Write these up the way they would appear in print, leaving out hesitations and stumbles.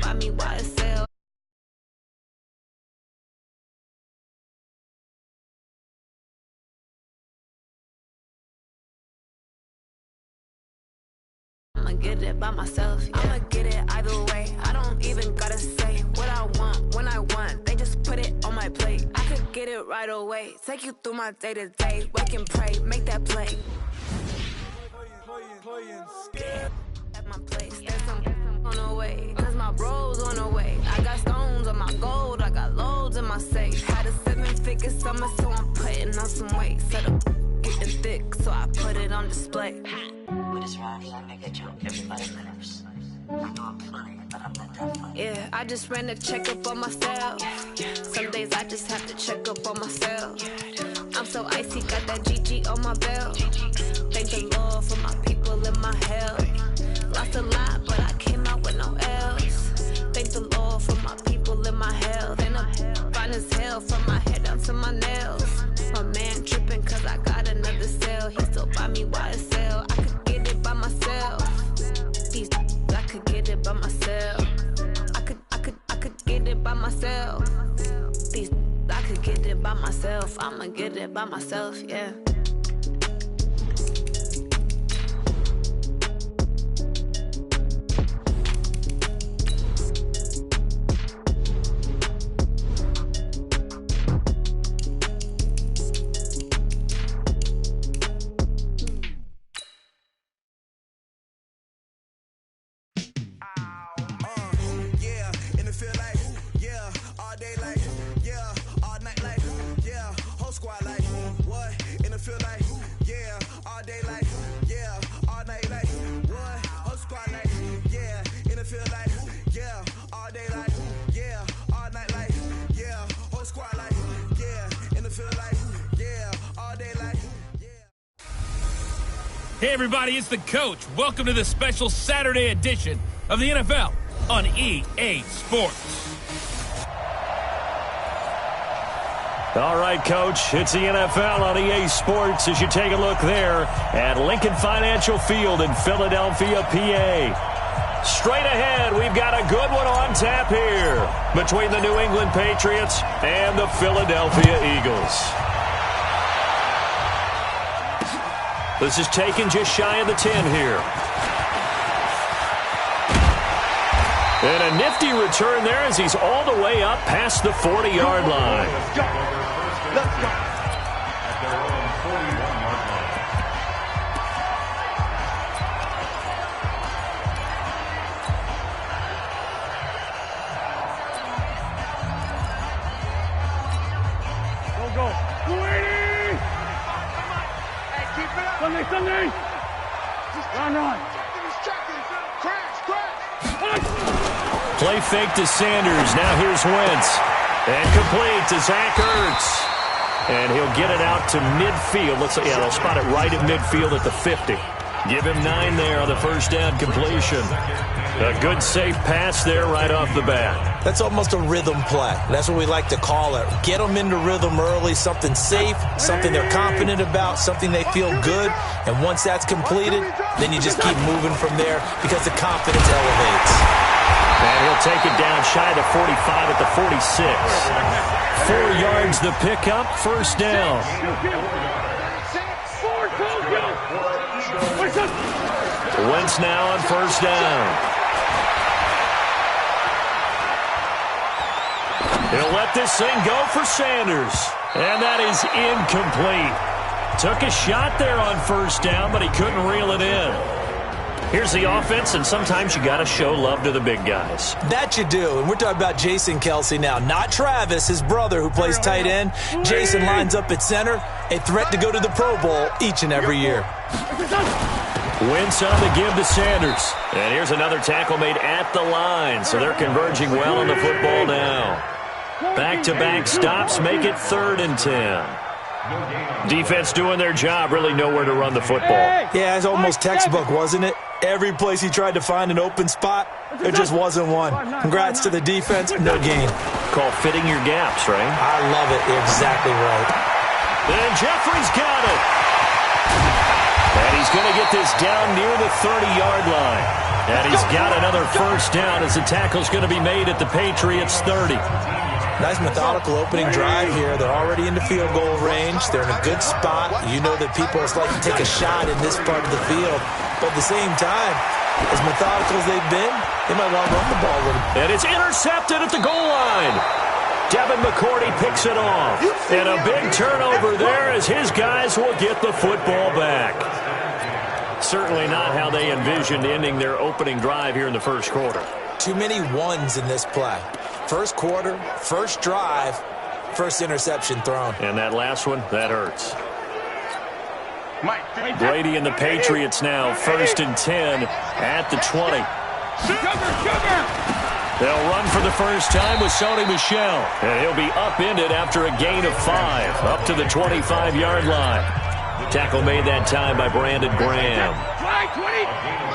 buy me YSL. I'ma get it by myself, yeah. I'ma get it either way. I don't even gotta say what I want when I want. They just put it on my plate. I could get it right away. Take you through my day-to-day. Wake and pray, make that play. At my place, there's some on the way. Cause my bro's on the way. I got stones on my gold, I got loads in my safe. Had a 7-figure summer, so I'm putting on some weight. Set up getting thick, so I put it on display. With this rhyme, I make a joke, everybody laughs. I know I'm funny, but I'm not that funny. Yeah, I just ran a checkup on myself. Some days I just have to check up on myself. I'm so icy, got that GG on my belt. Thank the Lord for my people in my health. Lost a lot, but I came out with no L's. Thank the Lord for my people in my health. And I'm fine as hell from my head down to my nails. My man tripping cause I got another sale. He still buy me YSL. I could get it by myself. These I could get it by myself. I could get it by myself. These I could get it by myself. I'ma get it by myself, yeah. Hey everybody, it's the coach. Welcome to the special Saturday edition of the NFL on EA Sports. All right, Coach, it's the NFL on EA Sports as you take a look there at Lincoln Financial Field in Philadelphia, PA. Straight ahead, we've got a good one on tap here between the New England Patriots and the Philadelphia Eagles. This is taken just shy of the 10 here. And a nifty return there as he's all the way up past the 40-yard line. Let's go. At their own 41-yard line. Go. 280! Sunday! Run! Play fake to Sanders. Now here's Wentz. And complete to Zach Ertz. And he'll get it out to midfield. They'll spot it right at midfield at the 50. Give him 9 there on the first down completion. A good safe pass there right off the bat. That's almost a rhythm play. That's what we like to call it. Get them into rhythm early, something safe, something they're confident about, something they feel good. And once that's completed, then you just keep moving from there because the confidence elevates. And he'll take it down shy of the 45 at the 46. 4 yards the pickup, first down. Wentz now on first down. He'll let this thing go for Sanders. And that is incomplete. Took a shot there on first down, but he couldn't reel it in. Here's the offense, and sometimes you got to show love to the big guys. That you do, and we're talking about Jason Kelce now, not Travis, his brother who plays tight end. Jason lines up at center, a threat to go to the Pro Bowl each and every year. Wentz on the give to Sanders. And here's another tackle made at the line, so they're converging well on the football now. Back-to-back stops make it 3rd and 10. Defense doing their job, really nowhere to run the football. Yeah, it's almost textbook, wasn't it? Every place he tried to find an open spot, there just wasn't one. Congrats to the defense, no gain. Call fitting your gaps, right? I love it. Exactly right. And Jeffrey's got it. And he's going to get this down near the 30-yard line. And he's got another first down as the tackle's going to be made at the Patriots' 30. Nice methodical opening drive here. They're already into field goal range. They're in a good spot. You know that people like to take a shot in this part of the field. But at the same time, as methodical as they've been, they might want to run the ball a little. And it's intercepted at the goal line. Devin McCourty picks it off. And a big turnover there as his guys will get the football back. Certainly not how they envisioned ending their opening drive here in the first quarter. Too many ones in this play. First quarter, first drive, first interception thrown. And that last one, that hurts. Brady and the Patriots now, 1st and 10 at the 20. They'll run for the first time with Sony Michel. And he'll be upended after a gain of 5, up to the 25-yard line. Tackle made that time by Brandon Graham.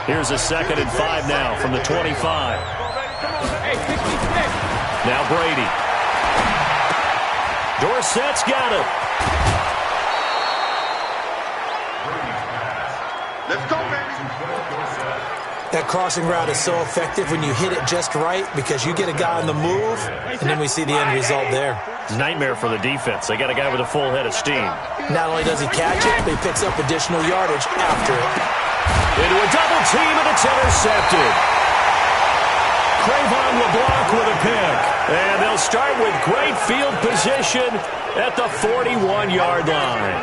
Here's a 2nd and 5 now from the 25. Now Brady. Dorsett's got it. Let's go, baby. That crossing route is so effective when you hit it just right because you get a guy on the move, and then we see the end result there. Nightmare for the defense. They got a guy with a full head of steam. Not only does he catch it, but he picks up additional yardage after it. Into a double team, and it's intercepted. Crayvon LeBlanc with a pick. And they'll start with great field position at the 41-yard line.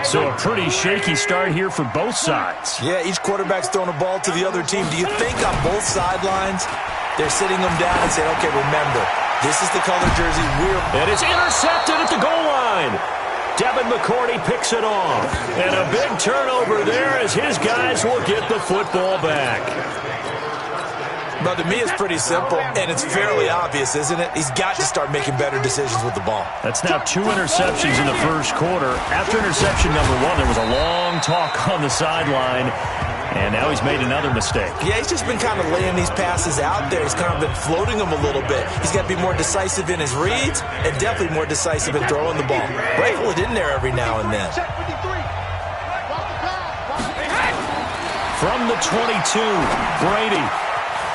So a pretty shaky start here for both sides. Yeah, each quarterback's throwing a ball to the other team. Do you think on both sidelines they're sitting them down and saying, okay, remember, this is the color jersey we're... And it's intercepted at the goal line. Devin McCourty picks it off. And a big turnover there as his guys will get the football back. But to me, it's pretty simple, and it's fairly obvious, isn't it? He's got to start making better decisions with the ball. That's now 2 interceptions in the first quarter. After interception number 1, there was a long talk on the sideline, and now he's made another mistake. Yeah, he's just been kind of laying these passes out there. He's kind of been floating them a little bit. He's got to be more decisive in his reads and definitely more decisive in throwing the ball. Rifle it in there every now and then. From the 22, Brady.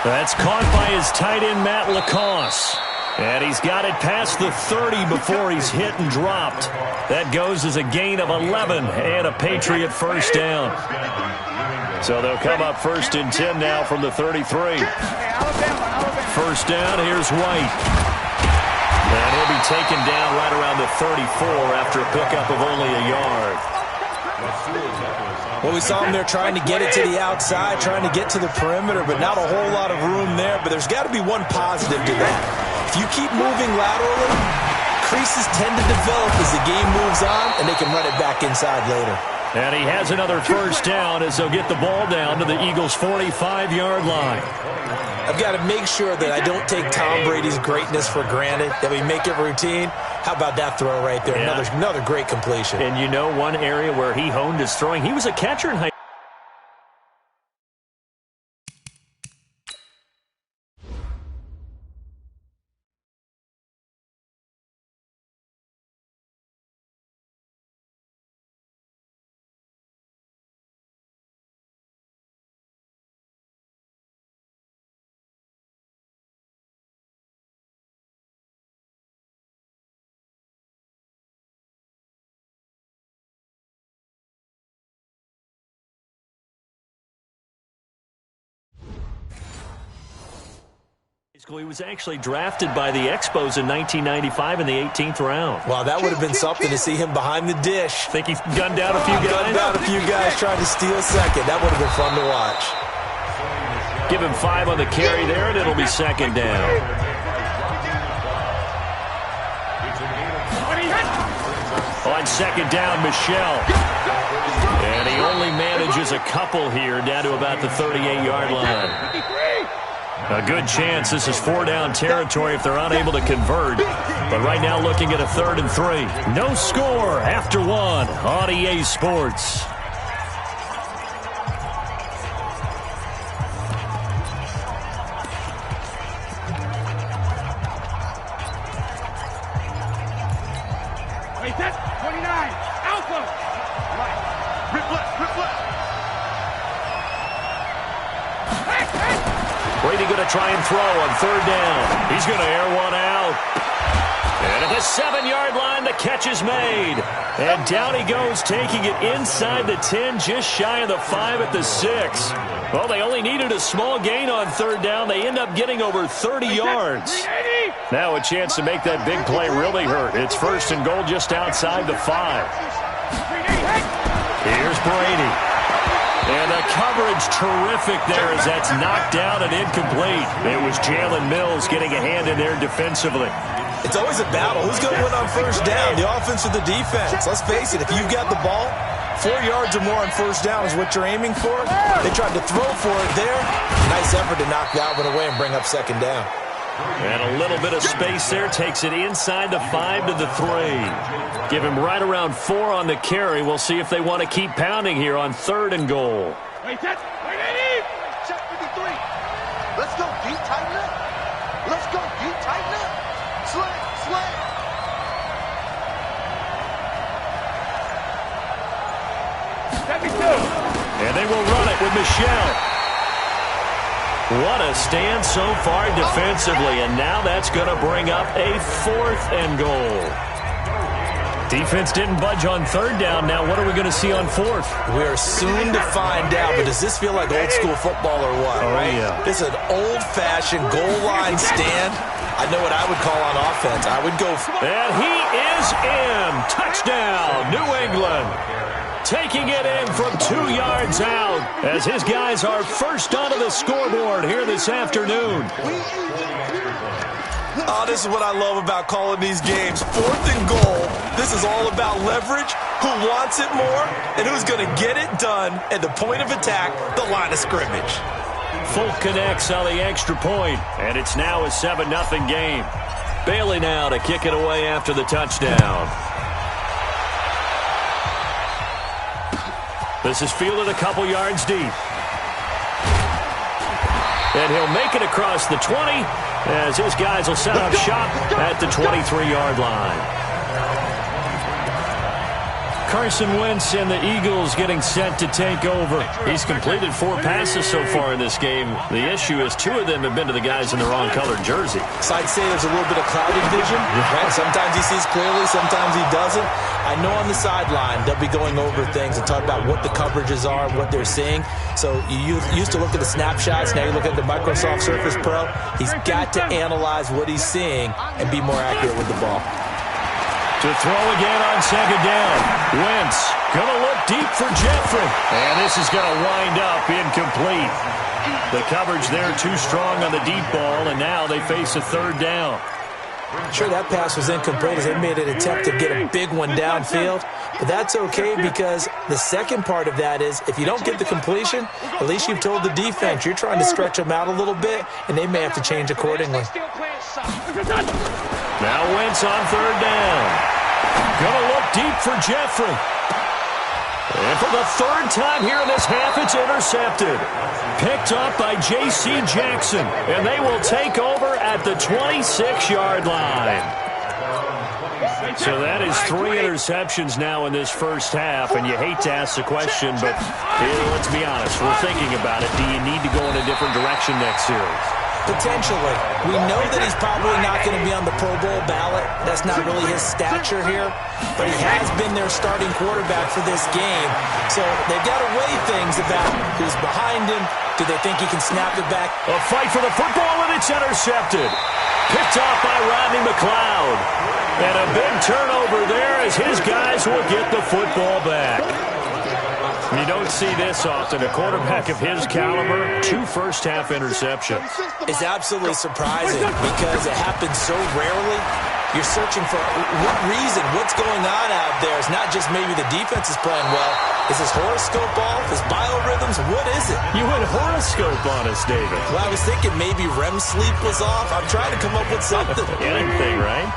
That's caught by his tight end, Matt Lacoste. And he's got it past the 30 before he's hit and dropped. That goes as a gain of 11 and a Patriot first down. So they'll come up 1st and 10 now from the 33. First down, here's White. And he'll be taken down right around the 34 after a pickup of only a yard. Well, we saw him there trying to get it to the outside, trying to get to the perimeter, but not a whole lot of room there. But there's got to be one positive to that. If you keep moving laterally, creases tend to develop as the game moves on, and they can run it back inside later. And he has another first down as they'll get the ball down to the Eagles' 45-yard line. I've got to make sure that I don't take Tom Brady's greatness for granted, that we make it routine. How about that throw right there? Yeah. Another great completion. And you know one area where he honed his throwing, he was a catcher in high school. He was actually drafted by the Expos in 1995 in the 18th round. Wow, that would have been something to see him behind the dish. Think he gunned down a few guys? Gunned down a few guys trying to steal second. That would have been fun to watch. Give him 5 on the carry there, and it'll be 2nd down. On 2nd down, Michel. And he only manages a couple here down to about the 38-yard line. A good chance this is 4-down territory if they're unable to convert. But right now looking at a 3rd and 3. No score after 1 on EA Sports. Wait, that's 29. Alpha. Right. Rip left. Brady going to try and throw on third down. He's going to air one out. And at the 7-yard line, the catch is made. And down he goes, taking it inside the 10, just shy of the 5 at the 6. Well, they only needed a small gain on third down. They end up getting over 30 yards. Now a chance to make that big play really hurt. It's first and goal just outside the 5. Here's Brady. And the coverage terrific there as that's knocked down and incomplete. It was Jalen Mills getting a hand in there defensively. It's always a battle. Who's going to win on first down, the offense or the defense? Let's face it, if you've got the ball, 4 yards or more on first down is what you're aiming for. They tried to throw for it there. Nice effort to knock that one away and bring up second down. And a little bit of space there. Takes it inside the 5 to the 3. Give him right around 4 on the carry. We'll see if they want to keep pounding here on third and goal. Wait, check 53. Let's go, D, tighten up. Let's go, D, tighten up. Slam. And they will run it with Michelle. What a stand so far defensively, and now that's going to bring up a 4th and goal. Defense didn't budge on third down. Now what are we going to see on 4th? We're soon to find out, but does this feel like old school football or what? Oh, right? Yeah. This is an old-fashioned goal line stand. I know what I would call on offense. I would go. And he is in. Touchdown, New England. Taking it in from 2 yards out as his guys are first onto the scoreboard here this afternoon. Oh, this is what I love about calling these games. 4th and goal. This is all about leverage, who wants it more, and who's going to get it done at the point of attack, the line of scrimmage. Folk connects on the extra point, and it's now a 7-0 game. Bailey now to kick it away after the touchdown. This is fielded a couple yards deep. And he'll make it across the 20 as his guys will set up shop at the 23-yard line. Carson Wentz and the Eagles getting set to take over. He's completed 4 passes so far in this game. The issue is 2 of them have been to the guys in the wrong colored jersey. So I'd say there's a little bit of clouded vision. Right? Sometimes he sees clearly, sometimes he doesn't. I know on the sideline they'll be going over things and talk about what the coverages are, what they're seeing. So you used to look at the snapshots. Now you look at the Microsoft Surface Pro. He's got to analyze what he's seeing and be more accurate with the ball. To throw again on second down. Wentz going to look deep for Jeffrey. And this is going to wind up incomplete. The coverage there too strong on the deep ball, and now they face a third down. Sure, that pass was incomplete as they made an attempt to get a big one downfield. But that's okay because the second part of that is if you don't get the completion, at least you've told the defense you're trying to stretch them out a little bit, and they may have to change accordingly. Now Wentz on third down. Going to look deep for Jeffrey. And for the 3rd time here in this half, it's intercepted. Picked up by J.C. Jackson. And they will take over at the 26-yard line. So that is 3 interceptions now in this first half. And you hate to ask the question, but let's be honest. We're thinking about it. Do you need to go in a different direction next series? Potentially. We know that he's probably not going to be on the Pro Bowl ballot. That's not really his stature here. But he has been their starting quarterback for this game. So they've got to weigh things about who's behind him. Do they think he can snap it back? A fight for the football, and it's intercepted. Picked off by Rodney McLeod. And a big turnover there as his guys will get the football back. You don't see this often. A quarterback of his caliber, 2 first-half interceptions. It's absolutely surprising because it happens so rarely. You're searching for what reason, what's going on out there. It's not just maybe the defense is playing well. Is his horoscope off? His biorhythms? What is it? You went horoscope on us, David. Well, I was thinking maybe REM sleep was off. I'm trying to come up with something. Anything, right?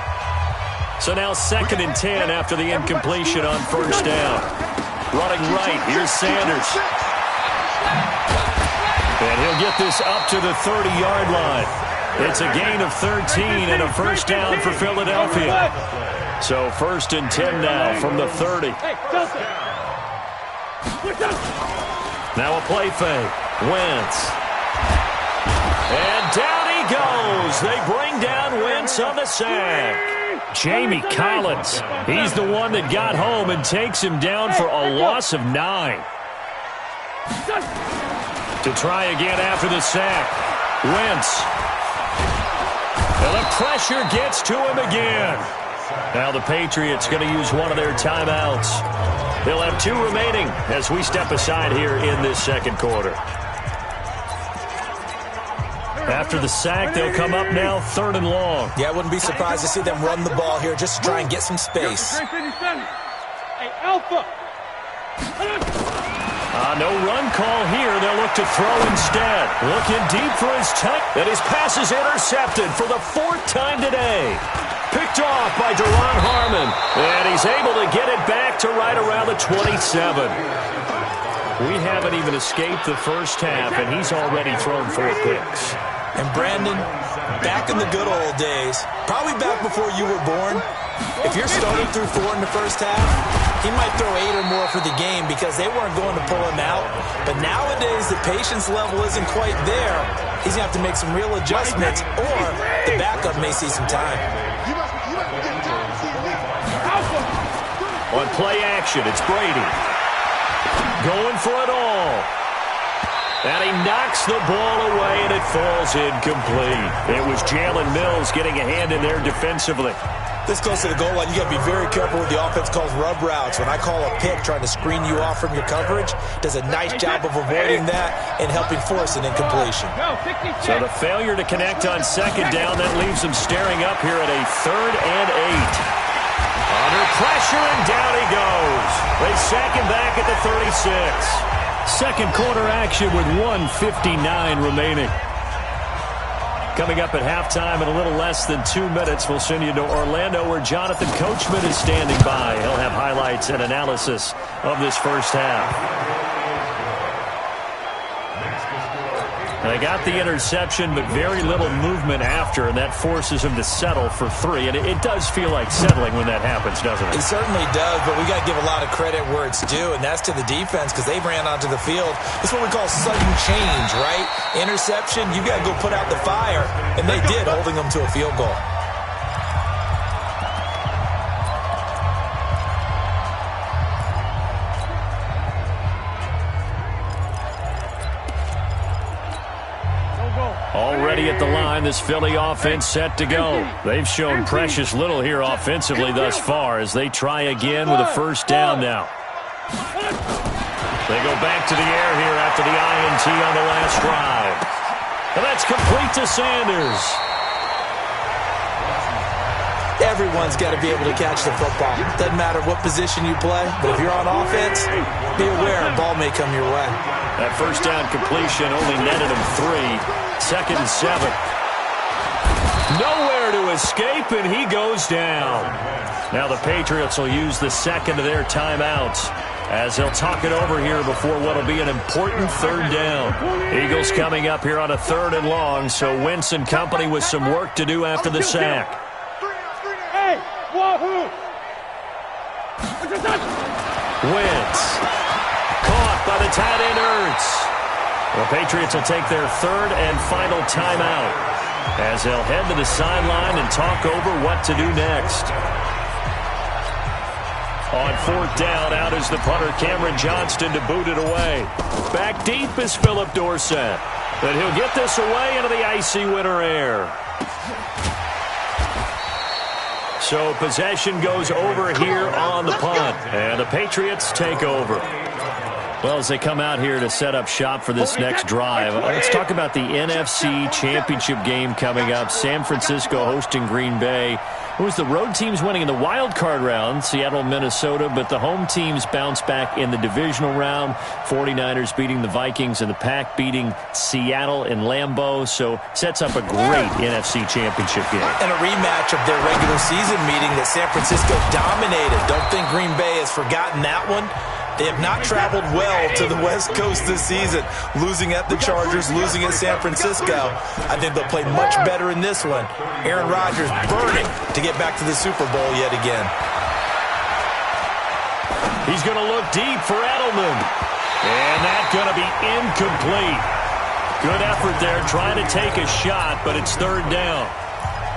So now 2nd and 10 after the incompletion on first down. Running right, here's Sanders. And he'll get this up to the 30-yard line. It's a gain of 13 and a first down for Philadelphia. So 1st and 10 now from the 30. Now a play fake. Wentz. goes. They bring down Wentz on the sack. Jamie Collins, he's the one that got home and takes him down for a loss of 9. To try again after the sack. Wentz. And the pressure gets to him again. Now the Patriots going to use one of their timeouts. They'll have 2 remaining as we step aside here in this second quarter. After the sack, they'll come up now 3rd and long. Yeah, I wouldn't be surprised to see them run the ball here just to try and get some space. Hey, Alpha. No run call here. They'll look to throw instead. Looking deep for his tight. And his pass is intercepted for the 4th time today. Picked off by Duron Harmon. And he's able to get it back to right around the 27. We haven't even escaped the first half, and he's already thrown 4 picks. And Brandon, back in the good old days, probably back before you were born, if you're starting through 4 in the first half, he might throw 8 or more for the game because they weren't going to pull him out. But nowadays, the patience level isn't quite there. He's going to have to make some real adjustments, or the backup may see some time. On play action, it's Brady. Going for it all. And he knocks the ball away, and it falls incomplete. It was Jalen Mills getting a hand in there defensively. This close to the goal line, you got to be very careful with the offense calls rub routes. When I call a pick trying to screen you off from your coverage, does a nice job of avoiding that and helping force an incompletion. So the failure to connect on 2nd down, that leaves them staring up here at a 3rd and 8. Under pressure, and down he goes. They sack him back at the 36. Second quarter action with 1:59 remaining. Coming up at halftime in a little less than 2 minutes, we'll send you to Orlando where Jonathan Coachman is standing by. He'll have highlights and analysis of this first half. They got the interception, but very little movement after, and that forces him to settle for 3. And it does feel like settling when that happens, doesn't it? It certainly does, but we got to give a lot of credit where it's due, and that's to the defense because they ran onto the field. It's what we call sudden change, right? Interception, you got to go put out the fire, and they did, holding them to a field goal. Already at the line, this Philly offense set to go. They've shown precious little here offensively thus far as they try again with a first down now. They go back to the air here after the INT on the last drive. And that's complete to Sanders. Everyone's got to be able to catch the football. Doesn't matter what position you play, but if you're on offense, be aware a ball may come your way. That first down completion only netted him 3. 2nd and 7. Nowhere to escape, and he goes down. Now the Patriots will use the second of their timeouts as they'll talk it over here before what will be an important 3rd down. Eagles coming up here on a 3rd and long, so Wentz and company with some work to do after the sack. Hey, wahoo! Wentz. Caught by the tight end Ertz. The Patriots will take their 3rd and final timeout as they'll head to the sideline and talk over what to do next. On 4th down, out is the punter Cameron Johnston to boot it away. Back deep is Philip Dorsett. But he'll get this away into the icy winter air. So possession goes over here on the punt, and the Patriots take over. Well, as they come out here to set up shop for this next drive, let's talk about the NFC Championship game coming up. San Francisco hosting Green Bay. It was the road teams winning in the wild card round, Seattle, Minnesota, but the home teams bounced back in the divisional round. 49ers beating the Vikings and the Pack beating Seattle in Lambeau. So sets up a great NFC Championship game. And a rematch of their regular season meeting that San Francisco dominated. Don't think Green Bay has forgotten that one. They have not traveled well to the West Coast this season, losing at the Chargers, losing at San Francisco. I think they'll play much better in this one. Aaron Rodgers burning to get back to the Super Bowl yet again. He's going to look deep for Edelman. And that's going to be incomplete. Good effort there, trying to take a shot, but it's third down.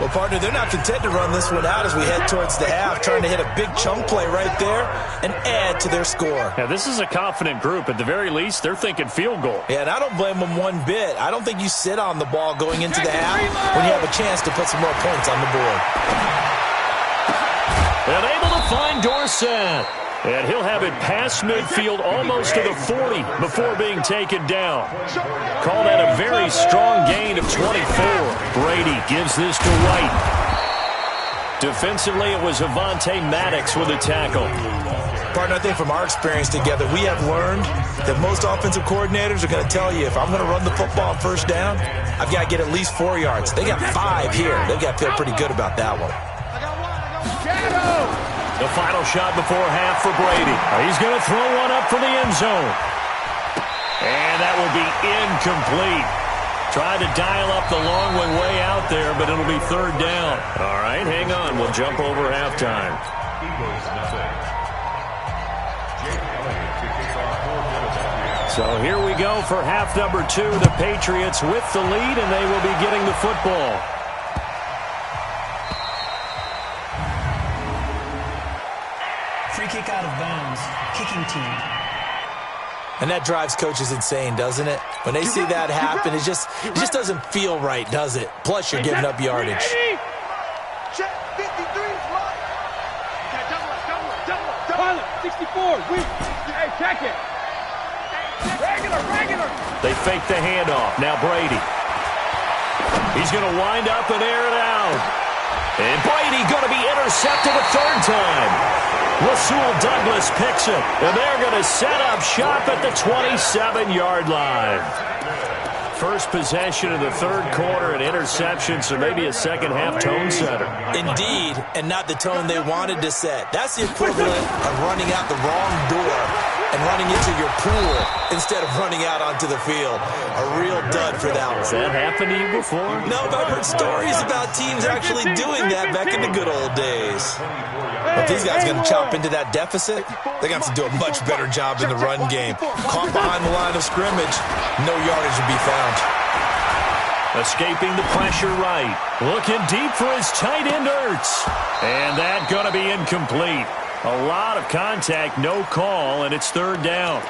Well, partner, they're not content to run this one out as we head towards the half, trying to hit a big chunk play right there and add to their score. Yeah, this is a confident group. At the very least, they're thinking field goal. Yeah, and I don't blame them one bit. I don't think you sit on the ball going into the half when you have a chance to put some more points on the board. And able to find Dorsett. And he'll have it past midfield almost to the 40 before being taken down. Call that a very strong gain of 24. Brady gives this to White. Defensively, it was Avonte Maddox with a tackle. Partner, I think from our experience together, we have learned that most offensive coordinators are going to tell you, if I'm going to run the football on first down, I've got to get at least 4 yards. They got 5 here. They've got to feel pretty good about that one. The final shot before half for Brady. He's going to throw one up for the end zone. And that will be incomplete. Tried to dial up the long way out there, but it'll be third down. All right, hang on. We'll jump over halftime. So here we go for half number 2. The Patriots with the lead, and they will be getting the football. Free kick out of bounds. Kicking team. And that drives coaches insane, doesn't it? When they see that happen, it just doesn't feel right, does it? Plus, you're giving up yardage. Check 53 is mine. Double. 64. Hey, check it. Regular. They fake the handoff. Now Brady. He's going to wind up and air it out. And Brady going to be intercepted a third time. Rasul Douglas picks it. And they're going to set up shop at the 27-yard line. First possession of the third quarter, an interception, so maybe a second-half tone setter. Indeed, and not the tone they wanted to set. That's the equivalent of running out the wrong door and running into your pool instead of running out onto the field. A real dud for that one. Has that happened to you before? No, but I've heard stories about teams actually doing that back in the good old days. If these guys are going to chop into that deficit, they're going to have to do a much better job in the run game. Caught behind the line of scrimmage, no yardage would be found. Escaping the pressure right. Looking deep for his tight end, Ertz. And that going to be incomplete. A lot of contact, no call, and it's third down.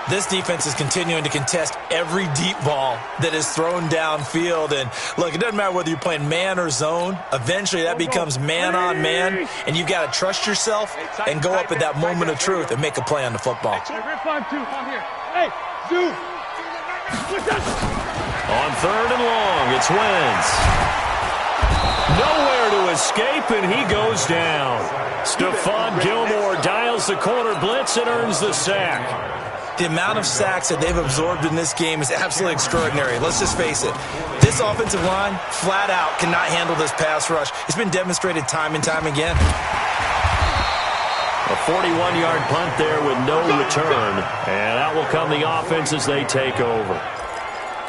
This defense is continuing to contest every deep ball that is thrown downfield. And look, it doesn't matter whether you're playing man or zone. Eventually, that becomes man on man, and you've got to trust yourself and go up at that moment of truth and make a play on the football. On third and long, it's Wentz. Nowhere to escape, and he goes down. Stephon Gilmore dials the corner blitz and earns the sack. The amount of sacks that they've absorbed in this game is absolutely extraordinary. Let's just face it. This offensive line, flat out, cannot handle this pass rush. It's been demonstrated time and time again. A 41-yard punt there with no return. And out will come the offense as they take over.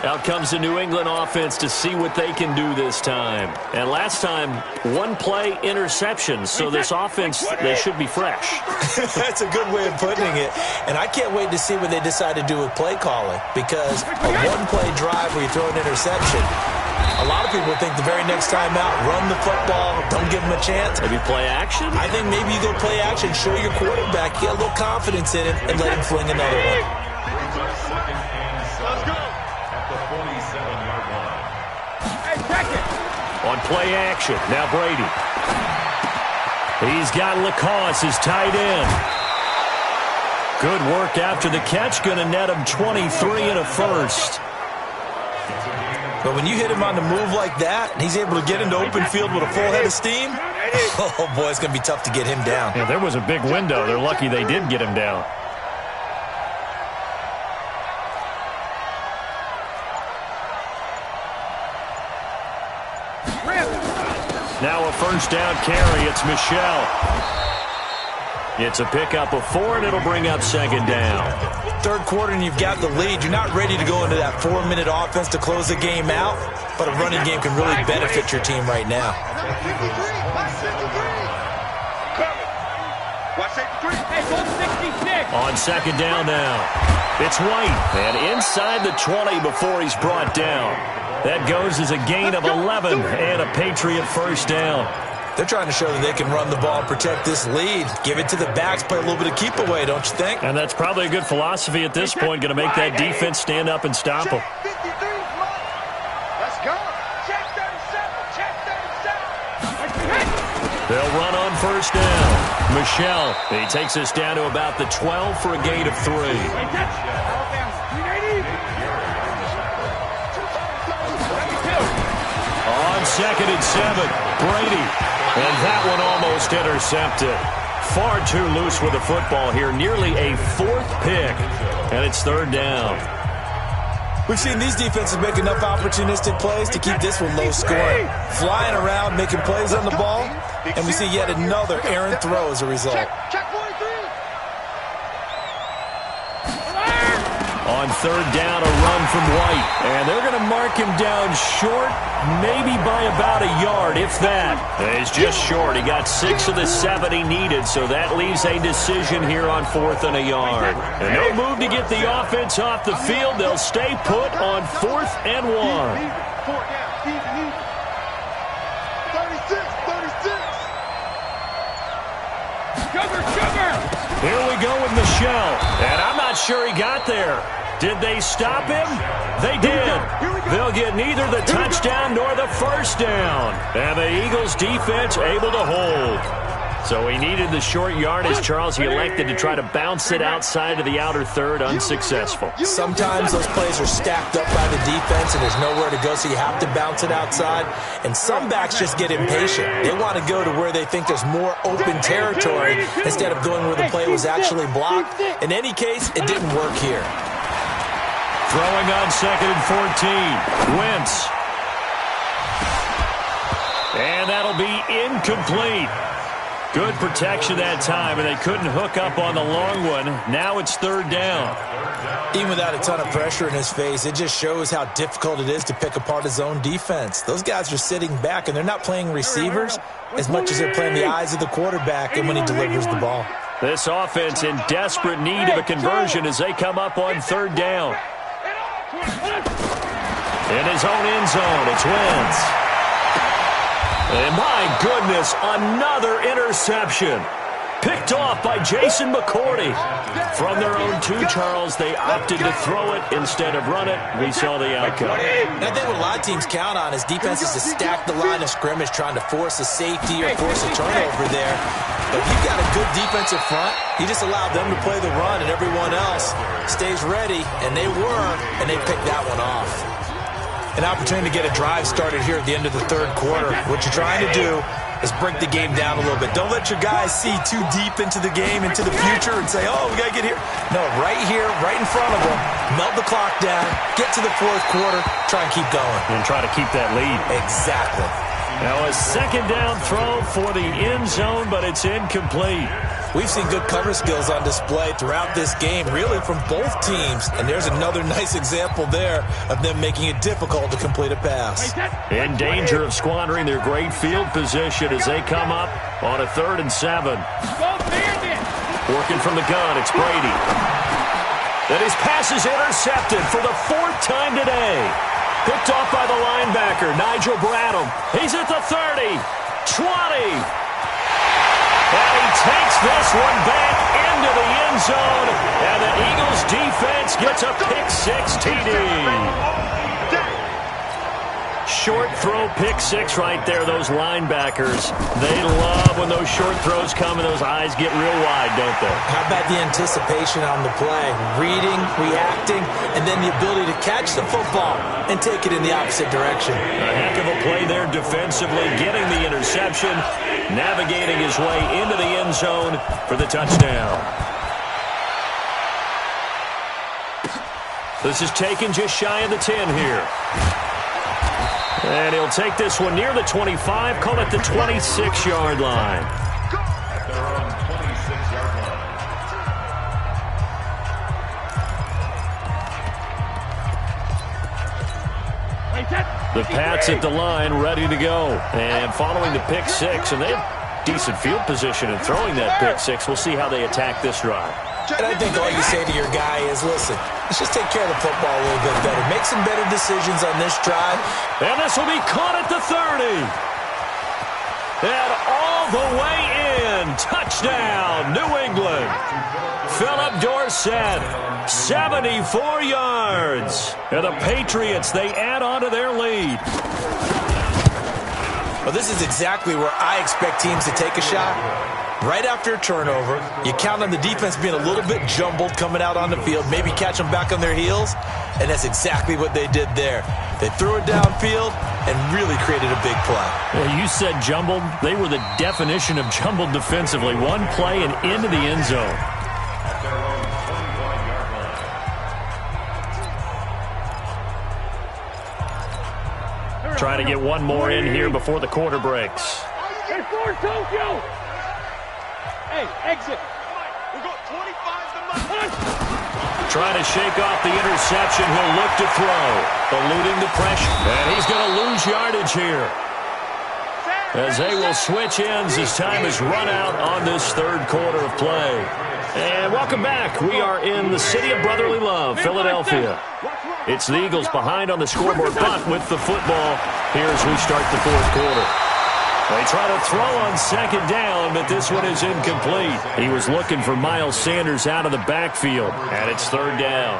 Out comes the New England offense to see what they can do this time. And last time, one play interception. So this offense, they should be fresh. That's a good way of putting it. And I can't wait to see what they decide to do with play calling. Because a one-play drive where you throw an interception, a lot of people think the very next time out, run the football, don't give them a chance. Maybe play action? I think maybe you go play action, show your quarterback, get a little confidence in it, and let him fling another one. Let's go. On play action, now Brady. He's got Lacoste, his tight end. Good work after the catch, going to net him 23 and a first. But when you hit him on the move like that, and he's able to get into open field with a full head of steam, oh boy, it's going to be tough to get him down. Yeah, there was a big window. They're lucky they did get him down. Now a first down carry. It's Michel. It's a pickup of 4, and it'll bring up second down. Third quarter, and you've got the lead. You're not ready to go into that 4-minute offense to close the game out, but a running game can really benefit your team right now. Watch safety 3. Hey, hold 66. On second down now. It's White, and inside the 20 before he's brought down. That goes as a gain of 11 and a Patriot first down. They're trying to show that they can run the ball and protect this lead. Give it to the backs, play a little bit of keep away, don't you think? And that's probably a good philosophy at this point, going to make that defense stand up and stop them. Check 53, Mike. Let's go. Check 37. Check 37. They'll run on first down. Michelle, he takes us down to about the 12 for a gain of 3. On second and 7, Brady. And that one almost intercepted. Far too loose with the football here. Nearly a 4th pick. And it's third down. We've seen these defenses make enough opportunistic plays to keep this one low scoring. Flying around, making plays on the ball. And we see yet another errant throw as a result. Check 43. On third down, a run from White. And they're going to mark him down short, maybe by about a yard, if that. He's just short. He got 6 of the 7 he needed, so that leaves a decision here on 4th and a yard. And no move to get the offense off the field. They'll stay put on 4th and 1. 4 down. Easy. 36. Sugar. Here we go with Michelle. And I'm not sure he got there. Did they stop him? They did. They'll get neither the touchdown nor the first down. And the Eagles defense able to hold. So he needed the short yardage, Charles. He elected to try to bounce it outside of the outer third, unsuccessful. Sometimes those plays are stacked up by the defense and there's nowhere to go, so you have to bounce it outside. And some backs just get impatient. They want to go to where they think there's more open territory instead of going where the play was actually blocked. In any case, it didn't work here. Throwing on second and 14. Wentz. And that'll be incomplete. Good protection that time, and they couldn't hook up on the long one. Now it's third down. Even without a ton of pressure in his face, it just shows how difficult it is to pick apart his own defense. Those guys are sitting back, and they're not playing receivers as much as they're playing the eyes of the quarterback and when he delivers the ball. This offense in desperate need of a conversion as they come up on third down. In his own end zone, it's Wentz. And my goodness, another interception. Picked off by Jason McCourty. From their own 2, Charles, they opted to throw it instead of run it. We saw the outcome. And I think what a lot of teams count on is defenses to stack the line of scrimmage, trying to force a safety or force a turnover there. But if you've got a good defensive front, you just allow them to play the run and everyone else stays ready, and they were, and they picked that one off. An opportunity to get a drive started here at the end of the third quarter. What you're trying to do is break the game down a little bit. Don't let your guys see too deep into the game, into the future, and say, oh, we got to get here. No, right here, right in front of them, melt the clock down, get to the fourth quarter, try and keep going. And try to keep that lead. Exactly. Now a second down throw for the end zone, but it's incomplete. We've seen good cover skills on display throughout this game, really from both teams. And there's another nice example there of them making it difficult to complete a pass. In danger of squandering their great field position as they come up on a 3rd and 7. Working from the gun, it's Brady. And his pass is intercepted for the 4th time today. Picked off by the linebacker, Nigel Bradham. He's at the 30, 20. And he takes this one back into the end zone. And the Eagles defense gets a pick-6 TD. Short throw, pick-6 right there. Those linebackers, they love when those short throws come and those eyes get real wide, don't they? How about the anticipation on the play? Reading, reacting, and then the ability to catch the football and take it in the opposite direction. A heck of a play there defensively, getting the interception, navigating his way into the end zone for the touchdown. This is taken just shy of the 10 here. And he'll take this one near the 25, call it the 26-yard line. They're on 26-yard line. The Pats at the line, ready to go. And following the pick-6, and they have decent field position and throwing that pick six. We'll see how they attack this drive. And I think all you say to your guy is, listen, let's just take care of the football a little bit better. Make some better decisions on this drive. And this will be caught at the 30. And all the way in. Touchdown, New England. Philip Dorsett, 74 yards. And the Patriots, they add on to their lead. Well, this is exactly where I expect teams to take a shot. Right after a turnover, you count on the defense being a little bit jumbled coming out on the field, maybe catch them back on their heels, and that's exactly what they did there. They threw it downfield and really created a big play. Well, you said jumbled. They were the definition of jumbled defensively. One play and into the end zone. Trying to get one more in here before the quarter breaks. Hey, for Tokyo! Hey, exit! We got 25 to month. Trying to shake off the interception. He'll look to throw. Eluding the pressure. And he's going to lose yardage here. As they will switch ends as time has run out on this third quarter of play. And welcome back. We are in the city of brotherly love, Philadelphia. It's the Eagles behind on the scoreboard, but with the football here as we start the fourth quarter. They try to throw on second down, but this one is incomplete. He was looking for Miles Sanders out of the backfield, and it's third down.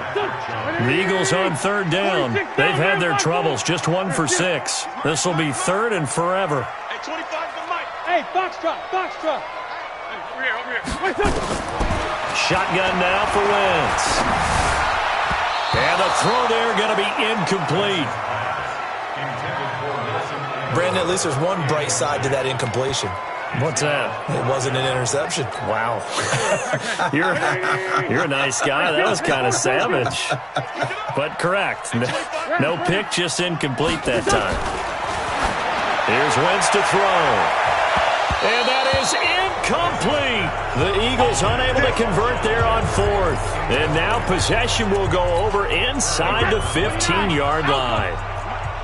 The Eagles on third down. They've had their troubles, just 1 for 6. This will be third and forever. Hey, 25 to Mike. Hey, box drop. Hey, over here. Shotgun now for Wentz. And the throw there going to be incomplete. Brandon, at least there's one bright side to that incompletion. What's that? It wasn't an interception. Wow. You're a nice guy. That was kind of savage. But correct. No pick, just incomplete that time. Here's Wentz to throw. And that is incomplete. The Eagles unable to convert there on fourth. And now possession will go over inside the 15-yard line.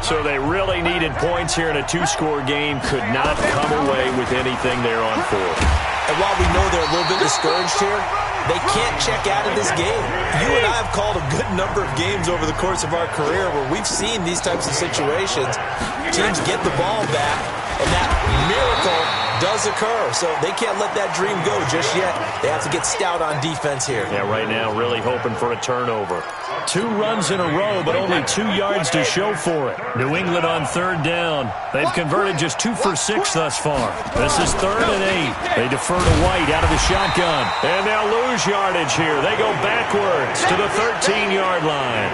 So they really needed points here in a two-score game. Could not come away with anything there on fourth. And while we know they're a little bit discouraged here, they can't check out of this game. You and I have called a good number of games over the course of our career where we've seen these types of situations. Teams get the ball back, and that miracle does occur. So they can't let that dream go just yet. They have to get stout on defense here. Yeah, right now really hoping for a turnover. 2 runs in a row, but only 2 yards to show for it. New England on third down. They've converted just 2 for 6 thus far. This is 3rd and 8. They defer to White out of the shotgun. And they'll lose yardage here. They go backwards to the 13-yard line.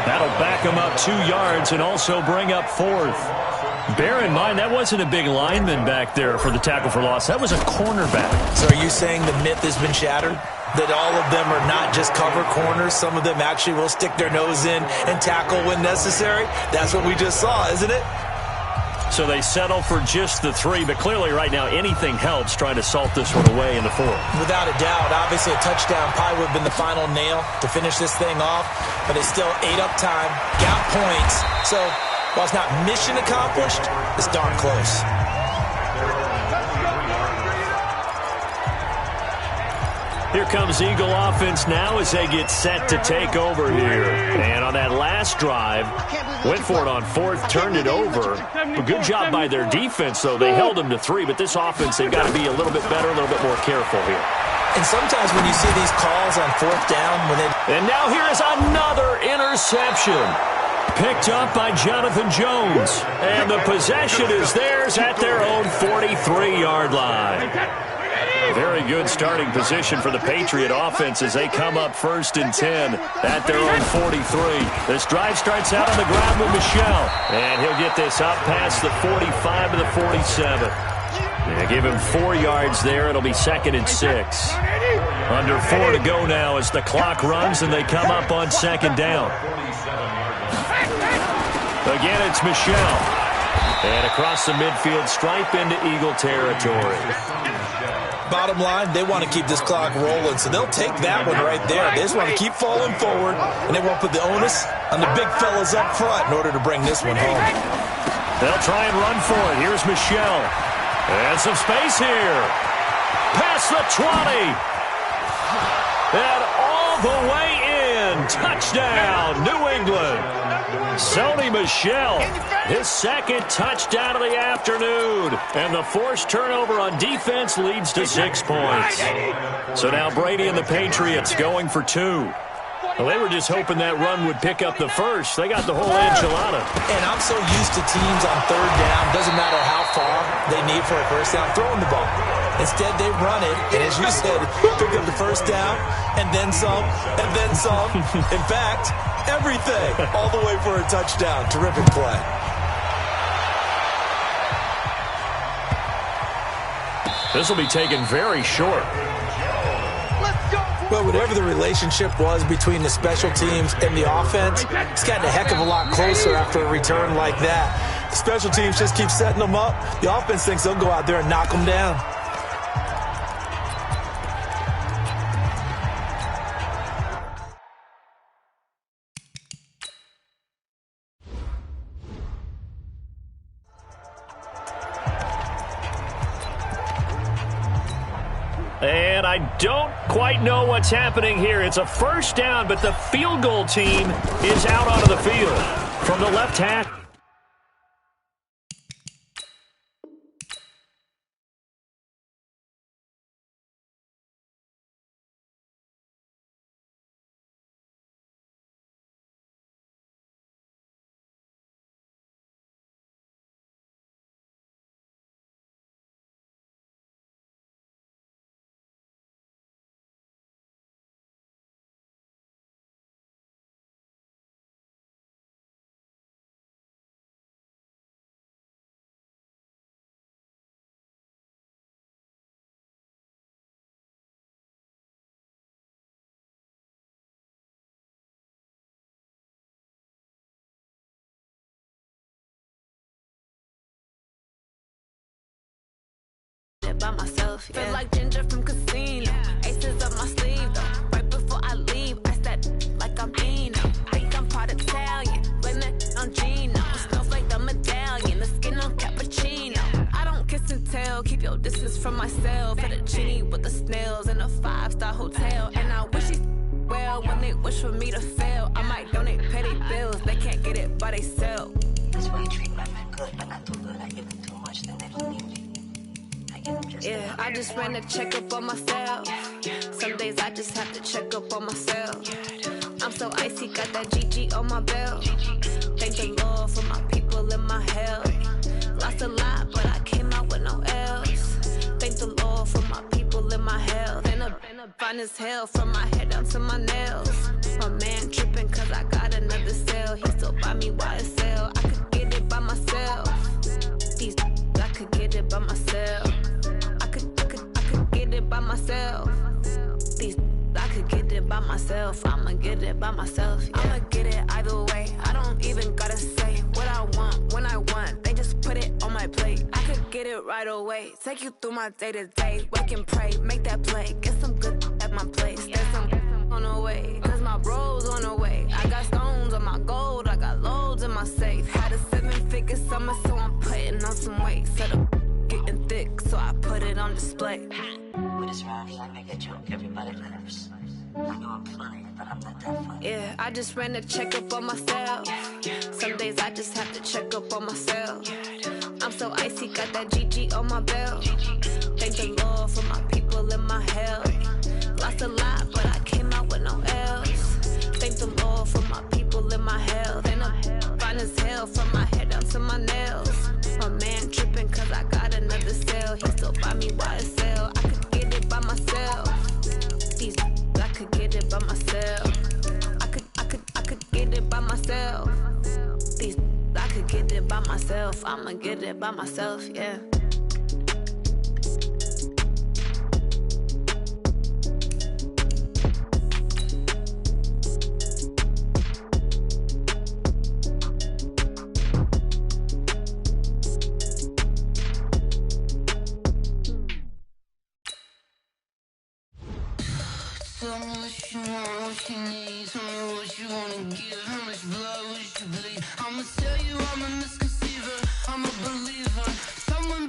That'll back them up 2 yards and also bring up 4th. Bear in mind, that wasn't a big lineman back there for the tackle for loss. That was a cornerback. So are you saying the myth has been shattered? That all of them are not just cover corners? Some of them actually will stick their nose in and tackle when necessary? That's what we just saw, isn't it? So they settle for just the 3, but clearly right now anything helps trying to salt this one away in the 4th. Without a doubt. Obviously a touchdown probably would have been the final nail to finish this thing off, but it's still ate up time, got points. So while it's not mission accomplished, it's darn close. Here comes Eagle offense now as they get set to take over here. And on that last drive, went for it on 4th, turned it over. A good job by their defense, though. They held them to 3, but this offense, they've got to be a little bit better, a little bit more careful here. And sometimes when you see these calls on 4th down, And now here is another interception. Picked up by Jonathan Jones. And the possession is theirs at their own 43-yard line. Very good starting position for the Patriot offense as they come up 1st and 10 at their own 43. This drive starts out on the ground with Michel. And he'll get this up past the 45 to the 47. Yeah, give him 4 yards there. It'll be 2nd and 6. Under 4 to go now as the clock runs and they come up on 2nd down. Again, it's Michel. And across the midfield stripe into Eagle territory. Bottom line, they want to keep this clock rolling, so they'll take that one right there. They just want to keep falling forward, and they won't put the onus on the big fellas up front in order to bring this one home. They'll try and run for it. Here's Michel. And some space here. Past the 20. And all the way in. Touchdown, New England. Sony Michel, his second touchdown of the afternoon. And the forced turnover on defense leads to 6 points. So now Brady and the Patriots going for 2. Well, they were just hoping that run would pick up the first. They got the whole enchilada. And I'm so used to teams on third down, doesn't matter how far they need for a first down, throwing the ball. Instead, they run it, and as you said, pick up the first down, and then some, and then some. In fact, everything, all the way for a touchdown. Terrific play. This will be taken very short. Well, whatever the relationship was between the special teams and the offense, it's gotten a heck of a lot closer after a return like that. The special teams just keep setting them up. The offense thinks they'll go out there and knock them down. And I don't quite know what's happening here. It's a first down, but the field goal team is out onto the field. From the left tackle. By myself, yeah. Feel like Ginger from Casino. Aces up my sleeve, though. Right before I leave, I step like I'm Dino. Think I'm part Italian, blame that on Gino. Smells like the medallion, the skin on cappuccino. I don't kiss and tell, keep your distance from myself. Fettuccine with the snails in a 5-star hotel. And I wish he well when they wish for me to fail. I might donate petty bills, they can't get it by themselves. That's why you treat my men good, but not too good. I give them too much, then they don't need me. Yeah, I just ran a checkup on myself. Some days I just have to check up on myself. I'm so icy, got that GG on my belt. Thank the Lord for my people in my health. Lost a lot, but I came out with no else. Thank the Lord for my people in my health. And a fine as hell from my head down to my nails. My man tripping cause I got another cell. He still buy me YSL. I could get it by myself. These I could get it by myself. By myself. These I could get it by myself. I'ma get it by myself. Yeah. I'ma get it either way. I don't even gotta say what I want when I want. They just put it on my plate. I could get it right away. Take you through my day to day. Wake and pray, make that play. Get some good at my place. There's some on the way. Cause my bro's on the way. I got stones on my gold. I got loads in my safe. Had a 7-figure summer, so I'm putting on some weight. Set up getting thick, so I put it on display. With this round here, I make a joke, everybody laughs. I know I'm funny, but I'm not that funny. Yeah, I just ran a checkup on myself. Some days I just have to check up on myself. I'm so icy, got that GG on my belt. Thank the Lord for my people in my health. Lost a lot, but I came out with no else. Thank the Lord for my people in my health. And I'm fine as hell from my head down to my nails. My man tripping cause I got another cell. He still buy me YSL. I could get it by myself. These I could get it by myself. I could get it by myself. These I could get it by myself. I'ma get it by myself, yeah. Tell me what you want, what you need. Tell me what you wanna give. How much blood would you bleed? I'ma tell you I'm a misconceiver. I'm a believer. Someone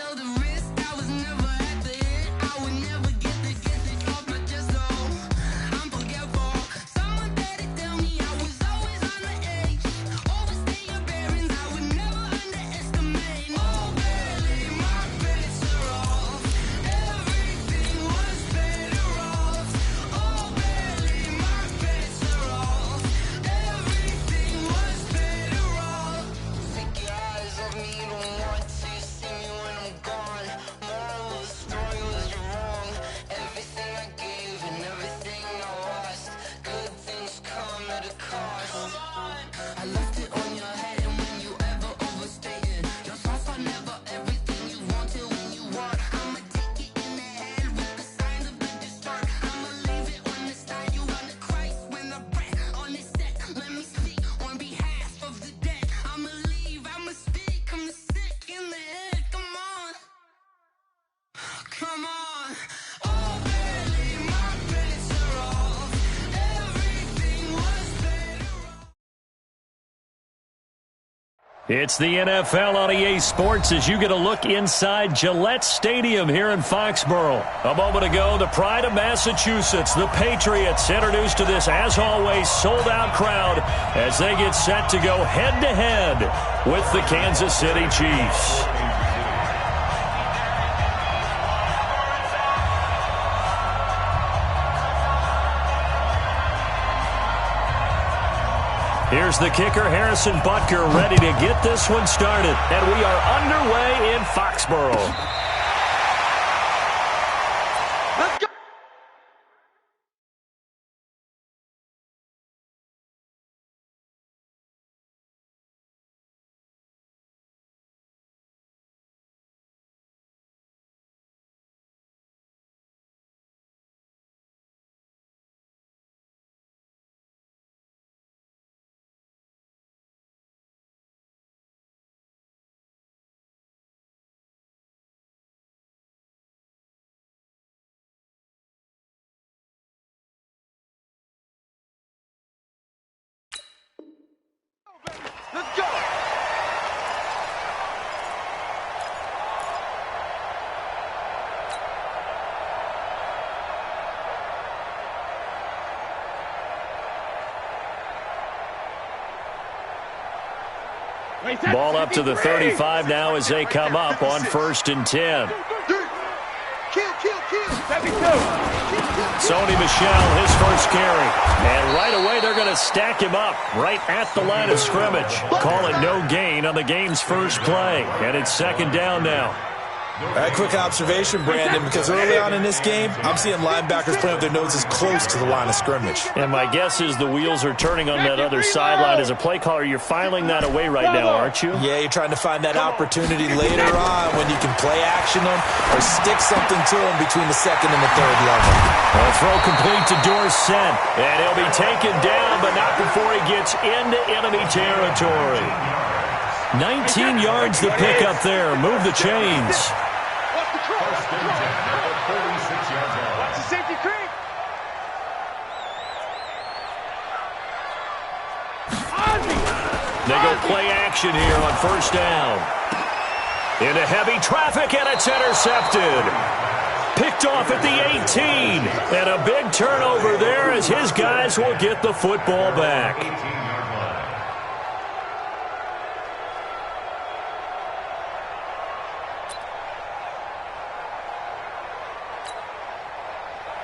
tell the risk, I was never at the end. I would never get this off my chest, though. I'm forgetful. Someone better tell me I was always on the edge. Overstay your bearings, I would never underestimate. Oh, barely, my bets are off. Everything was better off. Oh, barely, my bets are off. Everything was better off. Take your eyes off me, don't want to see me when I'm gone. Moral of the story was you're wrong. Everything I gave and everything I lost. Good things come at a cost. I left it on your head, and when you ever overstay it, your thoughts are never everything you wanted when you want. I'ma take it in the head with the signs of the distort. I'ma leave it on the side. You run the Christ when the breath on this set. Let me speak on behalf of the dead. I'ma leave, I'ma speak. I'm the sick in the head. Come on, come on. Oh, barely, my bets are off. Everything was better off. It's the NFL on EA Sports as you get a look inside Gillette Stadium here in Foxborough. A moment ago, the pride of Massachusetts, the Patriots, introduced to this, as always, sold-out crowd as they get set to go head-to-head with the Kansas City Chiefs. Here's the kicker, Harrison Butker, ready to get this one started. And we are underway in Foxborough. Let's go. Let's go. Ball up to the 35 now as they come up on 1st and 10. Kill. Sony Michel, his first carry. And right away, they're going to stack him up right at the line of scrimmage. Call it no gain on the game's first play. And it's 2nd down now. All right, quick observation, Brandon, because early on in this game, I'm seeing linebackers playing with their noses close to the line of scrimmage. And my guess is the wheels are turning on that other sideline. As a play caller, you're filing that away right now, aren't you? Yeah, you're trying to find that opportunity later on when you can play action them or stick something to them between the 2nd and the 3rd level. A throw complete to Dorsett, and he'll be taken down, but not before he gets into enemy territory. 19 yards to pick up there. Move the chains. Watch the safety creep. They go play action here on 1st down. Into heavy traffic, and it's intercepted. Picked off at the 18. And a big turnover there as his guys will get the football back.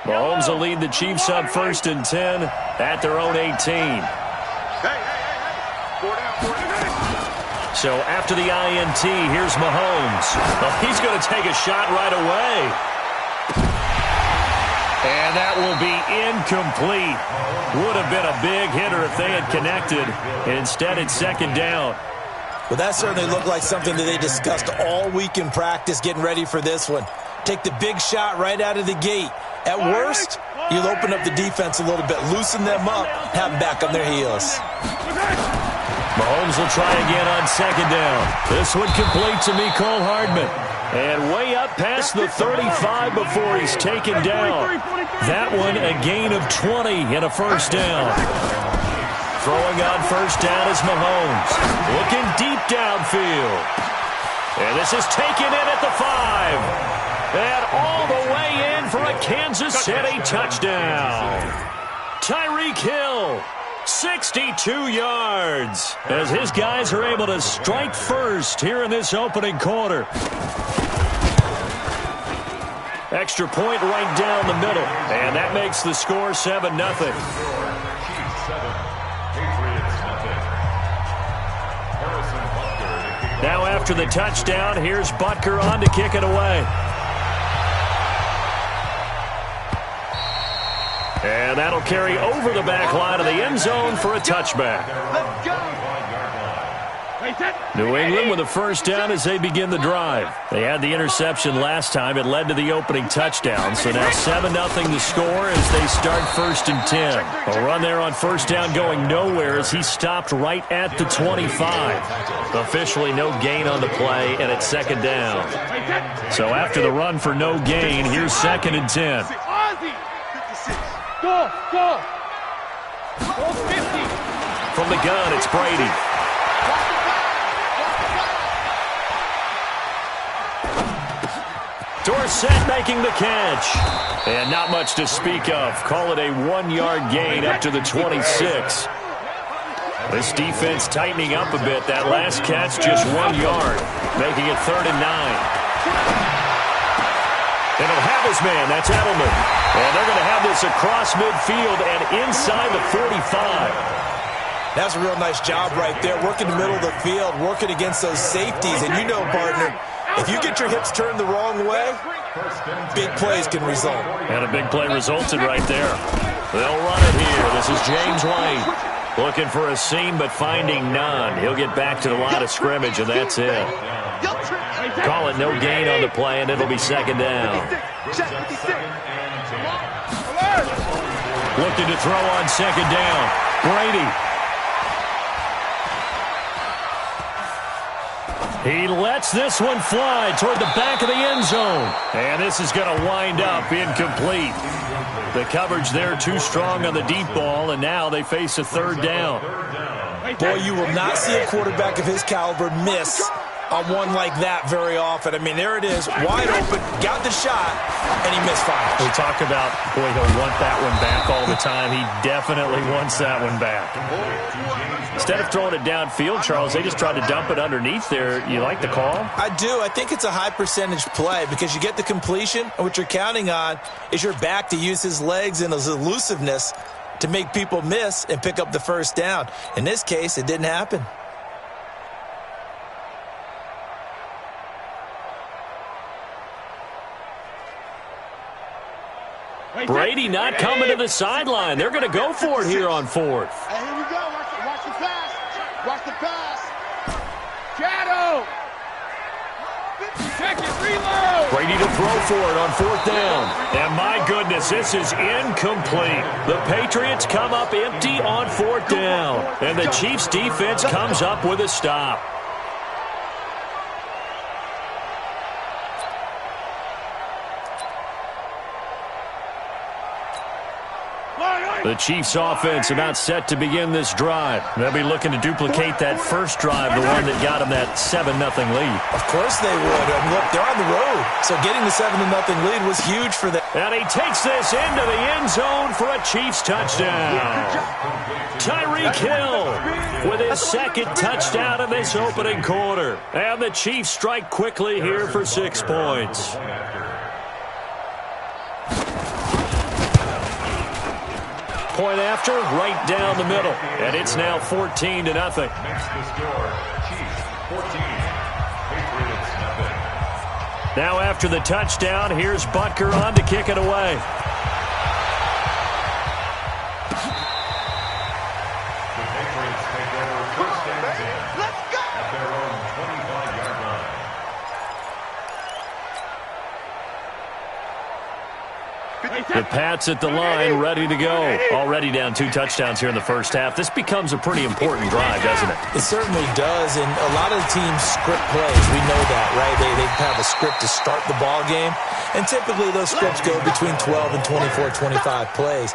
Mahomes will lead the Chiefs up 1st and 10 at their own 18. Hey. 4 down. So after the INT, here's Mahomes. Well, he's going to take a shot right away. And that will be incomplete. Would have been a big hitter if they had connected. Instead, it's 2nd down. Well, that certainly looked like something that they discussed all week in practice getting ready for this one. Take the big shot right out of the gate. At worst, you'll open up the defense a little bit, loosen them up, have them back on their heels. Mahomes will try again on 2nd down. This one complete to Mecole Hardman. And way up past the 35 before he's taken down. That one a gain of 20 and a 1st down. Throwing on 1st down is Mahomes. Looking deep downfield. And this is taken in at the 5. And all the way in for a Kansas City touchdown. Tyreek Hill, 62 yards, as his guys are able to strike first here in this opening quarter. Extra point right down the middle, and that makes the score 7-0. Now after the touchdown, here's Butker on to kick it away. And that'll carry over the back line of the end zone for a touchback. New England with a first down as they begin the drive. They had the interception last time. It led to the opening touchdown. So now 7-0 the score as they start 1st and 10. A run there on first down going nowhere as he stopped right at the 25. Officially no gain on the play, and it's 2nd down. So after the run for no gain, here's 2nd and 10. Go! 50! From the gun, it's Brady. Dorsett making the catch. And not much to speak of. Call it a 1-yard gain up to the 26. This defense tightening up a bit. That last catch just 1 yard, making it 3rd and 9. And he'll have his man. That's Edelman. And they're going to have this across midfield and inside the 45. That's a real nice job right there, working the middle of the field, working against those safeties. And you know, partner, if you get your hips turned the wrong way, big plays can result. And a big play resulted right there. They'll run it here. This is James White. Looking for a seam, but finding none. He'll get back to the line of scrimmage, and that's it. Call it no gain on the play, and it'll be 2nd down. Looking to throw on 2nd down. Brady. He lets this one fly toward the back of the end zone. And this is going to wind up incomplete. The coverage there too strong on the deep ball, and now they face a 3rd down. Boy, you will not see a quarterback of his caliber miss on one like that very often. I mean, there it is, wide open, got the shot, and he misfired. We talk about, boy, he'll want that one back all the time. He definitely wants that one back. Instead of throwing it downfield, Charles, they just tried to dump it underneath there. You like the call? I do. I think it's a high percentage play because you get the completion, and what you're counting on is your back to use his legs and his elusiveness to make people miss and pick up the first down. In this case, it didn't happen. Brady not coming to the sideline. They're going to go for it here on 4th. Hey, here we go. Watch the pass. Watch the pass. Shadow. Check it, reload. Brady to throw for it on 4th down. And my goodness, this is incomplete. The Patriots come up empty on 4th down. And the Chiefs defense comes up with a stop. The Chiefs offense about set to begin this drive. They'll be looking to duplicate that first drive, the one that got them that 7-0 lead. Of course they would. And look, they're on the road. So getting the 7-0 lead was huge for them. And he takes this into the end zone for a Chiefs touchdown. Tyreek Hill with his 2nd touchdown in this opening quarter. And the Chiefs strike quickly here for 6 points. Point after, right down the middle. And it's now 14-0. Next to score, Chiefs 14, Patriots nothing. Now after the touchdown, here's Butker on to kick it away. The Patriots take over 1st and 10 at their own 25-yard line. The Pats at the line, ready to go. Already down 2 touchdowns here in the first half. This becomes a pretty important drive, doesn't it? It certainly does, and a lot of the teams script plays. We know that, right? They have a script to start the ball game, and typically those scripts go between 12 and 24, 25 plays.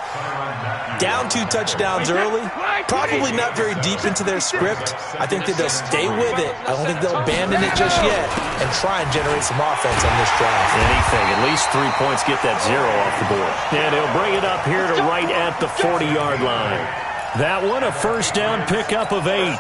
Down 2 touchdowns early, probably not very deep into their script. I think that they'll stay with it. I don't think they'll abandon it just yet and try and generate some offense on this drive. Anything, at least 3 points, get that 0 off the board. And he'll bring it up here to right at the 40-yard line. That one, a first down pickup of 8.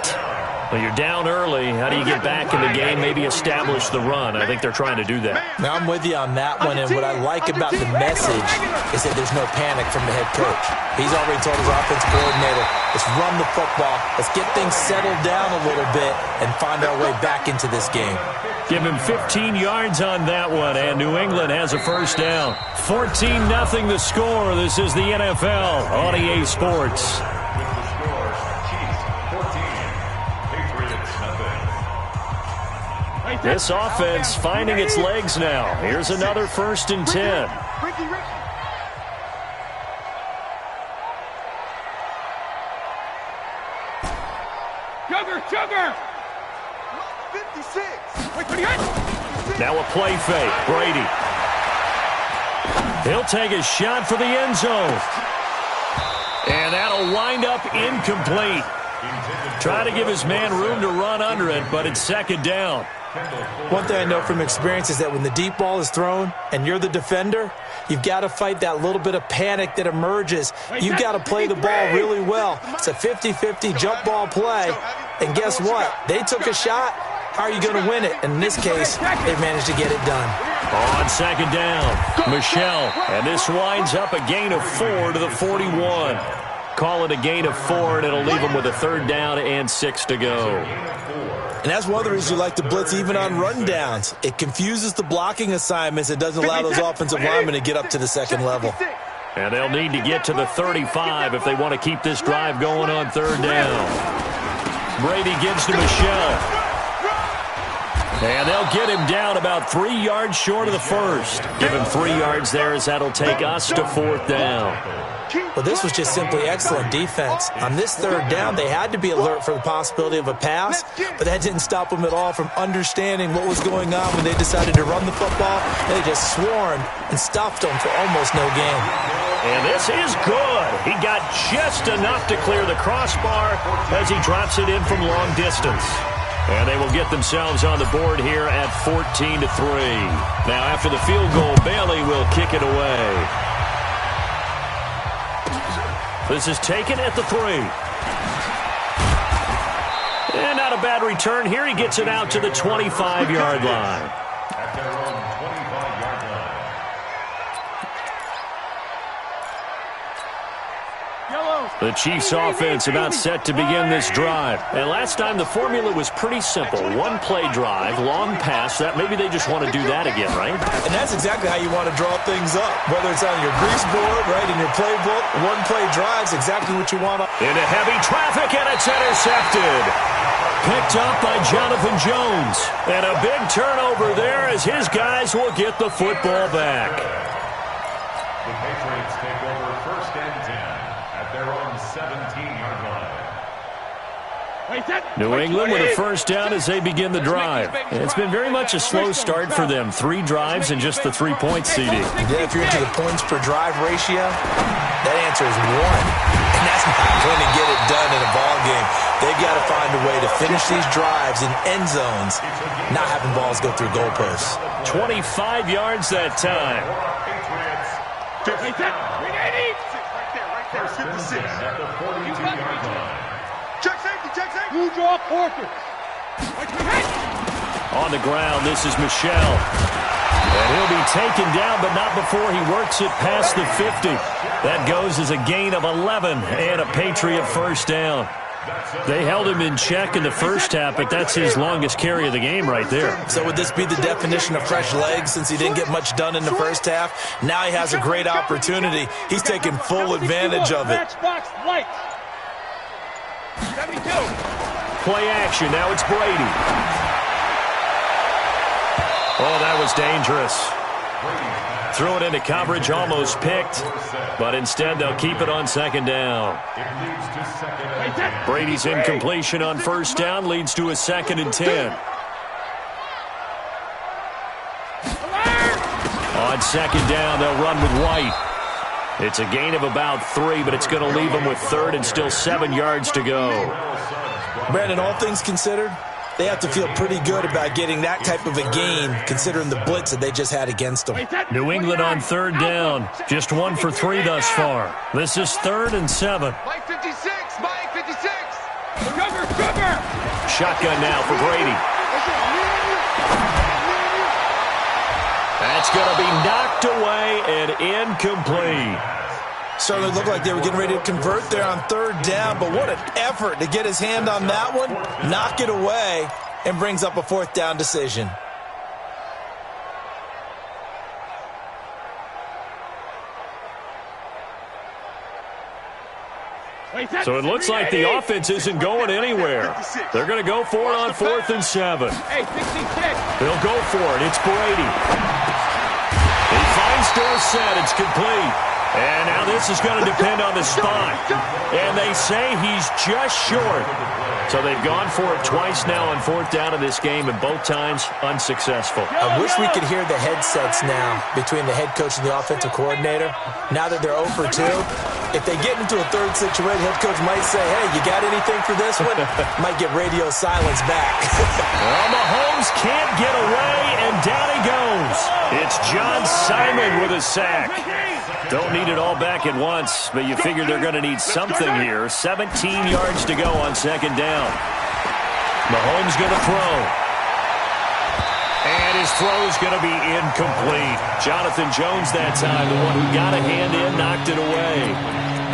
Well, you're down early. How do you get back in the game, maybe establish the run? I think they're trying to do that. Now, I'm with you on that one, and what I like about the message is that there's no panic from the head coach. He's already told his offensive coordinator, let's run the football, let's get things settled down a little bit, and find our way back into this game. Give him 15 yards on that one, and New England has a first down. 14-0 the score. This is the NFL on EA Sports. This offense finding its legs now. Here's another 1st and 10. Sugar! 56. Now a play fake. Brady. He'll take a shot for the end zone. And that'll wind up incomplete. Try to give his man room to run under it, but it's 2nd down. One thing I know from experience is that when the deep ball is thrown and you're the defender, you've got to fight that little bit of panic that emerges. You've got to play the ball really well. It's a 50-50 jump ball play. And guess what? They took a shot. How are you going to win it? And in this case, they managed to get it done. On 2nd down, Michelle. And this winds up a gain of 4 to the 41. Call it a gain of 4, and it'll leave them with a 3rd down and 6 to go. And that's one of the reasons you like to blitz even on rundowns. It confuses the blocking assignments. It doesn't allow those offensive linemen to get up to the 2nd level. And they'll need to get to the 35 if they want to keep this drive going on 3rd down. Brady gives to Michelle. And they'll get him down about 3 yards short of the 1st. Give him 3 yards there as that'll take us to 4th down. Well, this was just simply excellent defense. On this 3rd down, they had to be alert for the possibility of a pass, but that didn't stop them at all from understanding what was going on when they decided to run the football. They just swarmed and stopped them for almost no gain. And this is good. He got just enough to clear the crossbar as he drops it in from long distance. And they will get themselves on the board here at 14-3. Now, after the field goal, Bailey will kick it away. This is taken at the 3. And not a bad return here. He gets it out to the 25-yard line. At their own 25-yard line. The Chiefs offense about set to begin this drive. And last time the formula was pretty simple. 1-play drive, long pass. That maybe they just want to do that again, right? And that's exactly how you want to draw things up. Whether it's on your grease board, right, in your playbook, 1-play drive's exactly what you want. Into heavy traffic, and it's intercepted. Picked up by Jonathan Jones. And a big turnover there as his guys will get the football back. The Patriots take over 1st and 10 at their own 17-yard line. New England with a first down as they begin the drive. And it's been very much a slow start for them. 3 drives and just the 3 points, CD. Yeah, if you're into the points per drive ratio, that answer is 1. And that's not going to get it done in a ball game. They've got to find a way to finish these drives in end zones, not having balls go through goalposts. 25 yards that time. Right there, 56. At the 42-yard line. Check safety, check safety. You draw quarters. On the ground, this is Michelle. And he'll be taken down, but not before he works it past the 50. That goes as a gain of 11 and a Patriot first down. They held him in check in the first half, but that's his longest carry of the game right there. So would this be the definition of fresh legs since he didn't get much done in the first half? Now he has a great opportunity. He's taking full advantage of it. Play action. Now it's Brady. Oh, that was dangerous. Threw it into coverage, almost picked, but instead they'll keep it on second down. Brady's incompletion on first down leads to a 2nd and 10. On second down, they'll run with White. It's a gain of about 3, but it's going to leave them with 3rd and still 7 yards to go. Brandon, all things considered, they have to feel pretty good about getting that type of a gain, considering the blitz that they just had against them. New England on 3rd down. Just 1 for 3 thus far. This is 3rd and 7. Mike 56, Mike 56. Cover! Shotgun now for Brady. That's going to be knocked away and incomplete. Certainly looked like they were getting ready to convert there on 3rd down, but what an effort to get his hand on that one, knock it away, and brings up a 4th down decision. So it looks like the offense isn't going anywhere. They're going to go for it on 4th and 7. Hey, 66. They'll go for it. It's Brady. He finds Dorsett. It's complete. And now this is going to depend on the spot. And they say he's just short. So they've gone for it twice now on 4th down in this game, and both times unsuccessful. I wish we could hear the headsets now between the head coach and the offensive coordinator. Now that they're 0 for 2, if they get into a 3rd situation, head coach might say, hey, you got anything for this one? Might get radio silence back. Well, Mahomes can't get away, and down he goes. It's John Simon with a sack. Don't need it all back at once, but you figure they're going to need something here. 17 yards to go on 2nd down. Mahomes going to throw. And his throw is going to be incomplete. Jonathan Jones that time, the one who got a hand in, knocked it away.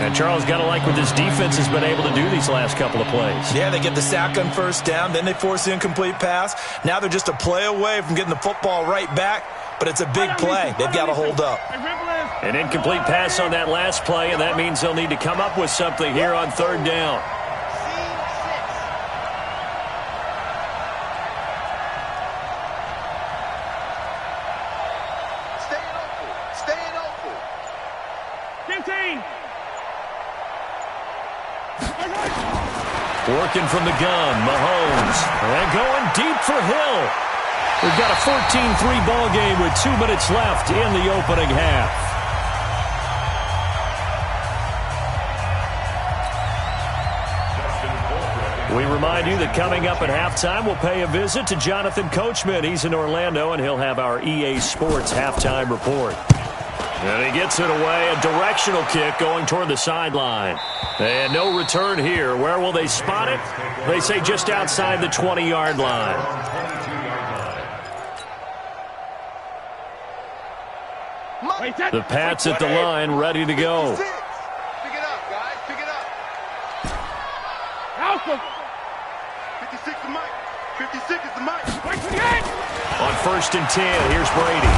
And Charles, got to like what this defense has been able to do these last couple of plays. Yeah, they get the sack on 1st down, then they force the incomplete pass. Now they're just a play away from getting the football right back, but it's a big play. They've got to hold up. An incomplete pass on that last play, and that means they'll need to come up with something here on 3rd down. Staying open. 15. Working from the gun, Mahomes. And going deep for Hill. We've got a 14-3 ball game with 2 minutes left in the opening half. We remind you that coming up at halftime, we'll pay a visit to Jonathan Coachman. He's in Orlando, and he'll have our EA Sports halftime report. And he gets it away, a directional kick going toward the sideline. And no return here. Where will they spot it? They say just outside the 20-yard line. The Pats at the line, ready to go. Pick it up, guys. Pick it up. Alpha. 56 is Mike. 56 is the Mike. On 1st and 10, here's Brady.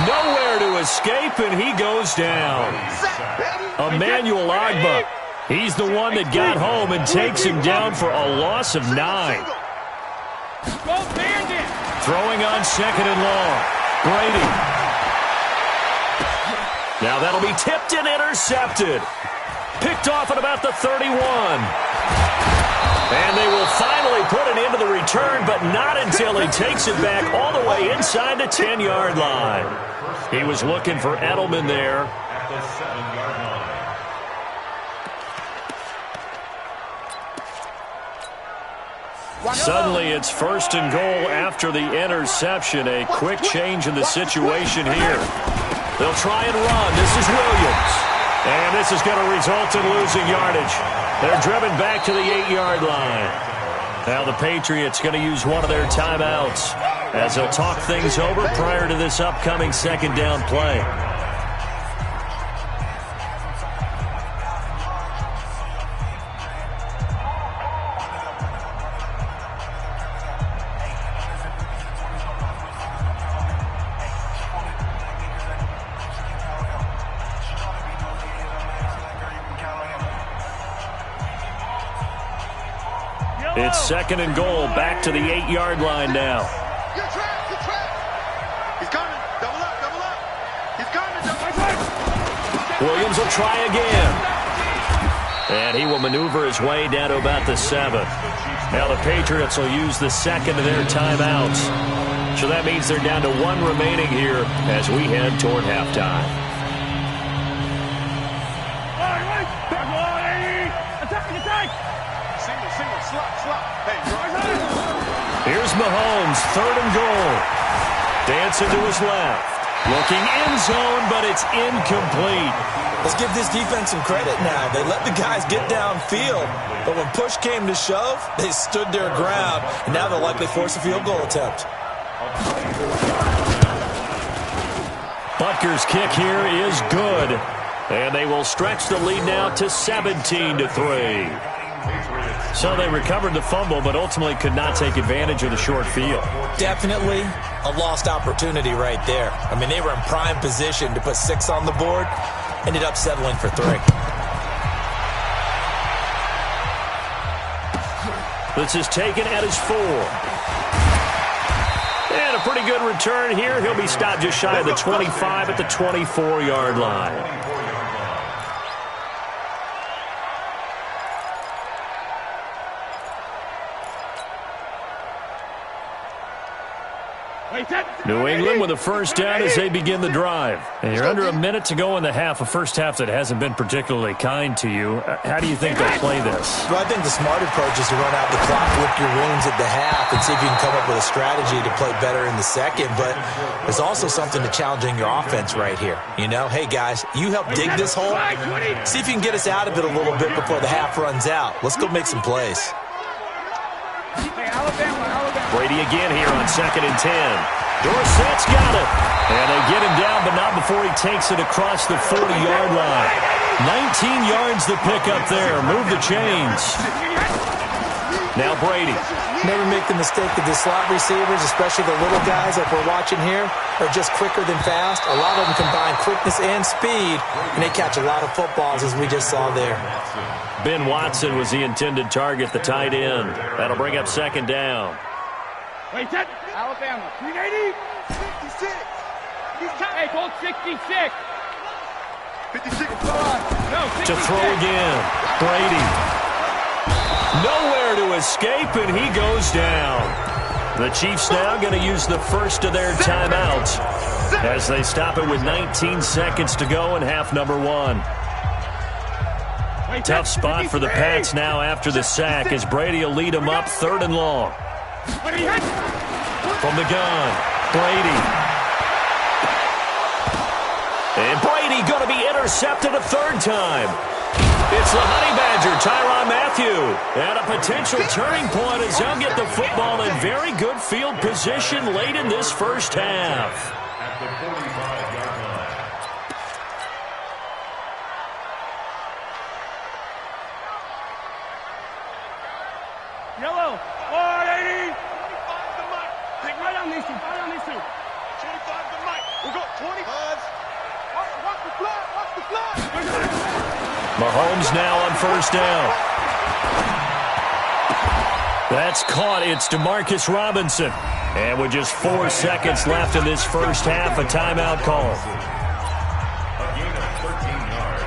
Nowhere to escape, and he goes down. Emmanuel Ogbah. He's the one that got home and takes him down for a loss of 9. Throwing on 2nd and long. Brady. Now that'll be tipped and intercepted. Picked off at about the 31. And they will finally put an end to the return, but not until he takes it back all the way inside the 10-yard line. He was looking for Edelman there. At the 7-yard line. Suddenly it's 1st and goal after the interception. A quick change in the situation here. They'll try and run. This is Williams. And this is going to result in losing yardage. They're driven back to the 8-yard line. Now the Patriots going to use one of their timeouts as they'll talk things over prior to this upcoming 2nd down play. It's 2nd and goal, back to the 8-yard line now. You're trapped. He's coming. Double up. Williams will try again. And he will maneuver his way down to about the 7. Now the Patriots will use the second of their timeouts. So that means they're down to 1 remaining here as we head toward halftime. Here's Mahomes, 3rd and goal. Dancing to his left. Looking end zone, but it's incomplete. Let's give this defense some credit now. They let the guys get downfield, but when push came to shove, they stood their ground, and now they'll likely force a field goal attempt. Butker's kick here is good, and they will stretch the lead now to 17-3. So they recovered the fumble, but ultimately could not take advantage of the short field. Definitely a lost opportunity right there. I mean, they were in prime position to put 6 on the board. Ended up settling for 3. This is taken at his 4. And a pretty good return here. He'll be stopped just shy of the 25 at the 24-yard line. New England with a first down as they begin the drive. And you're under a minute to go in the half, a first half that hasn't been particularly kind to you. How do you think they'll play this? Well, I think the smart approach is to run out the clock, lick your wounds at the half, and see if you can come up with a strategy to play better in the second. But there's also something to challenging your offense right here. You know, hey, guys, you help dig this hole. See if you can get us out of it a little bit before the half runs out. Let's go make some plays. Brady again here on 2nd and 10. Dorsett's got it. And they get him down, but not before he takes it across the 40-yard line. 19 yards to pick up there. Move the chains. Now Brady. Never make the mistake that the slot receivers, especially the little guys that we're watching here, are just quicker than fast. A lot of them combine quickness and speed, and they catch a lot of footballs, as we just saw there. Ben Watson was the intended target, the tight end. That'll bring up 2nd down. Wait, set. Alabama. 380. 56. Hey, hold 66. 56. No, 66. To throw again. Brady. Nowhere to escape, and he goes down. The Chiefs now going to use the first of their timeouts as they stop it with 19 seconds to go in half number 1. Tough spot for the Pats now after the sack as Brady will lead them up 3rd and long. From the gun, Brady. And Brady going to be intercepted a 3rd time. It's the Honey Badger, Tyrann Mathieu. And a potential turning point as they'll get the football in very good field position late in this first half. At the 45-yard line. Yellow. 180. 25 the mic. Take right on these two. Right on these two. 25 the mic. We got 25. Watch the flag. Watch the flag. Mahomes now on 1st down. That's caught. It's DeMarcus Robinson. And with just 4 seconds left in this first half, a timeout call. A gain of 13 yards.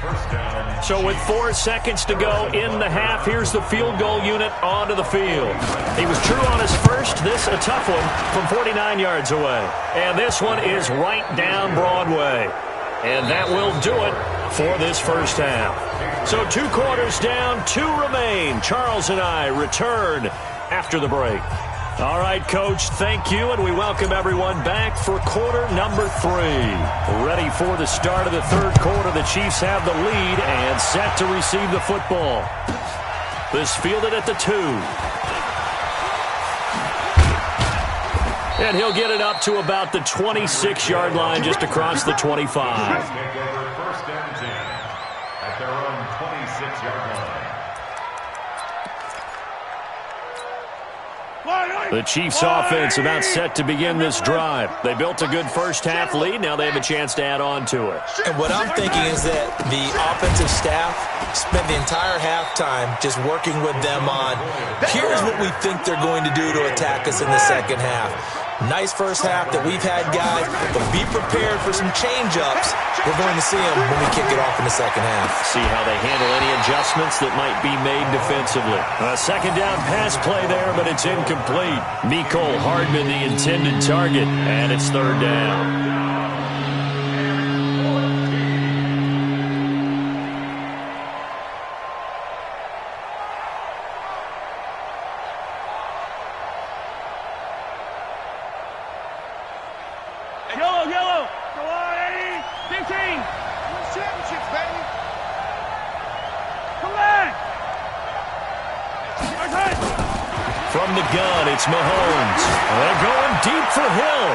First down. So with 4 seconds to go in the half, here's the field goal unit onto the field. He was true on his first. This a tough one from 49 yards away. And this one is right down Broadway. And that will do it for this first half. So 2 quarters down, 2 remain. Charles and I return after the break. All right, Coach, thank you, and we welcome everyone back for quarter number 3. Ready for the start of the 3rd quarter. The Chiefs have the lead and set to receive the football. This fielded at the 2. And he'll get it up to about the 26-yard line just across the 25. Take over 1st and 10 at their own 26-yard line. The Chiefs offense about set to begin this drive. They built a good first half lead. Now they have a chance to add on to it. And what I'm thinking is that the offensive staff spent the entire halftime just working with them on, here's what we think they're going to do to attack us in the second half. Nice first half that we've had, guys, but be prepared for some change-ups. We're going to see them when we kick it off in the second half. See how they handle any adjustments that might be made defensively. A second down pass play there, but it's incomplete. Mecole Hardman, the intended target, and it's third down. Yellow. Go on, Eddie. 15. Championships, baby. Come back. From the gun, it's Mahomes. They're going deep for Hill.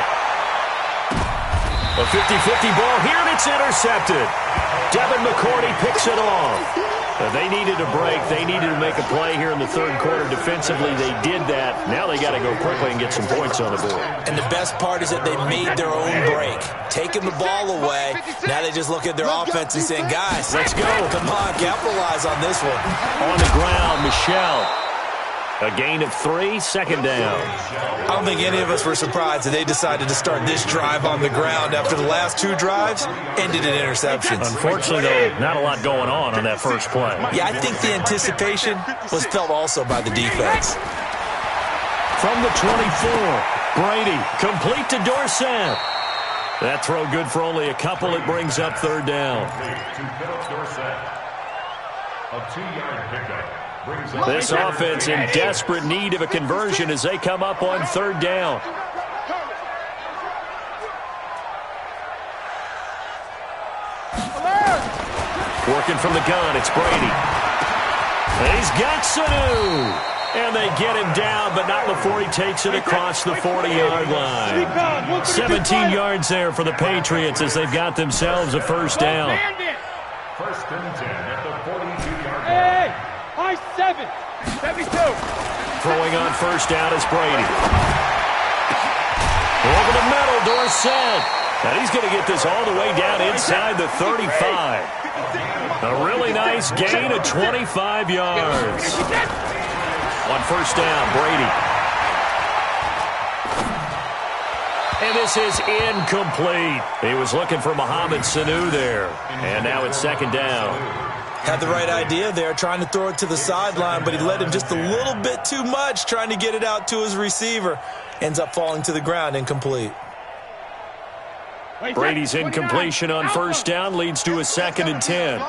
A 50-50 ball here, and it's intercepted. Devin McCourty picks it off. They needed a break. They needed to make a play here in the third quarter defensively. They did that. Now they got to go quickly and get some points on the board. And the best part is that they made their own break. Taking the ball away. Now they just look at their offense and saying, guys, let's go. Come on, capitalize on this one. On the ground, Michel. A gain of 3, second down. I don't think any of us were surprised that they decided to start this drive on the ground after the last 2 drives ended in interceptions. Unfortunately, though, not a lot going on that first play. Yeah, I think the anticipation was felt also by the defense. From the 24, Brady, complete to Dorsett. That throw good for only a couple. It brings up third down. To Philip Dorsett. A 2-yard pickup. This offense in desperate need of a conversion as they come up on third down. Working from the gun, it's Brady. And he's got Sanu. And they get him down, but not before he takes it across the 40-yard line. 17 yards there for the Patriots as they've got themselves a first down. First and 10 at the 42-yard line. Hey, high 7. 72. Throwing on first down is Brady. Over the middle, Dorsett. And he's going to get this all the way down inside the 35. A really nice gain of 25 yards. On first down, Brady. And this is incomplete. He was looking for Mohamed Sanu there. And now it's second down. Had the right idea there, trying to throw it to the sideline, but he led him just a little bit too much, trying to get it out to his receiver. Ends up falling to the ground, incomplete. Brady's incompletion on first down leads to a second and 10.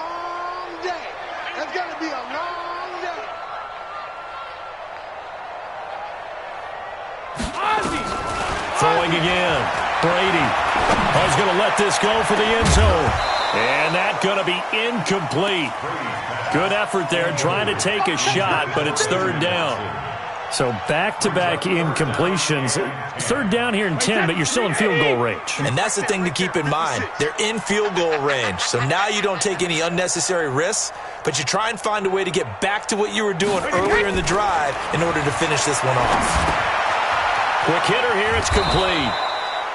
Throwing again. Brady. He's going to let this go for the end zone. And that's going to be incomplete. Good effort there trying to take a shot, but it's third down. So back-to-back incompletions. Third down here in 10, but you're still in field goal range. And that's the thing to keep in mind. They're in field goal range. So now you don't take any unnecessary risks, but you try and find a way to get back to what you were doing earlier in the drive in order to finish this one off. Quick hitter here, it's complete.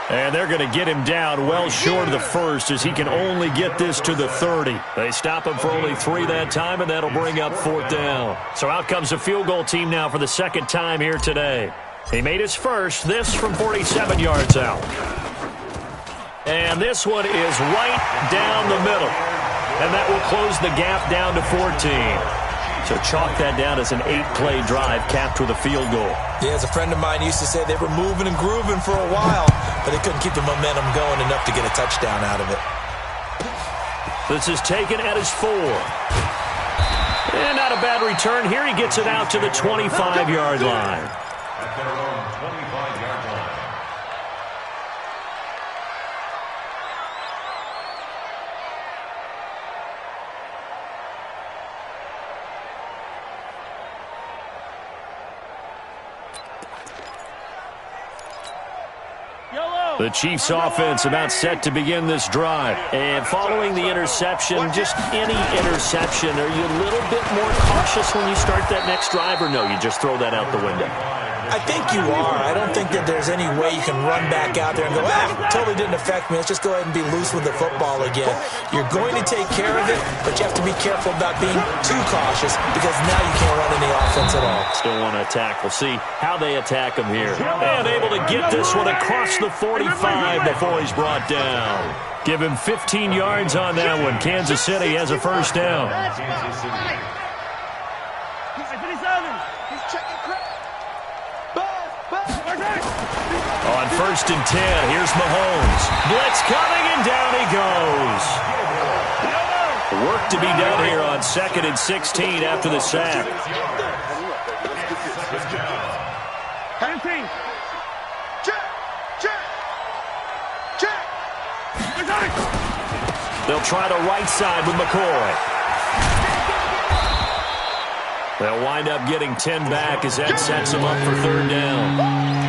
And they're going to get him down well short of the first as he can only get this to the 30. They stop him for only 3 that time, and that'll bring up fourth down. So out comes the field goal team now for the second time here today. He made his first, this from 47 yards out. And this one is right down the middle. And that will close the gap down to 14. So chalk that down as an 8-play drive capped with a field goal. Yeah, as a friend of mine used to say, they were moving and grooving for a while, but they couldn't keep the momentum going enough to get a touchdown out of it. This is taken at his 4. And not a bad return. Here he gets it out to the 25-yard line. At their own 25-yard line. The Chiefs offense about set to begin this drive. And following the interception, just any interception, are you a little bit more cautious when you start that next drive, or no, you just throw that out the window? I think you are. I don't think that there's any way you can run back out there and go, totally didn't affect me. Let's just go ahead and be loose with the football again. You're going to take care of it, but you have to be careful about being too cautious because now you can't run any offense at all. Still want to attack. We'll see how they attack him here. And able to get this one across the 45 before he's brought down. Give him 15 yards on that one. Kansas City has a first down. On 1st and 10, here's Mahomes. Blitz coming, and down he goes. Work to be done here on 2nd and 16 after the sack. They'll try the right side with McCoy. They'll wind up getting 10 back as that sets them up for 3rd down.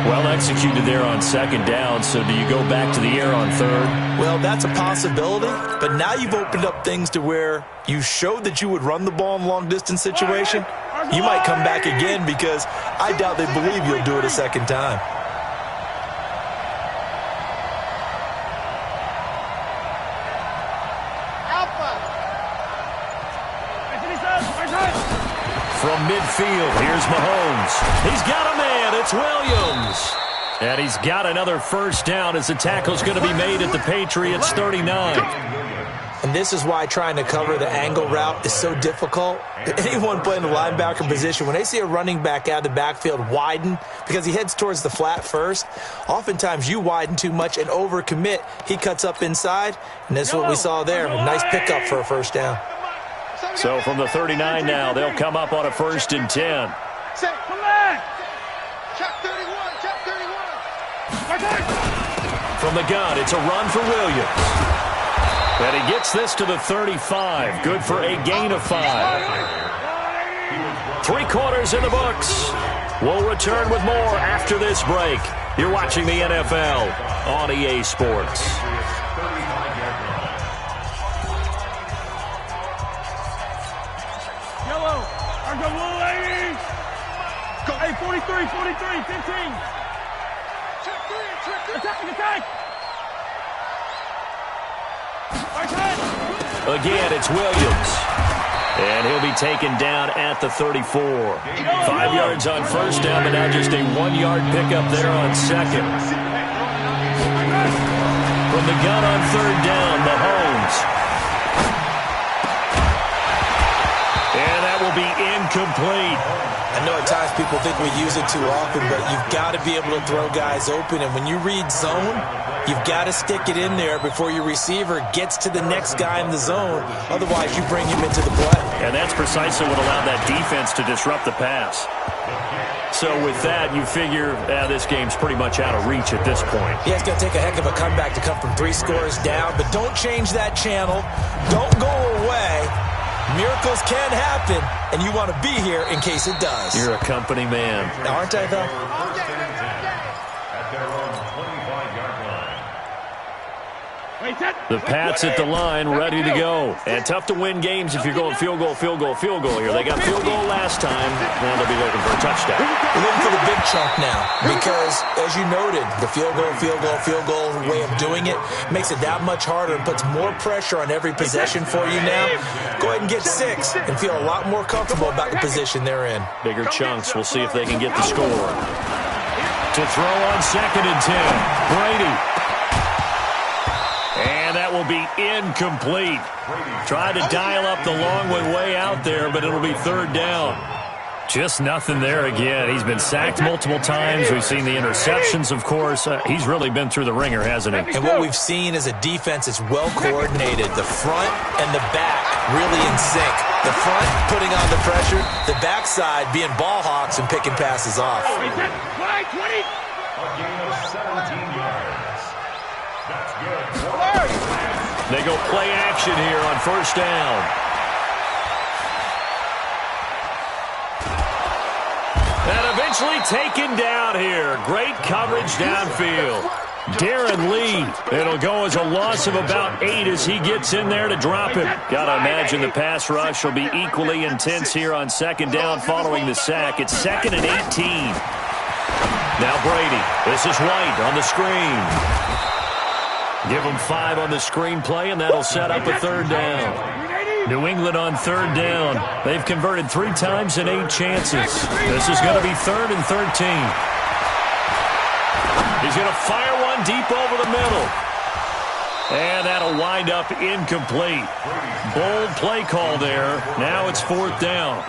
Well executed there on 2nd down, so do you go back to the air on 3rd? Well, that's a possibility, but now you've opened up things to where you showed that you would run the ball in a long-distance situation. You might come back again because I doubt they believe you'll do it a second time. From midfield, here's Mahomes. He's got a man. It's Williams. And he's got another first down as the tackle's going to be made at the Patriots' 39. And this is why trying to cover the angle route is so difficult. Anyone playing the linebacker position, when they see a running back out of the backfield widen because he heads towards the flat first, oftentimes you widen too much and overcommit. He cuts up inside, and that's what we saw there. A nice pickup for a first down. So from the 39 now, they'll come up on a 1st and 10. From the gun, it's a run for Williams. And he gets this to the 35. Good for a gain of 5. 3 quarters in the books. We'll return with more after this break. You're watching the NFL on EA Sports. Hey, 43, 15. Attack. Again, it's Williams. And he'll be taken down at the 34. 5 yards on first down, but now just a 1-yard pickup there on 2nd. From the gun on 3rd down, Mahomes. And that will be incomplete. I know at times people think we use it too often, but you've got to be able to throw guys open. And when you read zone, you've got to stick it in there before your receiver gets to the next guy in the zone. Otherwise, you bring him into the play. And that's precisely what allowed that defense to disrupt the pass. So with that, you figure this game's pretty much out of reach at this point. Yeah, it's going to take a heck of a comeback to come from 3 scores down, but don't change that channel. Don't go away. Miracles can happen, and you want to be here in case it does. You're a company man. Aren't I, though? The Pats at the line, ready to go. And tough to win games if you're going field goal here. They got field goal last time. Now they'll be looking for a touchdown. We're looking for the big chunk now because, as you noted, the field goal way of doing it makes it that much harder and puts more pressure on every possession for you now. Go ahead and get 6 and feel a lot more comfortable about the position they're in. Bigger chunks. We'll see if they can get the score. To throw on 2nd and 10. Brady. And that will be incomplete. Tried to dial up the long one way out there, but it'll be 3rd down. Just nothing there again. He's been sacked multiple times. We've seen the interceptions, of course. He's really been through the ringer, hasn't he? And what we've seen is a defense that's well coordinated. The front and the back really in sync. The front putting on the pressure, the backside being ball hawks and picking passes off. A gain of 17 yards. That's good. They go play action here on 1st down. And eventually taken down here. Great coverage downfield. Darren Lee. It'll go as a loss of about 8 as he gets in there to drop him. Got to imagine the pass rush will be equally intense here on 2nd down following the sack. It's 2nd and 18. Now Brady. This is White on the screen. Give him 5 on the screen play, and that'll set up a 3rd down. New England on 3rd down. They've converted 3 times in 8 chances. This is going to be 3rd and 13. He's going to fire one deep over the middle. And that'll wind up incomplete. Bold play call there. Now it's 4th down.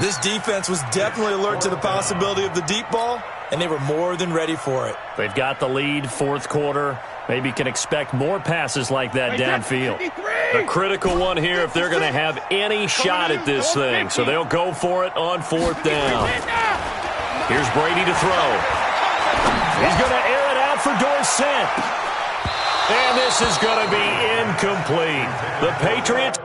This defense was definitely alert to the possibility of the deep ball, and they were more than ready for it. They've got the lead, 4th quarter. Maybe can expect more passes like that downfield. A critical one here if they're going to have any shot at this thing. So they'll go for it on 4th down. Here's Brady to throw. He's going to air it out for Dorsett. And this is going to be incomplete. The Patriots.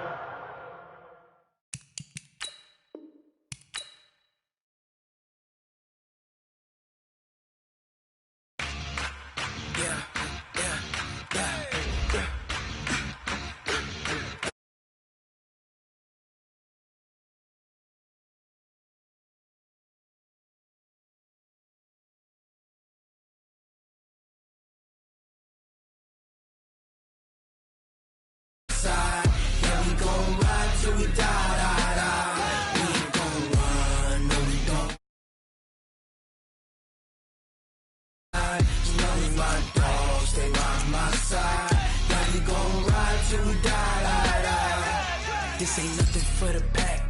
This ain't nothing for the pack.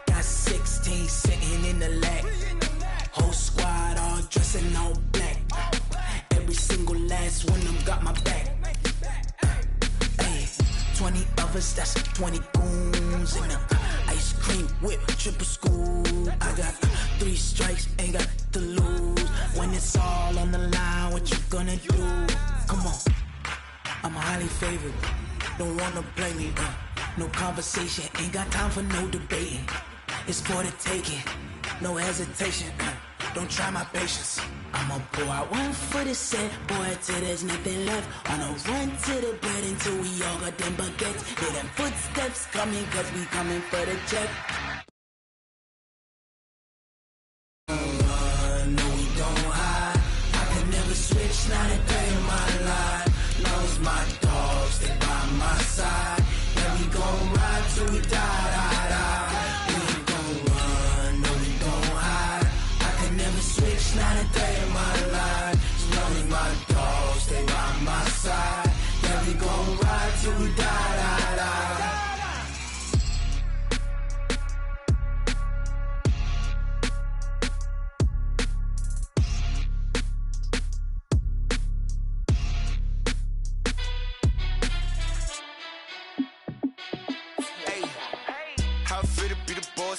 Got 16 sitting in the lag. Whole squad all dressing all black. Every single last one of them got my back. Hey, 20 of us, that's 20 goons in them. Ice cream whip, triple scoop. I got 3 strikes, ain't got to lose. When it's all on the line, what you gonna do? Come on, I'm highly favored. Don't wanna play me, no conversation, ain't got time for no debating. It's for the taking, no hesitation. Don't try my patience. I'ma pour out one for the set, boy, till there's nothing left. On a run to the bread until we all got them baguettes. Hear them footsteps coming, cause we coming for the check. No, we don't hide. I can never switch, not a day in my life. Knows my dogs, they by my side. Yeah, we gon' ride till we die. We ain't gon' run, no, we don't hide. I can never switch, not a day in my life. Knows my dogs, they by my side. Yeah, we gon' ride till we die.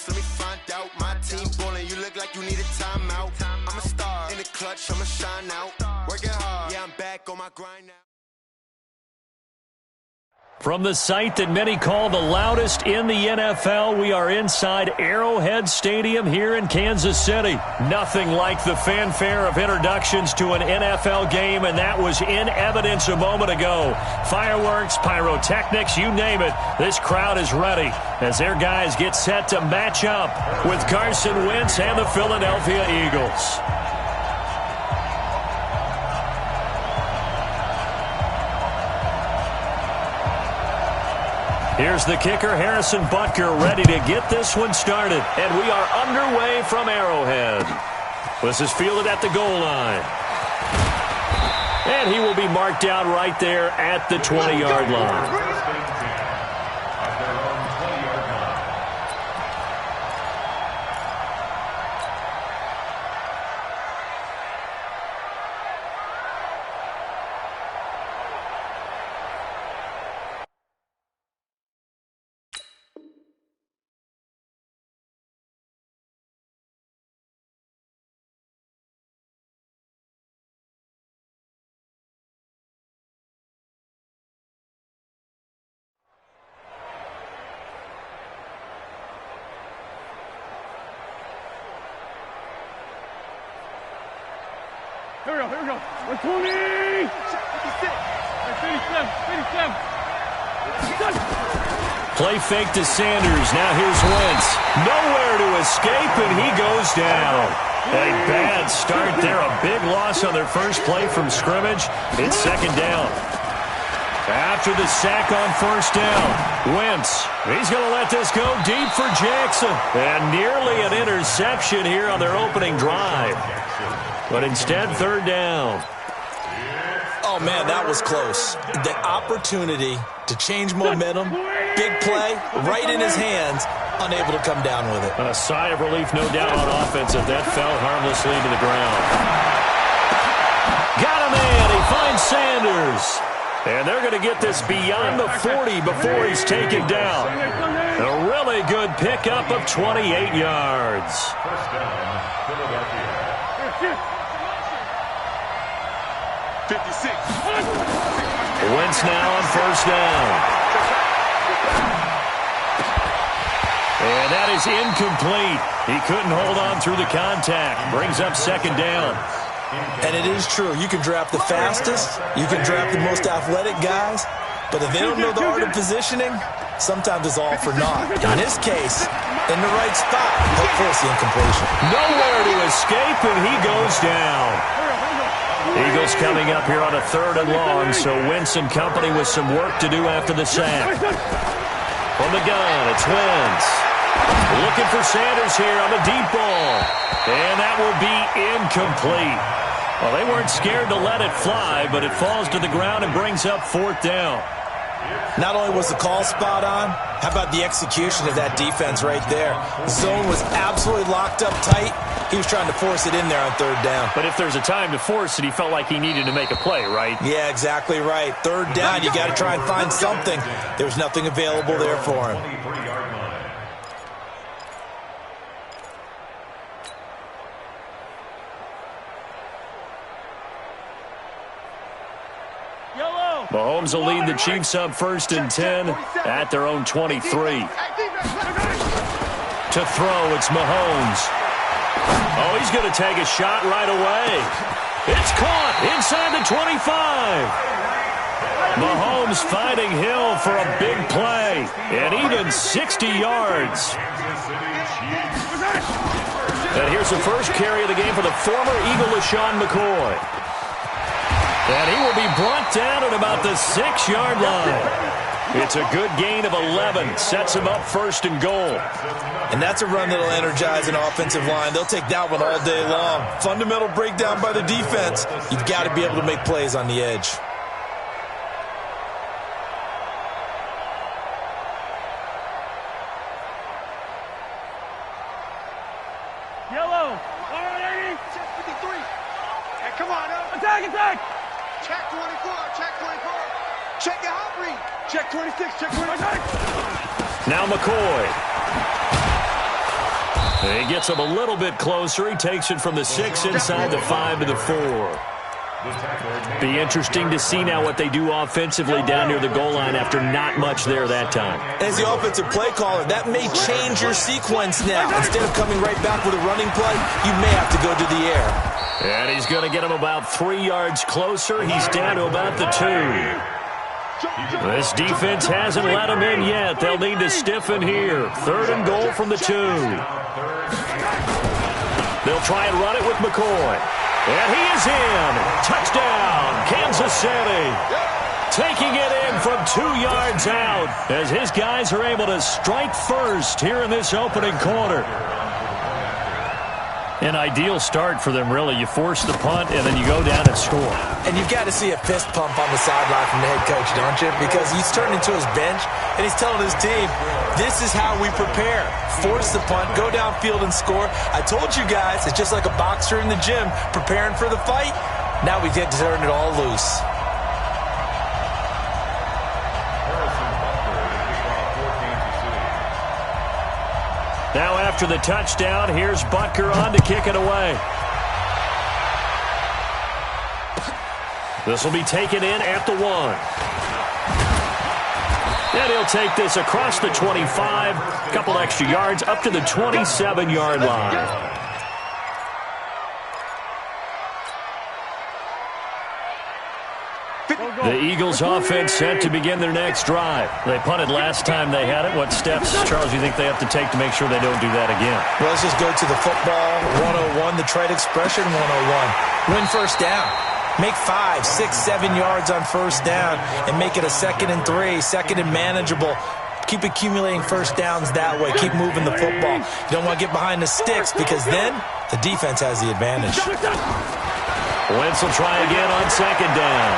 Let me find out. My team ballin', you look like you need a timeout. I'm a star in the clutch, I'ma shine out. Working hard, yeah, I'm back on my grind now. From the site that many call the loudest in the NFL, we are inside Arrowhead Stadium here in Kansas City. Nothing like the fanfare of introductions to an NFL game, and that was in evidence a moment ago. Fireworks, pyrotechnics, you name it. This crowd is ready as their guys get set to match up with Carson Wentz and the Philadelphia Eagles. Here's the kicker, Harrison Butker, ready to get this one started. And we are underway from Arrowhead. This is fielded at the goal line. And he will be marked down right there at the 20-yard line. Here we go. 120! 57! 37! Play fake to Sanders. Now here's Wentz. Nowhere to escape, and he goes down. A bad start there. A big loss on their first play from scrimmage. It's second down. After the sack on first down, Wentz, he's going to let this go deep for Jackson. And nearly an interception here on their opening drive. But instead, third down. Oh, man, that was close. The opportunity to change momentum, big play, right in his hands, unable to come down with it. A sigh of relief, no doubt, on offense if that fell harmlessly to the ground. Got a man. He finds Sanders. And they're going to get this beyond the 40 before he's taken down. A really good pickup of 28 yards. First down, Philadelphia. 56. Wentz now on first down. And that is incomplete. He couldn't hold on through the contact. Brings up second down. And it is true. You can draft the fastest. You can draft the most athletic guys. But if they don't know the art of positioning, sometimes it's all for naught. In this case, in the right spot, he'll force the incompletion. Nowhere to escape, and he goes down. Eagles coming up here on a third and long, so Wentz and company with some work to do after the sack. From the gun, it's Wentz. Looking for Sanders here on the deep ball. And that will be incomplete. Well, they weren't scared to let it fly, but it falls to the ground and brings up fourth down. Not only was the call spot on, how about the execution of that defense right there? The zone was absolutely locked up tight. He was trying to force it in there on third down. But if there's a time to force it, he felt like he needed to make a play, right? Yeah, exactly right. Third down, you got to try and find something. There's nothing available there for him. Mahomes will lead the Chiefs up first and 10 at their own 23. To throw, it's Mahomes. Oh, he's going to take a shot right away. It's caught inside the 25. Mahomes finding Hill for a big play, and even 60 yards. And here's the first carry of the game for the former Eagle, LaShawn McCoy. And he will be brought down at about the 6-yard line. It's a good gain of 11. Sets him up first and goal. And that's a run that will energize an offensive line. They'll take that one all day long. Fundamental breakdown by the defense. You've got to be able to make plays on the edge. Yellow. All right, 80. Check 53. Hey, come on up. Attack. Check 24. Check your hot read. Check 26. Check 26. Now McCoy. He gets him a little bit closer. He takes it from the 6 inside the 5 to the 4. Be interesting to see now what they do offensively down near the goal line after not much there that time. As the offensive play caller, that may change your sequence now. Instead of coming right back with a running play, you may have to go to the air. And he's going to get him about 3 yards closer. He's down to about the 2. This defense hasn't let him in yet. They'll need to stiffen here. Third and goal from the 2. They'll try and run it with McCoy. And he is in. Touchdown, Kansas City. Taking it in from 2 yards out as his guys are able to strike first here in this opening quarter. An ideal start for them, really. You force the punt, and then you go down and score. And you've got to see a fist pump on the sideline from the head coach, don't you? Because he's turned into his bench, and he's telling his team, this is how we prepare. Force the punt, go downfield and score. I told you guys, it's just like a boxer in the gym preparing for the fight. Now we get to turn it all loose. Now after the touchdown, here's Butker on to kick it away. This will be taken in at the 1. And he'll take this across the 25, a couple extra yards, up to the 27-yard line. The Eagles offense set to begin their next drive. They punted last time they had it. What steps, Charles, do you think they have to take to make sure they don't do that again? Well, let's just go to the football 101, the trade expression 101. Win first down. Make 5, 6, 7 yards on first down and make it a 2nd and 3, 2nd and manageable. Keep accumulating first downs that way. Keep moving the football. You don't want to get behind the sticks because then the defense has the advantage. Wentz will try again on 2nd down.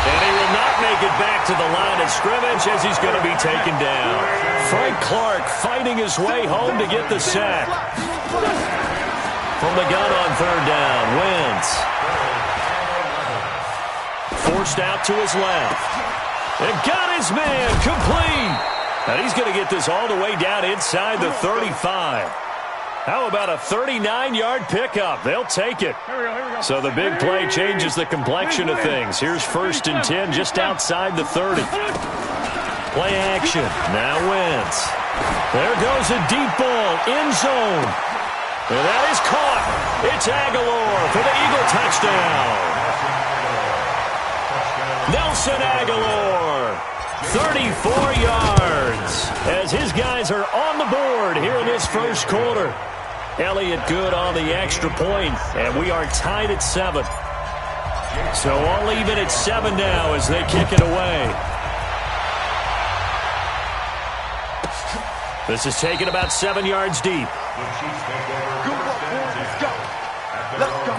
And he will not make it back to the line of scrimmage as he's going to be taken down. Frank Clark fighting his way home to get the sack. From the gun on 3rd down, Wentz. Forced out to his left. And got his man complete. And he's going to get this all the way down inside the 35. How about a 39-yard pickup? They'll take it. Here we go. So the big play changes the complexion of things. Here's 1st and 10 just outside the 30. Play action. Now Wentz. There goes a deep ball. End zone. And that is caught. It's Aguilar for the Eagle touchdown. Nelson Aguilar, 34 yards, as his guys are on the board here in this first quarter. Elliott good on the extra point, and we are tied at 7. So all even at 7 now as they kick it away. This is taken about 7 yards deep. Good work, boys. Let's go. Let's go.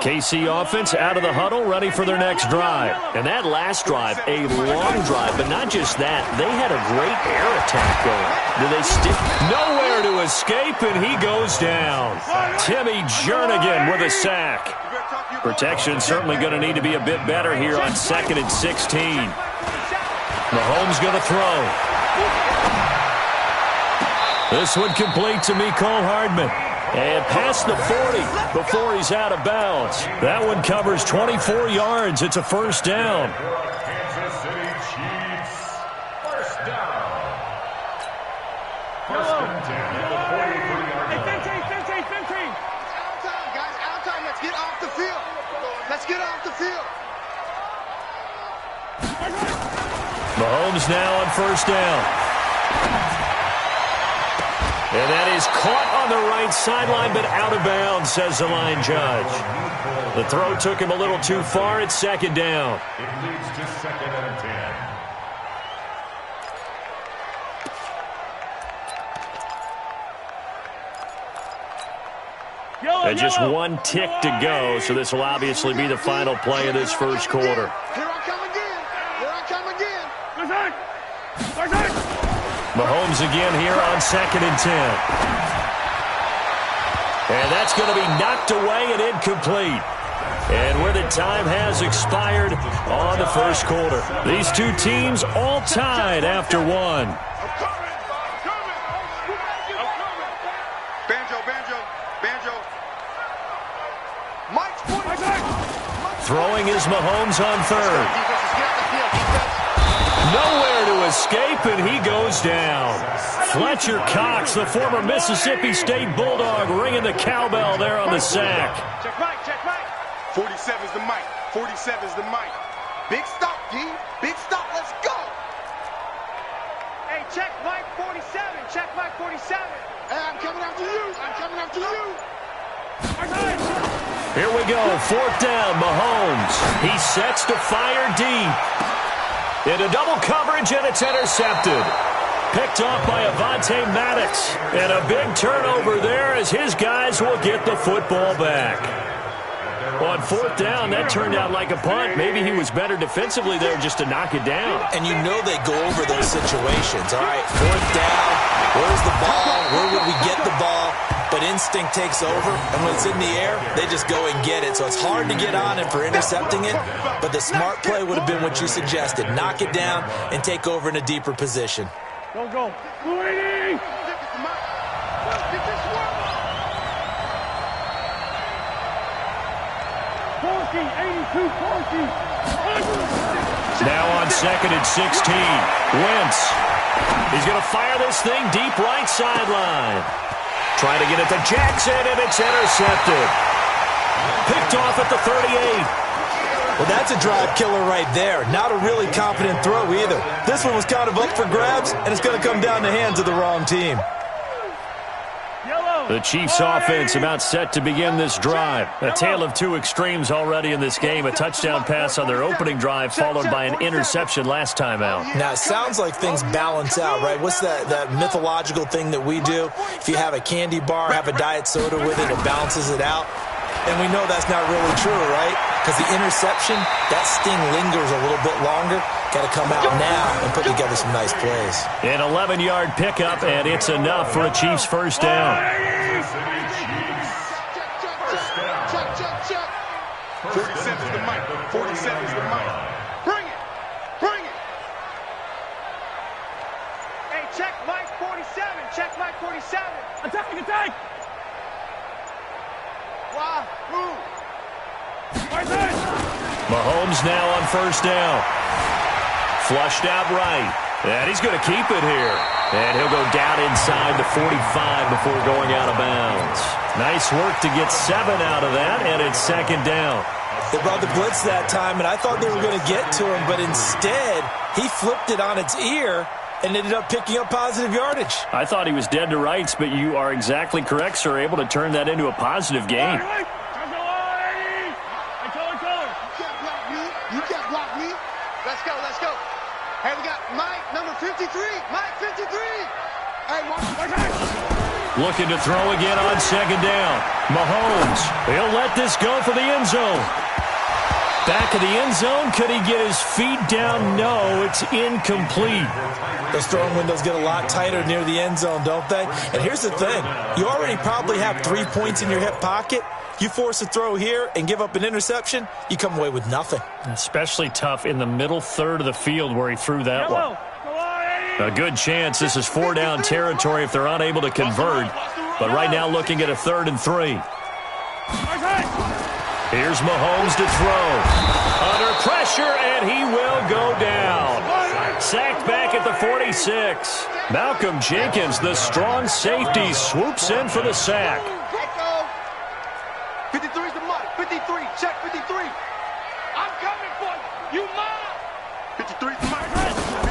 KC offense out of the huddle, ready for their next drive. And that last drive, a long drive, but not just that. They had a great air attack going. Did they stick? Nowhere to escape, and he goes down. Timmy Jernigan with a sack. Protection certainly going to need to be a bit better here on 2nd and 16. Mahomes going to throw. This one complete to Mecole Hardman. And past the 40 before he's out of bounds. That one covers 24 yards. It's a first down. Kansas City Chiefs. First down. First and 10 at the 43-yard line. 15. Out time, guys. Out time. Let's get off the field. Let's get off the field. Mahomes now on first down. And that is caught on the right sideline, but out of bounds, says the line judge. The throw took him a little too far. It's 2nd down. It leads to 2nd and 10. And just one tick to go, so this will obviously be the final play of this first quarter. Here I come again. Here I come again. Mahomes again here on 2nd and 10. And that's going to be knocked away and incomplete. And where the time has expired on the first quarter. These two teams all tied after 1. Banjo. Mike's Throwing is Mahomes on 3rd. Nowhere to escape, and he goes down. Fletcher Cox, the former Mississippi State Bulldog, ringing the cowbell there on the sack. Check right. 47's the mic. 47's the mic. Big stop, D. Big stop. Let's go. Hey, check Mike 47. Check Mike 47. Hey, I'm coming after you. Here we go. 4th down, Mahomes. He sets to fire deep. Into double coverage, and it's intercepted. Picked off by Avonte Maddox. And a big turnover there as his guys will get the football back. On 4th down, that turned out like a punt. Maybe he was better defensively there just to knock it down. And you know they go over those situations. All right, 4th down, where's the ball? Where would we get the ball? But instinct takes over, and when it's in the air, they just go and get it. So it's hard to get on him for intercepting it, but the smart play would have been what you suggested. Knock it down and take over in a deeper position. Go. 82, 40. Now on 2nd and 16. Wentz. He's going to fire this thing deep right sideline. Trying to get it to Jackson, and it's intercepted. Picked off at the 38. Well, that's a drive killer right there. Not a really confident throw either. This one was kind of up for grabs, and it's going to come down the hands of the wrong team. The Chiefs offense about set to begin this drive. A tale of two extremes already in this game. A touchdown pass on their opening drive followed by an interception last time out. Now, it sounds like things balance out, right? What's that mythological thing that we do? If you have a candy bar, have a diet soda with it, it balances it out. And we know that's not really true, right? Because the interception, that sting lingers a little bit longer. Got to come out now and put together some nice plays. An 11-yard pickup, and it's enough for a Chiefs first down. 47's the mic. 47's the mic. Bring it. Bring it. Hey, check mic 47. Check mic 47. Attack, attack. Wahoo. Mahomes now on first down. Flushed out right. And he's going to keep it here. And he'll go down inside the 45 before going out of bounds. Nice work to get 7 out of that, and it's second down. They brought the blitz that time, and I thought they were going to get to him, but instead, he flipped it on its ear and ended up picking up positive yardage. I thought he was dead to rights, but you are exactly correct, sir, able to turn that into a positive gain. You can't block me. Let's go, let's go. Hey, we got Mike, number 53. Mike, 53. Hey, watch it. Looking to throw again on second down. Mahomes, he'll let this go for the end zone. Back of the end zone, could he get his feet down? No, it's incomplete. Those throwing windows get a lot tighter near the end zone, don't they? And here's the thing. You already probably have 3 points in your hip pocket. You force a throw here and give up an interception, you come away with nothing. Especially tough in the middle third of the field where he threw that one. A good chance this is 4-down territory if they're unable to convert. But right now looking at a 3rd and 3. Here's Mahomes to throw. Under pressure, and he will go down. Sacked back at the 46. Malcolm Jenkins, the strong safety, swoops in for the sack. 53's the mic. 53. Check 53. I'm coming for you. You mine. 53's the mic.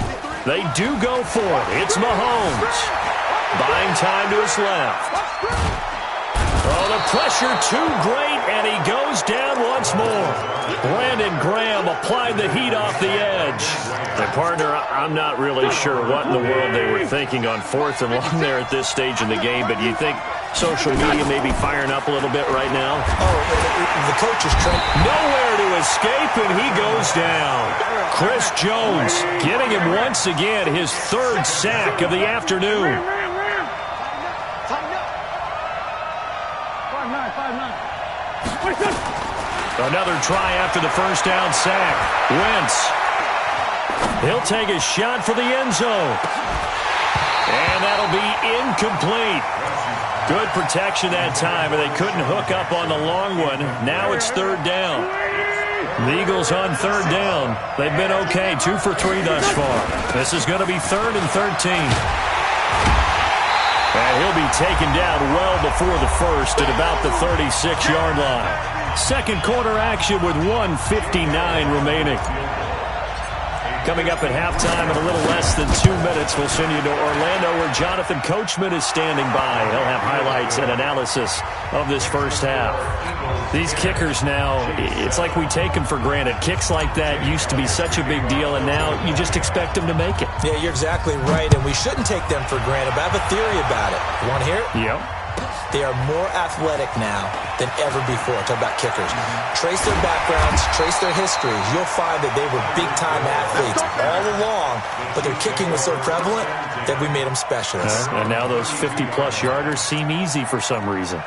53. They do go for it. It's Mahomes. Buying time to his left. Oh, the pressure too great, and he goes down once more. Brandon Graham applied the heat off the edge. And, partner, I'm not really sure what in the world they were thinking on 4th and long there at this stage in the game, but you think social media may be firing up a little bit right now? Oh, the coach is trying. Nowhere to escape, and he goes down. Chris Jones getting him once again, his 3rd sack of the afternoon. Another try after the first down sack. Wentz. He'll take a shot for the end zone. And that'll be incomplete. Good protection that time, and they couldn't hook up on the long one. Now it's 3rd down. The Eagles on 3rd down. They've been okay, 2 for 3 thus far. This is going to be 3rd and 13. And he'll be taken down well before the first at about the 36-yard line. Second quarter action with 1:59 remaining. Coming up at halftime in a little less than 2 minutes, we'll send you to Orlando where Jonathan Coachman is standing by. He'll have highlights and analysis of this first half. These kickers now, it's like we take them for granted. Kicks like that used to be such a big deal, and now you just expect them to make it. Yeah, you're exactly right, and we shouldn't take them for granted, but I have a theory about it. You want to hear it? Yep. They are more athletic now than ever before. Talk about kickers. Trace their backgrounds, trace their histories. You'll find that they were big-time athletes all along, but their kicking was so prevalent that we made them specialists. And now those 50-plus yarders seem easy for some reason.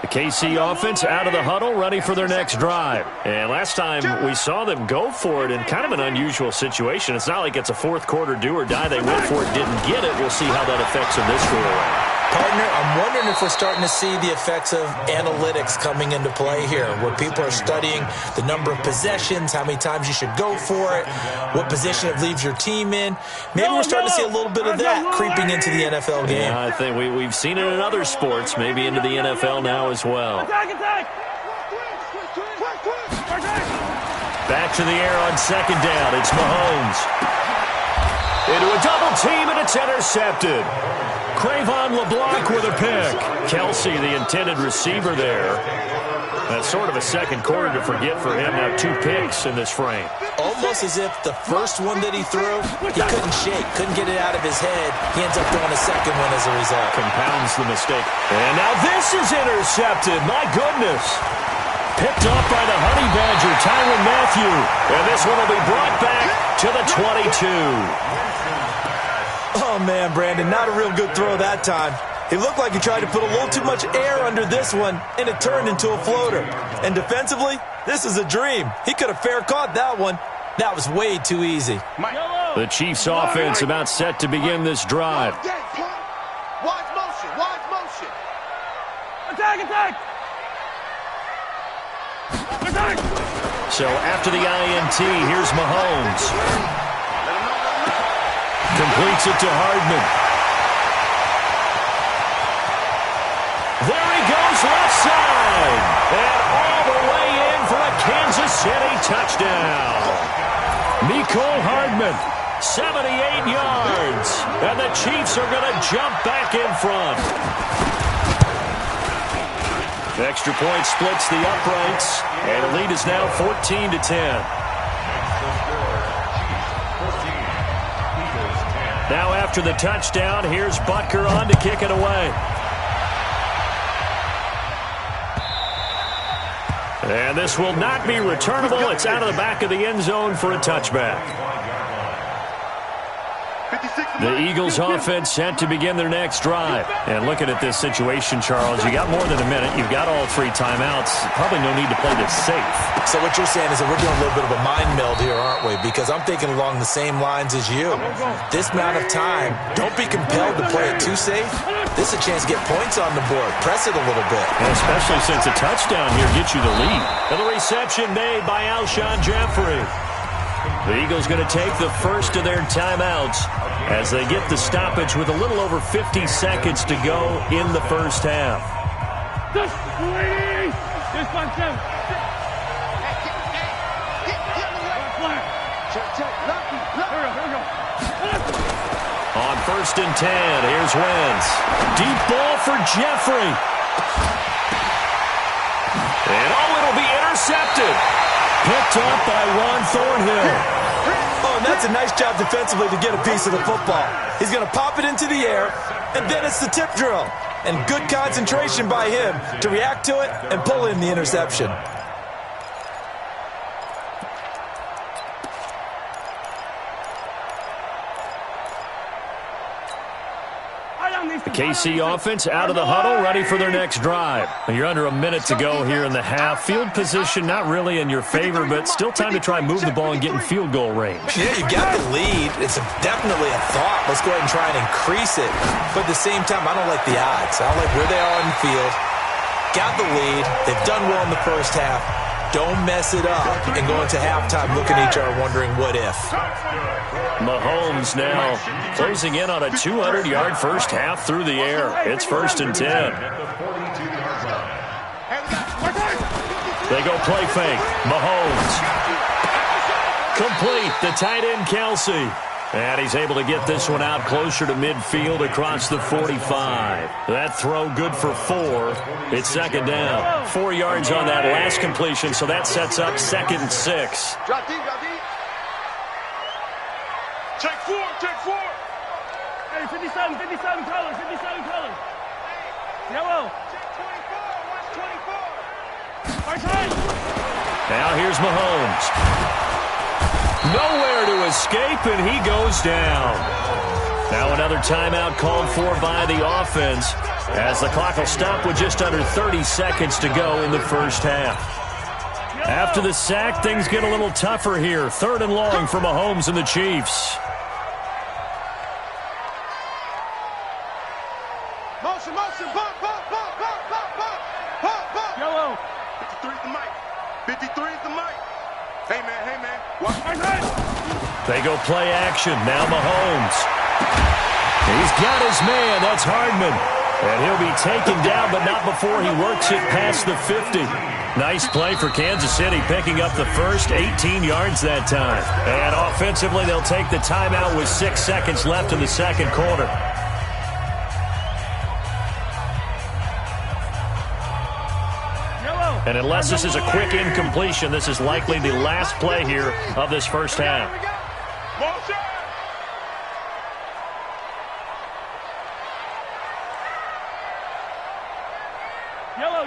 The KC offense out of the huddle, ready for their next drive. And last time we saw them go for it in kind of an unusual situation. It's not like it's a 4th quarter do or die. They went for it, didn't get it. We'll see how that affects them this go around. Partner, I'm wondering if we're starting to see the effects of analytics coming into play here, where people are studying the number of possessions, how many times you should go for it, what position it leaves your team in. Maybe we're starting to see a little bit of that creeping into the NFL game. Yeah, I think we've seen it in other sports, maybe into the NFL now as well. Back to the air on second down. It's Mahomes. Into a double team, and it's intercepted. Crayvon LeBlanc with a pick. Kelsey, the intended receiver there. That's sort of a second quarter to forget for him. Now 2 picks in this frame. Almost as if the first one that he threw, he couldn't shake, couldn't get it out of his head. He ends up throwing a second one as a result. Compounds the mistake. And now this is intercepted. My goodness. Picked off by the Honey Badger, Tyrann Mathieu. And this one will be brought back to the 22. Oh, man, Brandon, not a real good throw that time. He looked like he tried to put a little too much air under this one, and it turned into a floater. And defensively, this is a dream. He could have fair caught that one. That was way too easy. The Chiefs' offense about set to begin this drive. Wide motion, wide motion. Attack! So after the INT, here's Mahomes. Completes it to Hardman. There he goes, left side. And all the way in for a Kansas City touchdown. Mecole Hardman, 78 yards. And the Chiefs are going to jump back in front. The extra point splits the uprights, and the lead is now 14-10. Now after the touchdown, here's Butker on to kick it away. And this will not be returnable. It's out of the back of the end zone for a touchback. The Eagles offense set to begin their next drive. And looking at this situation, Charles, you got more than a minute. You've got all 3 timeouts. Probably no need to play this safe. So what you're saying is that we're doing a little bit of a mind meld here, aren't we? Because I'm thinking along the same lines as you. This amount of time, don't be compelled to play it too safe. This is a chance to get points on the board. Press it a little bit. And especially since a touchdown here gets you the lead. And the reception made by Alshon Jeffrey. The Eagles going to take the first of their timeouts as they get the stoppage with a little over 50 seconds to go in the first half. On 1st and 10, here's Wentz. Deep ball for Jeffrey. And it'll be intercepted. Picked up by Juan Thornhill. Oh, and that's a nice job defensively to get a piece of the football. He's going to pop it into the air, and then it's the tip drill. And good concentration by him to react to it and pull in the interception. The KC offense out of the huddle, ready for their next drive. You're under a minute to go here in the half. Field position not really in your favor, but still time to try and move the ball and get in field goal range. Yeah, you got the lead. It's definitely a thought. Let's go ahead and try and increase it. But at the same time, I don't like the odds. I don't like where they are on the field. Got the lead. They've done well in the first half. Don't mess it up and go into halftime looking at each other wondering what if. Mahomes now closing in on a 200-yard first half through the air. It's 1st and 10. They go play fake. Mahomes. Complete. The tight end, Kelsey. And he's able to get this one out closer to midfield across the 45. That throw good for 4. It's 2nd down. 4 yards on that last completion, so that sets up 2nd and 6. Drop deep, drop deep. Check 4. Hey, 57 colors. Yellow. Check 24, watch 24. Now here's Mahomes. Nowhere to escape, and he goes down. Now another timeout called for by the offense as the clock will stop with just under 30 seconds to go in the first half. After the sack, things get a little tougher here. 3rd and long for Mahomes and the Chiefs. Motion. They go play action. Now Mahomes. He's got his man. That's Hardman. And he'll be taken down, but not before he works it past the 50. Nice play for Kansas City, picking up the first 18 yards that time. And offensively, they'll take the timeout with 6 seconds left in the second quarter. And unless this is a quick incompletion, this is likely the last play here of this first half.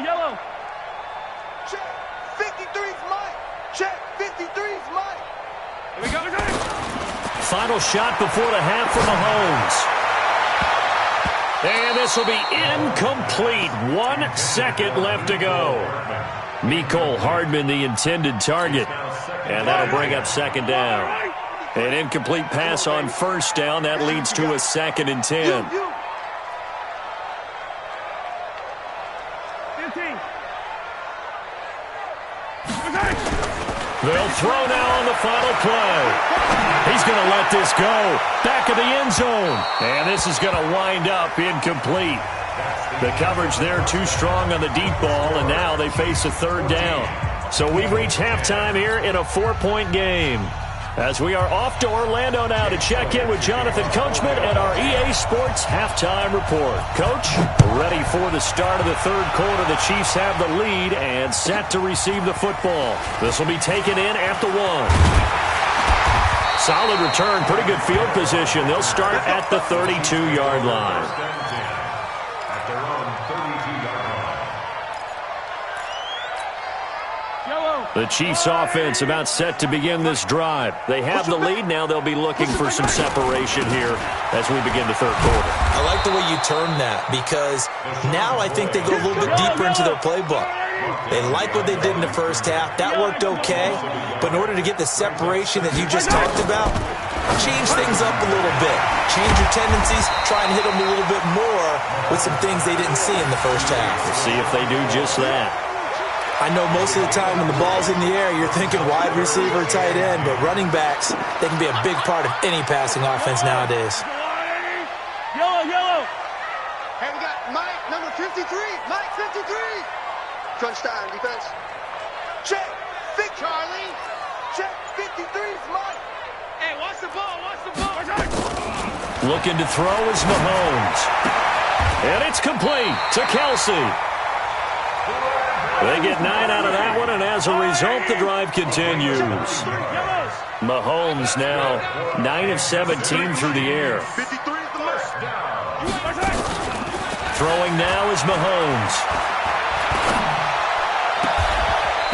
Yellow. Check. 53's mine. Check. 53's mine. Here we go. Final shot before the half for Mahomes. And this will be incomplete. 1 second left to go. Mecole Hardman, the intended target. And that'll bring up second down. An incomplete pass on first down. That leads to a 2nd and 10. 15. They'll throw now on the final play. He's going to let this go. Back of the end zone. And this is going to wind up incomplete. The coverage there too strong on the deep ball, and now they face a 3rd down. So we've reached halftime here in a 4-point game. As we are off to Orlando now to check in with Jonathan Coachman at our EA Sports Halftime Report. Coach, ready for the start of the 3rd quarter. The Chiefs have the lead and set to receive the football. This will be taken in at the 1. Solid return, pretty good field position. They'll start at the 32-yard line. At their own 32-yard line. The Chiefs offense about set to begin this drive. They have the lead. Now they'll be looking for some separation here as we begin the 3rd quarter. I like the way you term that because now I think they go a little bit deeper into their playbook. They like what they did in the first half. That worked okay. But in order to get the separation that you just talked about, change things up a little bit. Change your tendencies. Try and hit them a little bit more with some things they didn't see in the first half. We'll see if they do just that. I know most of the time when the ball's in the air, you're thinking wide receiver, tight end, but running backs, they can be a big part of any passing offense nowadays. Yellow. Hey, we got Mike, number 53. Mike, 53. Crunch time, defense. Check. Big Charlie. Check. 53's Mike. Hey, watch the ball. Looking to throw is Mahomes. And it's complete to Kelsey. They get 9 out of that one, and as a result, the drive continues. Mahomes now 9 of 17 through the air. 53's the first down. Throwing now is Mahomes.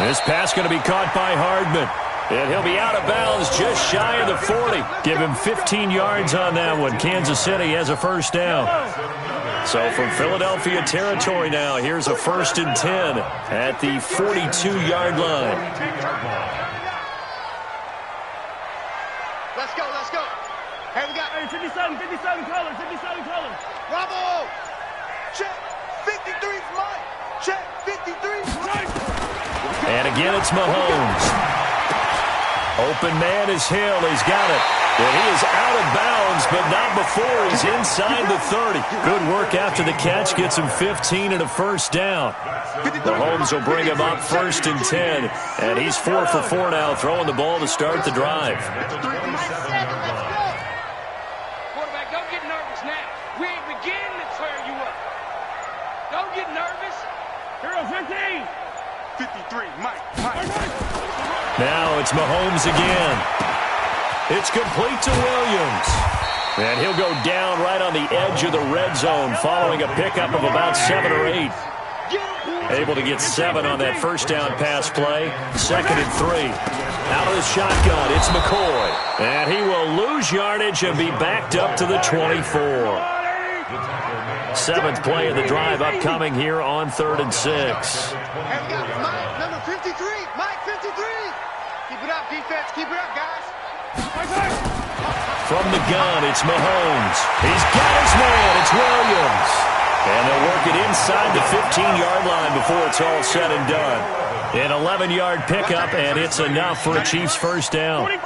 This pass going to be caught by Hardman. And he'll be out of bounds just shy of the 40. Give him 15 yards on that one. Kansas City has a first down. So from Philadelphia territory now, here's a 1st and 10 at the 42-yard line. Let's go. Hey, we got 57 colors. Bravo. Check. 53's Mike. Check. 53's Mike. And again, it's Mahomes. Open man is Hill. He's got it. And he is out of bounds, but not before he's inside the 30. Good work after the catch. Gets him 15 and a first down. Mahomes will bring him up 1st and 10. And he's 4 for 4 now, throwing the ball to start the drive. Quarterback, don't get nervous now. We ain't beginning to tear you up. Don't get nervous. Hero 15. 53, Mike. Now it's Mahomes again. It's complete to Williams. And he'll go down right on the edge of the red zone following a pickup of about 7 or 8. Able to get 7 on that first down pass play. 2nd and 3. Out of the shotgun, it's McCoy. And he will lose yardage and be backed up to the 24. 7th play of the drive upcoming here on 3rd and 6. Hey, we got Mike, number 53. Mike, 53. Keep it up, defense. Keep it up, guys. From the gun, it's Mahomes. He's got his man. It's Williams. And they'll work it inside the 15-yard line before it's all said and done. An 11-yard pickup, and it's enough for a Chiefs first down. 23!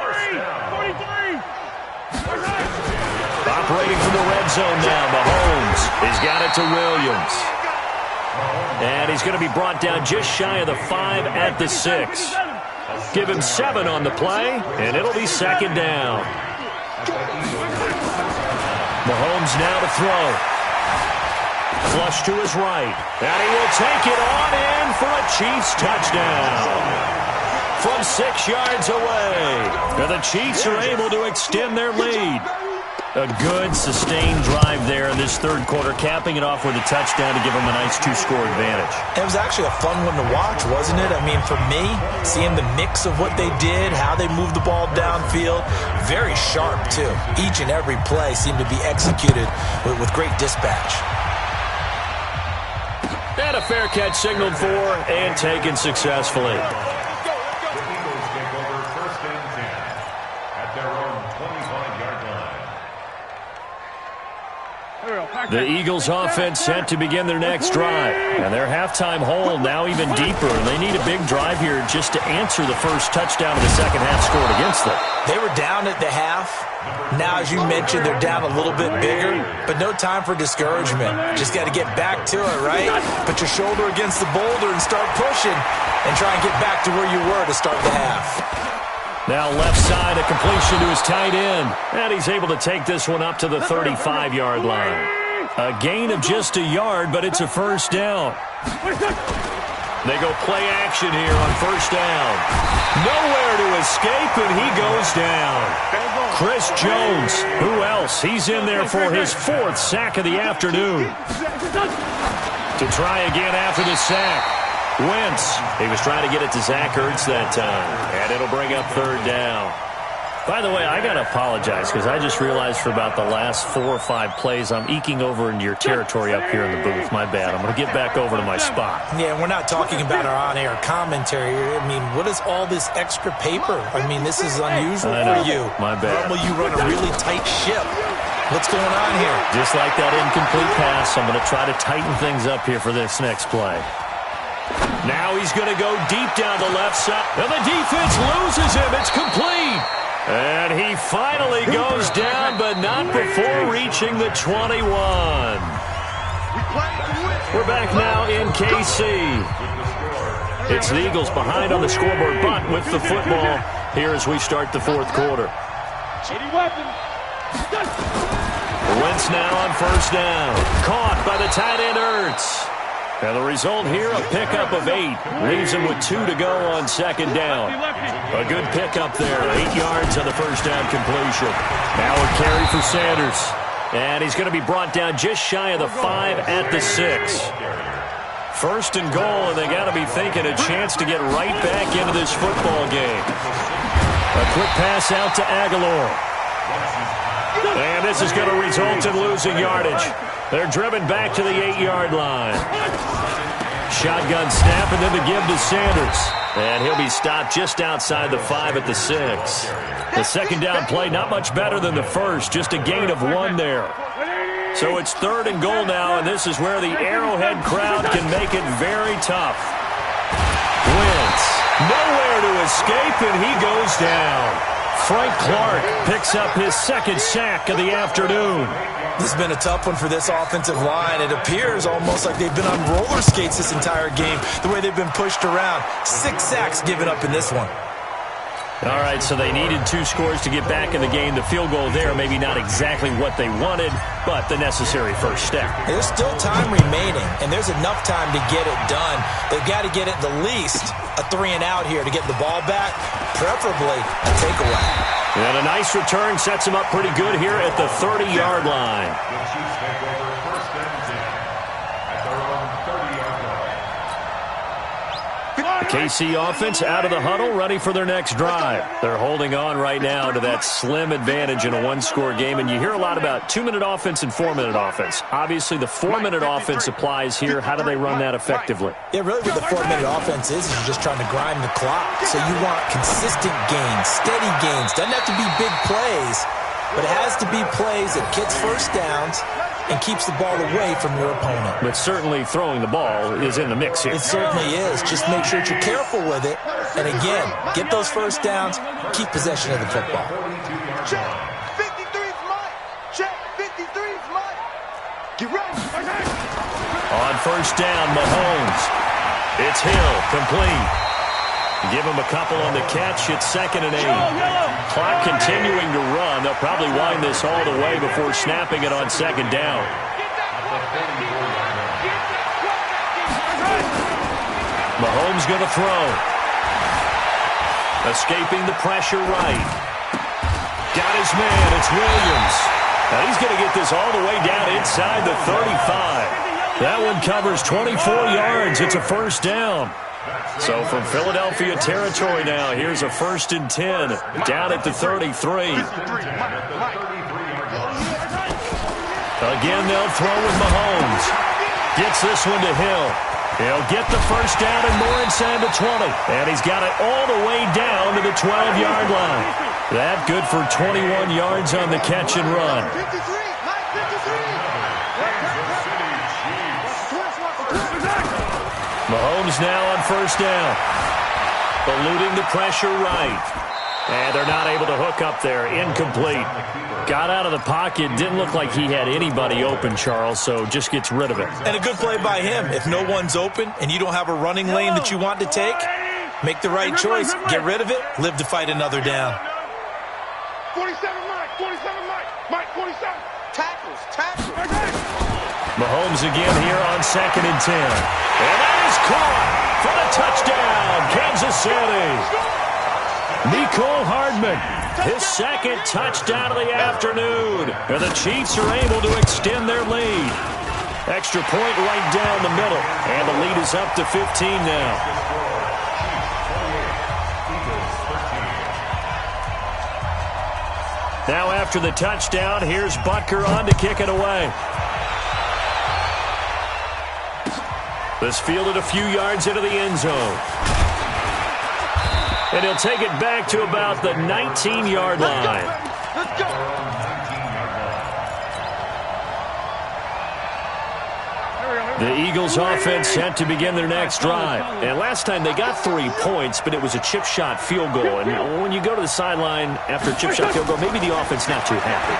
Operating from the red zone now, Mahomes. He's got it to Williams. And he's going to be brought down just shy of the 5 at the 6. Give him 7 on the play, and it'll be second down. Mahomes now to throw. Flush to his right. And he will take it on in for a Chiefs touchdown. From 6 yards away. And the Chiefs are able to extend their lead. A good, sustained drive there in this third quarter, capping it off with a touchdown to give them a nice 2-score advantage. It was actually a fun one to watch, wasn't it? I mean, for me, seeing the mix of what they did, how they moved the ball downfield, very sharp, too. Each and every play seemed to be executed with great dispatch. And a fair catch signaled for and taken successfully. The Eagles take over first and 10 at their own 25-yard line. The Eagles offense set to begin their next drive. And their halftime hole now even deeper. And they need a big drive here just to answer the first touchdown of the second half scored against them. They were down at the half. Now, as you mentioned, they're down a little bit bigger, but no time for discouragement. Just got to get back to it, right? Put your shoulder against the boulder and start pushing and try and get back to where you were to start the half. Now left side, a completion to his tight end. And he's able to take this one up to the 35-yard line. A gain of just a yard, but it's a first down. They go play action here on first down. Nowhere to escape, and he goes down. Chris Jones, who else? He's in there for his 4th sack of the afternoon. To try again after the sack. Wentz. He was trying to get it to Zach Ertz that time. And it'll bring up third down. By the way, I got to apologize because I just realized for about the last 4 or 5 plays, I'm eking over into your territory up here in the booth. My bad. I'm going to get back over to my spot. Yeah, we're not talking about our on-air commentary. I mean, what is all this extra paper? I mean, this is unusual for you. My bad. Normally, you run a really tight ship. What's going on here? Just like that incomplete pass, I'm going to try to tighten things up here for this next play. Now he's going to go deep down the left side. And the defense loses him. It's complete. And he finally goes down, but not before reaching the 21. We're back now in KC. It's the Eagles behind on the scoreboard, but with the football here as we start the fourth quarter. Wentz now on first down. Caught by the tight end Ertz. And the result here, a pickup of 8. Leaves him with 2 to go on second down. A good pickup there. 8 yards on the first down completion. Now a carry for Sanders. And he's going to be brought down just shy of the 5 at the 6. First and goal, and they got to be thinking a chance to get right back into this football game. A quick pass out to Aguilar. And this is going to result in losing yardage. They're driven back to the 8-yard line. Shotgun snap and then the give to Sanders. And he'll be stopped just outside the 5 at the 6. The second down play not much better than the first, just a gain of 1 there. So it's third and goal now, and this is where the Arrowhead crowd can make it very tough. Wentz, nowhere to escape, and he goes down. Frank Clark picks up his second sack of the afternoon. This has been a tough one for this offensive line. It appears almost like they've been on roller skates this entire game, the way they've been pushed around. 6 sacks given up in this one. All right, so they needed 2 scores to get back in the game. The field goal there, maybe not exactly what they wanted, but the necessary first step. There's still time remaining, and there's enough time to get it done. They've got to get at the least a 3-and-out here to get the ball back, preferably a takeaway. And a nice return sets him up pretty good here at the 30-yard line. The Chiefs take over first and 10 at their own 30-yard line. The KC offense out of the huddle, ready for their next drive. They're holding on right now to that slim advantage in a 1-score game, and you hear a lot about 2-minute offense and 4-minute offense. Obviously, the 4-minute offense applies here. How do they run that effectively? Yeah, really what the 4-minute offense is you're just trying to grind the clock. So you want consistent gains, steady gains. Doesn't have to be big plays, but it has to be plays that gets first downs and keeps the ball away from your opponent. But certainly throwing the ball is in the mix here. It certainly is. Just make sure that you're careful with it. And again, get those first downs, keep possession of the football. Check. 53's Mike. Check. 53's Mike. Get ready. On first down, Mahomes. It's Hill, complete. Give him a couple on the catch. It's 2nd and 8. Clock continuing to run. They'll probably wind this all the way before snapping it on 2nd down. Mahomes going to throw. Escaping the pressure right. Got his man. It's Williams. Now he's going to get this all the way down inside the 35. That one covers 24 yards. It's a first down. So from Philadelphia territory now, here's a 1st and 10 down at the 33. Again, they'll throw with Mahomes. Gets this one to Hill. He'll get the first down and more inside the 20. And he's got it all the way down to the 12-yard line. That good for 21 yards on the catch and run. Mahomes now on first down. Eluding the pressure right. And they're not able to hook up there. Incomplete. Got out of the pocket. Didn't look like he had anybody open, Charles, so just gets rid of it. And a good play by him. If no one's open and you don't have a running lane that you want to take, make the right choice. Get rid of it. Live to fight another down. 47 Mike. 47 Mike. Mike, 47. Tackles. Mahomes again here on 2nd and 10. And that is caught for the touchdown, Kansas City. Nicole Hardman, his 2nd touchdown of the afternoon. And the Chiefs are able to extend their lead. Extra point right down the middle. And the lead is up to 15 now. Now after the touchdown, here's Butker on to kick it away. This fielded a few yards into the end zone. And he'll take it back to about the 19-yard line. Let's go. The Eagles offense set to begin their next drive. And last time they got 3 points, but it was a chip shot field goal. And when you go to the sideline after a chip shot field goal, maybe the offense not too happy.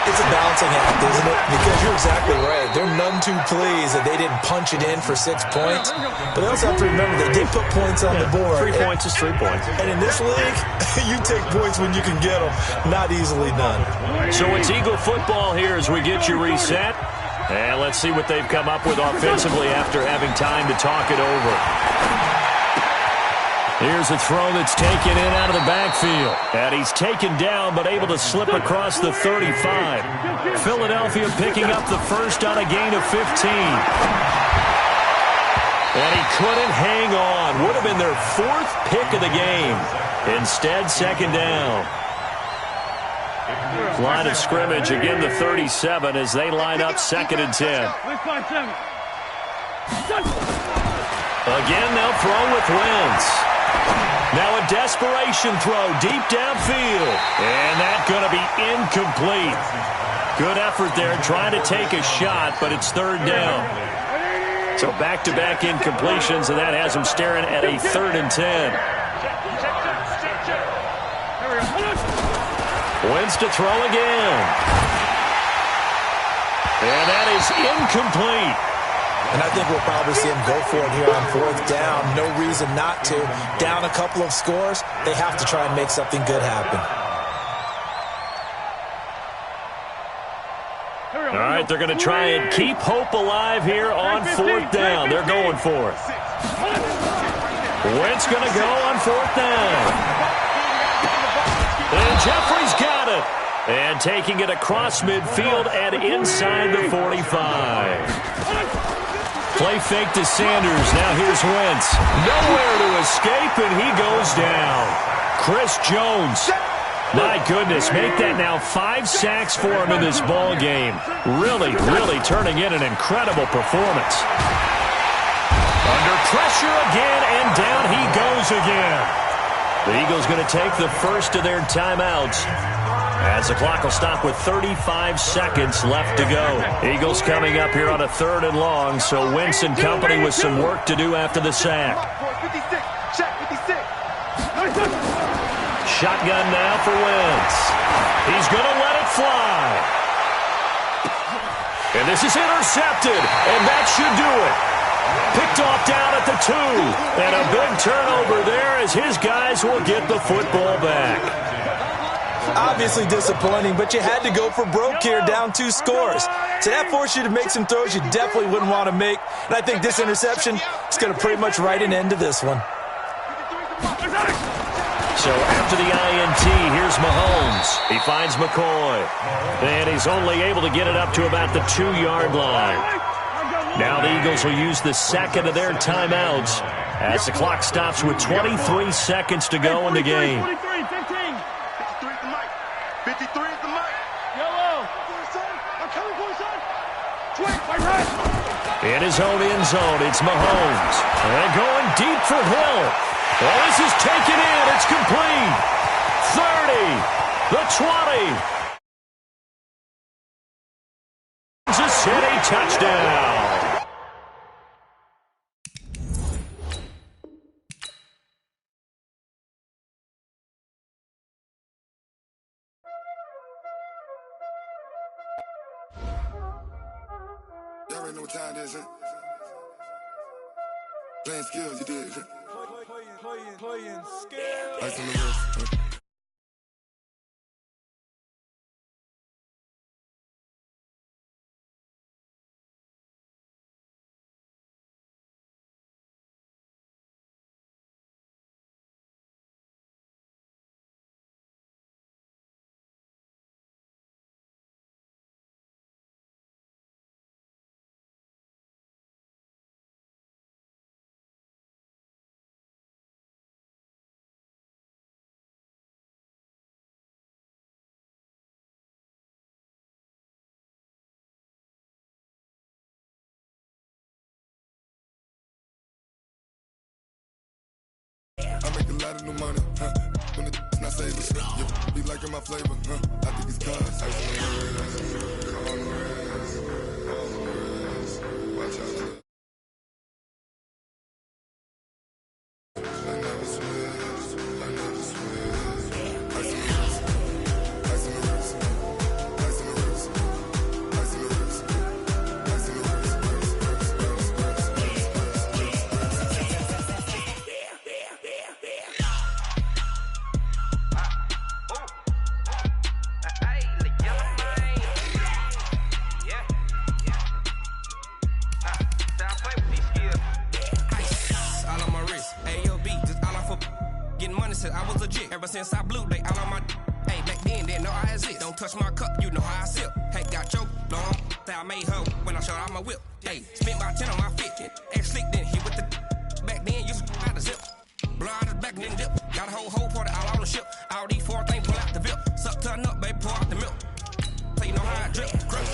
It's a balancing act, isn't it? Because you're exactly right. They're none too pleased that they didn't punch it in for 6 points. But they also have to remember they did put points on the board. 3 points is 3 points. And in this league, you take points when you can get them. Not easily done. So it's Eagle football here as we get you reset. And let's see what they've come up with offensively after having time to talk it over. Here's a throw that's taken in out of the backfield. And he's taken down but able to slip across the 35. Philadelphia picking up the first on a gain of 15. And he couldn't hang on. Would have been their 4th pick of the game. Instead, 2nd down. Line of scrimmage, again the 37 as they line up 2nd and 10. Again, they'll throw with Wentz. Now a desperation throw deep downfield. And that's going to be incomplete. Good effort there trying to take a shot, but it's 3rd down. So back-to-back incompletions, and that has them staring at a 3rd and 10. Wentz to throw again. And that is incomplete. And I think we'll probably see him go for it here on 4th down. No reason not to. Down a couple of scores, they have to try and make something good happen. All right, they're going to try and keep hope alive here on 4th down. They're going for it. Wentz going to go on 4th down. And Jeffrey's got it. And taking it across midfield and inside the 45. Play fake to Sanders. Now here's Wentz. Nowhere to escape, and he goes down. Chris Jones. My goodness, make that now 5 sacks for him in this ball game. Really turning in an incredible performance. Under pressure again, and down he goes again. The Eagles going to take the first of their timeouts As the clock will stop with 35 seconds left to go. Eagles coming up here on a 3rd and long, so Wentz and company with some work to do after the sack. 56. Check 56. Shotgun now for Wentz. He's going to let it fly. And this is intercepted, and that should do it. Picked off down at the 2. And a big turnover there as his guys will get the football back. Obviously disappointing, but you had to go for broke here, down 2 scores. So that forced you to make some throws you definitely wouldn't want to make. And I think this interception is going to pretty much write an end to this one. So after the INT, here's Mahomes. He finds McCoy. And he's only able to get it up to about the 2-yard line. Now the Eagles will use the second of their timeouts as the clock stops with 23 seconds to go in the game. 53 is the mic. 53 is the mic. Yellow. I'm coming for you, son. Twig, my right. In his own end zone, it's Mahomes. And going deep for Hill. Well, this is taken in. It's complete. 30. The 20. Kansas City touchdown. Y'all already know what time it is, huh? Playing skills, you did. Playing skills. Ice on the wrist, huh? I make a lot of new money, huh? When it's not saving, you be liking my flavor, huh? I think it's cause I on the rest, watch out. I never switch, I never switch. Ice on the wrist, ice on the wrist, ice on the wrist, ice on the wrist, ice on the wrist. I was legit. Ever since I blew, they all on my. Hey, back then, didn't know I exist. Don't touch my cup, you know how I sip. Hey, got choked, long. Say I made her when I showed out my whip. Hey, spent about 10 on my fit. Ex slick, then hit with the. Back then, used to out the zip. Blow out the back, then dip. Got a whole party all on the ship. All these 4 things pull out the VIP. Suck, turn up, baby, pour out the milk. So you know how I drip. Crush.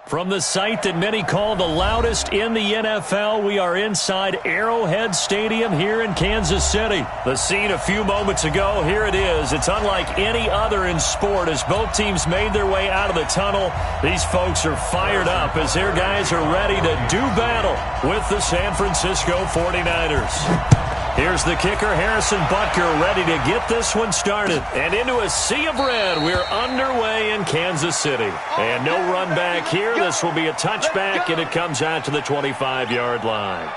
From the site that many call the loudest in the NFL, we are inside Arrowhead Stadium here in Kansas City. The scene a few moments ago, here it is. It's unlike any other in sport as both teams made their way out of the tunnel. These folks are fired up as their guys are ready to do battle with the San Francisco 49ers. Here's the kicker, Harrison Butker, ready to get this one started. And into a sea of red, we're underway in Kansas City. And no run back here. This will be a touchback, and it comes out to the 25-yard line.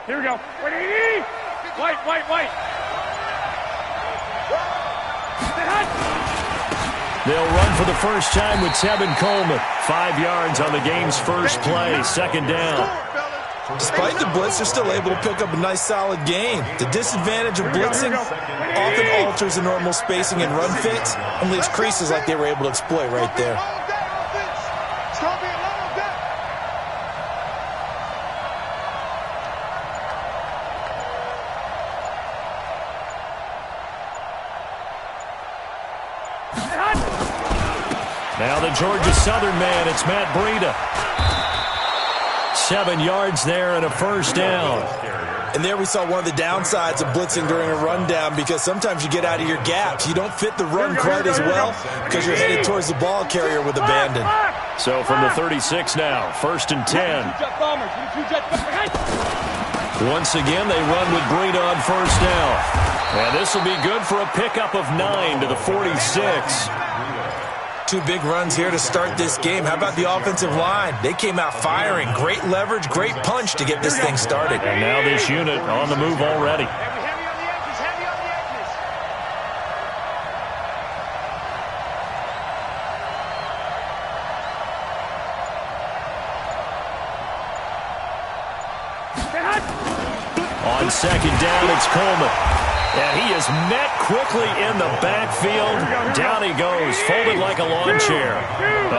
Here we go. White. They'll run for the first time with Tevin Coleman. 5 yards on the game's first play. Second down. Despite the blitz, they're still able to pick up a nice, solid gain. The disadvantage of blitzing often alters the normal spacing and run fits and leaves creases like they were able to exploit right there. Now the Georgia Southern man, it's Matt Breida. 7 yards there and a first down. And there we saw one of the downsides of blitzing during a rundown, because sometimes you get out of your gaps. You don't fit the run quite as well because you're headed towards the ball carrier with abandon. So from the 36 now, 1st and 10. Once again, they run with Breida on first down. And this will be good for a pickup of 9 to the 46. 2 big runs here to start this game. How about the offensive line? They came out firing. Great leverage, great punch to get this thing started. And now this unit on the move already. On second down, it's Coleman. And he is met quickly in the backfield. Down he goes, folded like a lawn chair.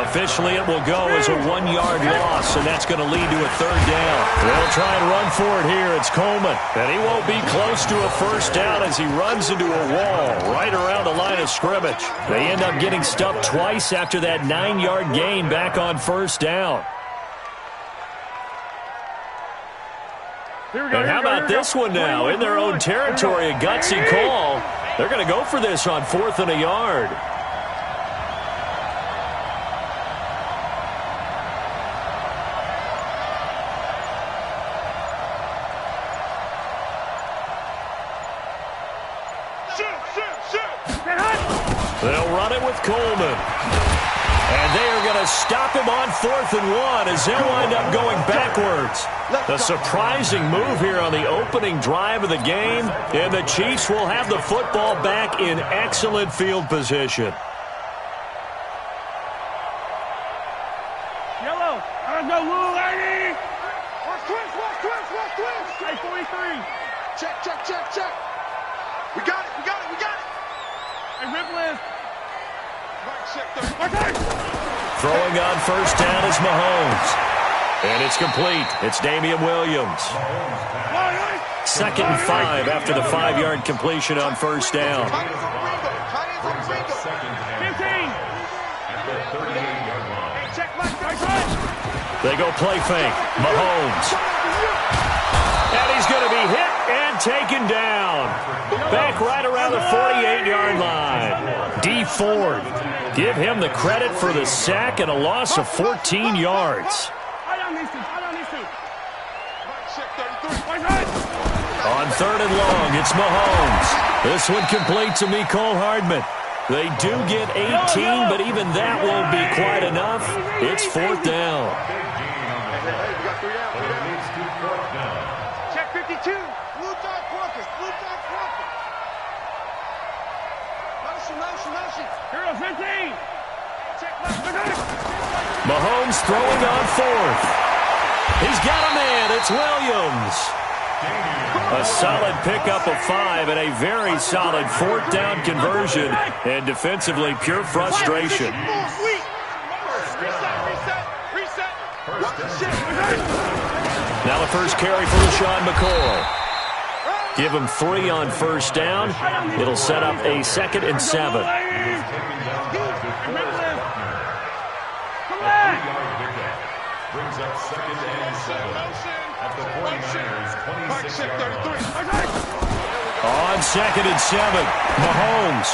Officially, it will go as a 1-yard loss, and that's going to lead to a third down. They'll try and run for it here. It's Coleman. And he won't be close to a first down as he runs into a wall right around the line of scrimmage. They end up getting stuffed twice after that 9-yard gain back on first down. And how about this one now? In their own territory, a gutsy call. They're going to go for this on 4th and a yard. They'll run it with Coleman. And they are going to stop him on 4th and 1 as they'll wind up going backwards. A surprising move here on the opening drive of the game, and the Chiefs will have the football back in excellent field position. Yellow. Let's go, Lou, lady. Watch twist. Hey, 43. Check. We got it. Hey, Ripley. Throwing on first down is Mahomes. And it's complete. It's Damian Williams. 2nd and 5 after the 5-yard completion on first down. 15. They go play fake. Mahomes. And he's going to be hit and taken down. Back right around the 48-yard line. D. Ford. Give him the credit for the sack and a loss of 14 yards. On 3rd and long, it's Mahomes. This one complete to Mecole Hardman. They do get 18, but even that won't be quite enough. It's 4th down. Check 52. Blue dog Quarkus. Motion. Here, 15. Mahomes throwing on 4th. He's got a man. It's Williams. A solid pickup of 5 and a very solid 4th down conversion. And defensively, pure frustration. Now the first carry for LaShawn McCoy. Give him 3 on first down. It'll set up a 2nd and 7. Brings up 2nd and 7 at the 49ers 26-yard line. On 2nd and 7, Mahomes.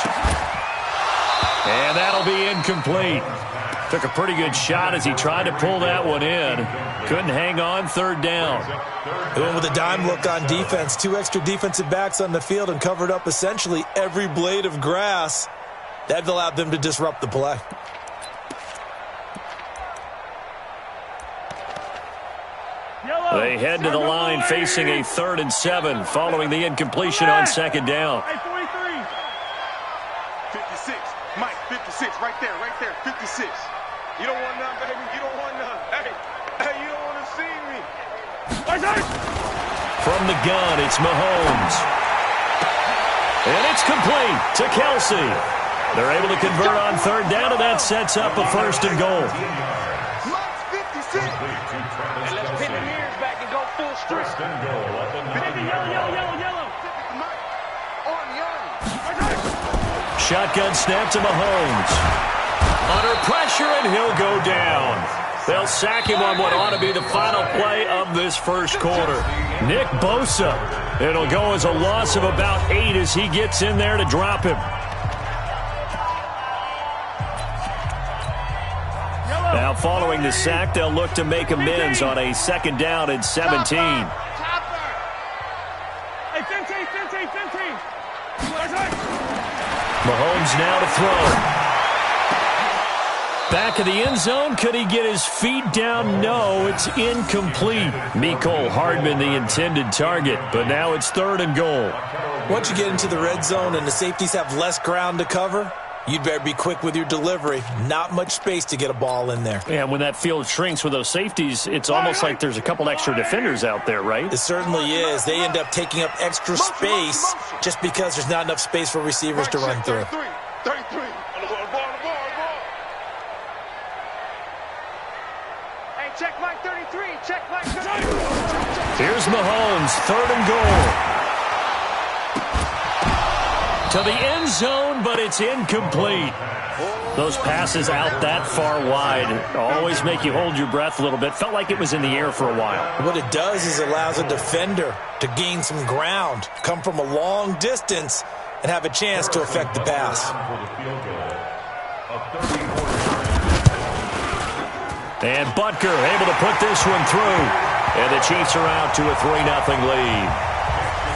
And that'll be incomplete. Took a pretty good shot as he tried to pull that one in. Couldn't hang on 3rd down. They went with a dime look on defense. 2 extra defensive backs on the field and covered up essentially every blade of grass. That allowed them to disrupt the play. They head to the line facing a 3rd and 7 following the incompletion on 2nd down. Hey, 43. 56. Mike, 56. Right there. 56. You don't want none, baby. You don't want none. Hey, you don't want to see me. From the gun, it's Mahomes. And it's complete to Kelsey. They're able to convert on 3rd down, and that sets up a 1st and goal. Mike's 56. And let's pin the mirrors back and go full strip. 1st and goal at the 9. Yellow. Mike, on the arm. Shotgun snap to Mahomes. Under pressure, and he'll go down. They'll sack him on what ought to be the final play of this first quarter. Nick Bosa. It'll go as a loss of about 8 as he gets in there to drop him. Now following the sack, they'll look to make amends on a 2nd down and 17. Hey, 15. Mahomes now to throw. Back of the end zone. Could he get his feet down? No, it's incomplete. Mecole Hardman, the intended target, but now it's 3rd and goal. Once you get into the red zone and the safeties have less ground to cover, you'd better be quick with your delivery. Not much space to get a ball in there. Yeah, when that field shrinks with those safeties, it's almost like there's a couple extra defenders out there, right? It certainly is. They end up taking up extra space just because there's not enough space for receivers to run through. 33. Hey, check Mike 33. Check Mike 33. Here's Mahomes, 3rd and goal. To the end zone, but it's incomplete. Those passes out that far wide always make you hold your breath a little bit. Felt like it was in the air for a while. What it does is it allows a defender to gain some ground, come from a long distance, and have a chance to affect the pass. And Butker able to put this one through. And the Chiefs are out to a 3-0 lead.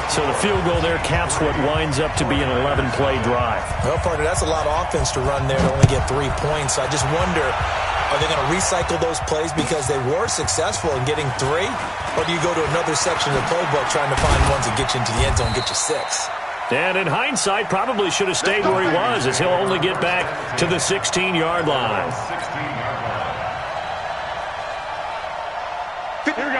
So the field goal there caps what winds up to be an 11-play drive. Well, partner, that's a lot of offense to run there to only get 3 points. I just wonder, are they going to recycle those plays because they were successful in getting 3? Or do you go to another section of the playbook trying to find ones that get you into the end zone and get you 6? And in hindsight, probably should have stayed where he was, as he'll only get back to the 16-yard line.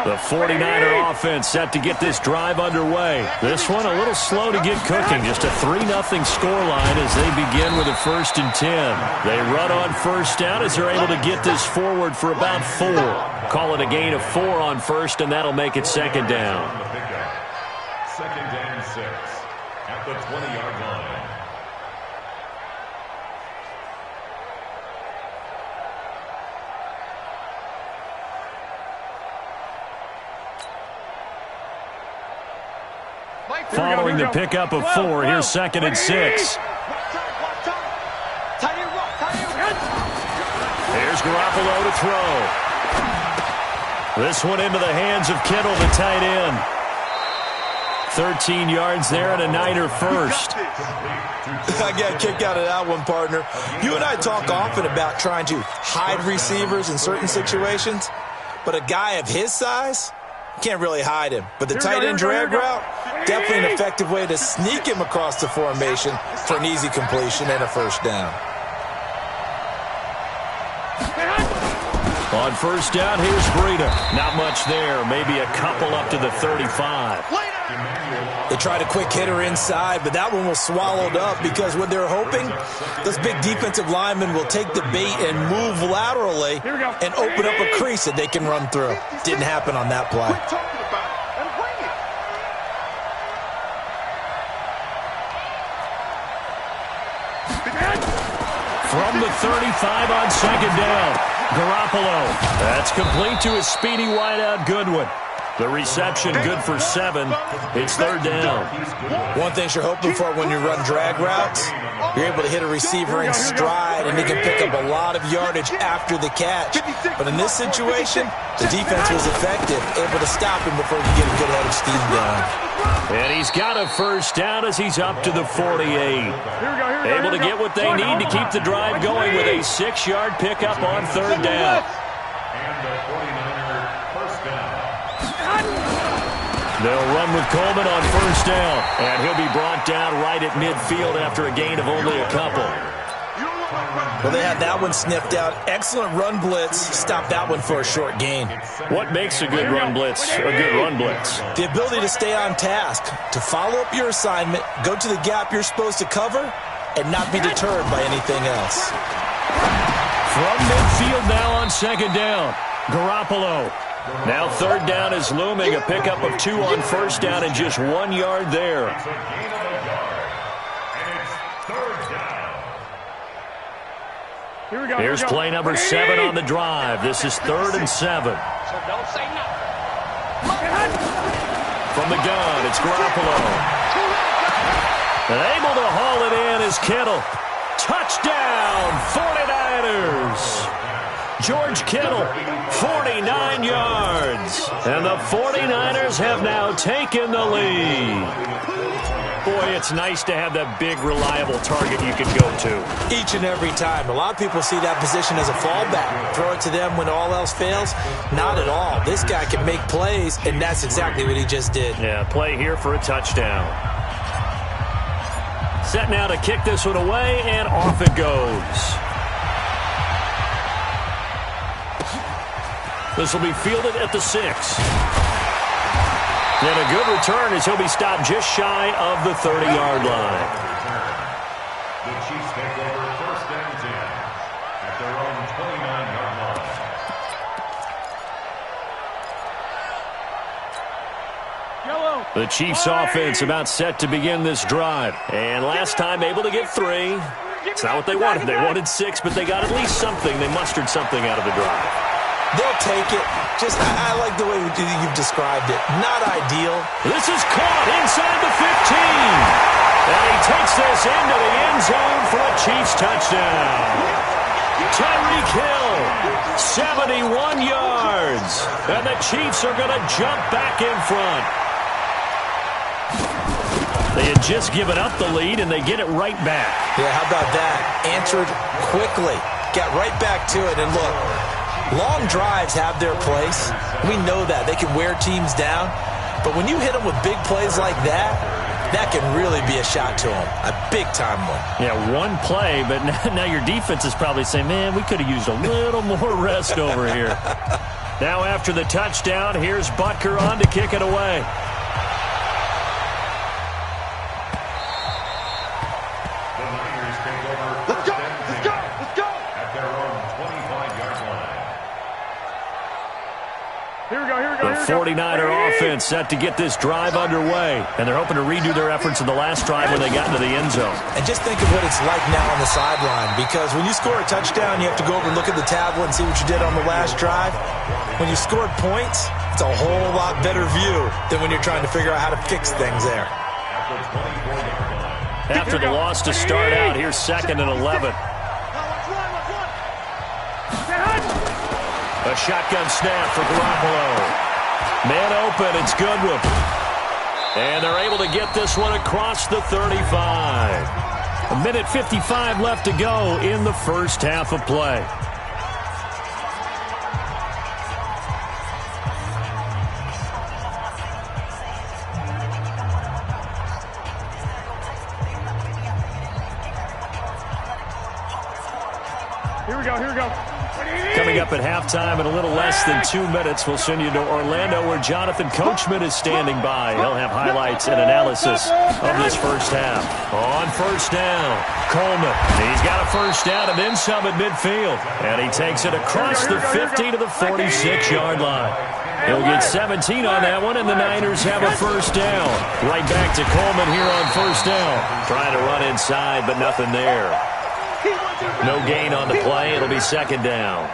The 49er offense set to get this drive underway. This one a little slow to get cooking. Just a 3-0 scoreline as they begin with a 1st and 10. They run on first down as they're able to get this forward for about 4. Call it a gain of 4 on first, and that'll make it 2nd down. 2nd and 6 at the 20-yard line. Following the pickup of 4, here's 2nd and 6. Here's Garoppolo to throw. This one into the hands of Kittle, the tight end. 13 yards there and a Niner first. I got a kick out of that one, partner. You and I talk often about trying to hide receivers in certain situations, but a guy of his size can't really hide him. But the tight end drag route, definitely an effective way to sneak him across the formation for an easy completion and a 1st down. On 1st down, here's Breida. Not much there. Maybe a couple up to the 35. They tried a quick hitter inside, but that one was swallowed up because what they're hoping, those big defensive linemen will take the bait and move laterally and open up a crease that they can run through. Didn't happen on that play. From the 35 on 2nd down, Garoppolo. That's complete to his speedy wideout Goodwin. The reception good for 7. It's 3rd down. One thing you're hoping for when you run drag routes, you're able to hit a receiver in stride and he can pick up a lot of yardage after the catch. But in this situation, the defense was effective, able to stop him before he could get a good head of steam down. And he's got a 1st down as he's up to the 48. Able to get what they need to keep the drive going with a 6-yard pickup on 3rd down. And the 49er 1st down. They'll run with Coleman on 1st down, and he'll be brought down right at midfield after a gain of only a couple. Well, they had that one sniffed out. Excellent run blitz. Stopped that one for a short gain. What makes a good run blitz a good run blitz? The ability to stay on task, to follow up your assignment, go to the gap you're supposed to cover, and not be deterred by anything else. From midfield now on 2nd down, Garoppolo. Now 3rd down is looming, a pickup of 2 on 1st down and just 1 yard there. It's a gain of a yard, and it's 3rd down. Here's play number 7 on the drive. This is 3rd and 7. From the gun, it's Garoppolo. And able to haul it in is Kittle. Touchdown, 49ers. George Kittle, 49 yards. And the 49ers have now taken the lead. Boy, it's nice to have that big, reliable target you can go to. Each and every time. A lot of people see that position as a fallback. Throw it to them when all else fails. Not at all. This guy can make plays, and that's exactly what he just did. Yeah, play here for a touchdown. Set now to kick this one away, and off it goes. This will be fielded at the 6. And a good return as he'll be stopped just shy of the 30-yard line. The Chiefs take over 1st and 10 at their own 29-yard line. The Chiefs offense about set to begin this drive. And last time able to get 3. It's not what they wanted. They wanted 6, but they got at least something. They mustered something out of the drive. They'll take it. Just, I like the way you've described it. Not ideal. This is caught inside the 15. And he takes this into the end zone for a Chiefs touchdown. Tyreek Hill, 71 yards. And the Chiefs are going to jump back in front. They had just given up the lead, and they get it right back. Yeah, how about that? Answered quickly. Got right back to it. And look, long drives have their place. We know that. They can wear teams down. But when you hit them with big plays like that, that can really be a shot to them. A big-time one. Yeah, one play, but now your defense is probably saying, man, we could have used a little more rest over here. Now after the touchdown, here's Butker on to kick it away. The 49er offense set to get this drive underway, and they're hoping to redo their efforts in the last drive when they got into the end zone. And just think of what it's like now on the sideline, because when you score a touchdown, you have to go over and look at the tablet and see what you did on the last drive. When you scored points, it's a whole lot better view than when you're trying to figure out how to fix things there. After the loss to start out, here's 2nd and 11. A shotgun snap for Garoppolo. Man open, it's Goodwin. And they're able to get this one across the 35. 1:55 left to go in the first half of play. Here we go. Coming up at halftime in a little less than 2 minutes, we'll send you to Orlando where Jonathan Coachman is standing by. He'll have highlights and analysis of this first half. On first down, Coleman. He's got a first down and then some at midfield. And he takes it across the 50 to the 46-yard line. He'll get 17 on that one, and the Niners have a first down. Right back to Coleman here on first down. Trying to run inside, but nothing there. No gain on the play. It'll be 2nd down.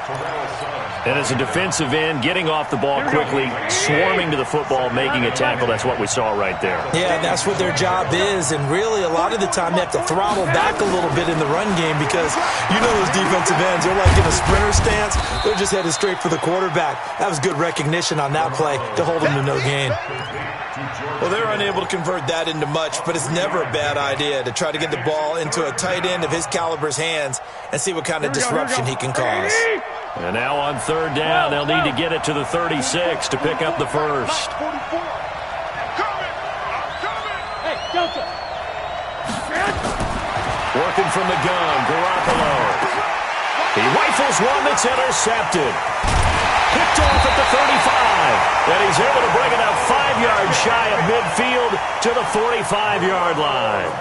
And as a defensive end, getting off the ball quickly, swarming to the football, making a tackle, that's what we saw right there. Yeah, and that's what their job is. And really, a lot of the time, they have to throttle back a little bit in the run game because you know those defensive ends, they're like in a sprinter stance. They're just headed straight for the quarterback. That was good recognition on that play to hold them to no gain. Well, they're unable to convert that into much, but it's never a bad idea to try to get the ball into a tight end of his caliber's hands and see what kind of disruption he can cause. And now on 3rd down, they'll need to get it to the 36 to pick up the first. Working from the gun, Garoppolo. He rifles one that's intercepted. Picked off at the 35. And he's able to bring it up 5 yards shy of midfield to the 45-yard line.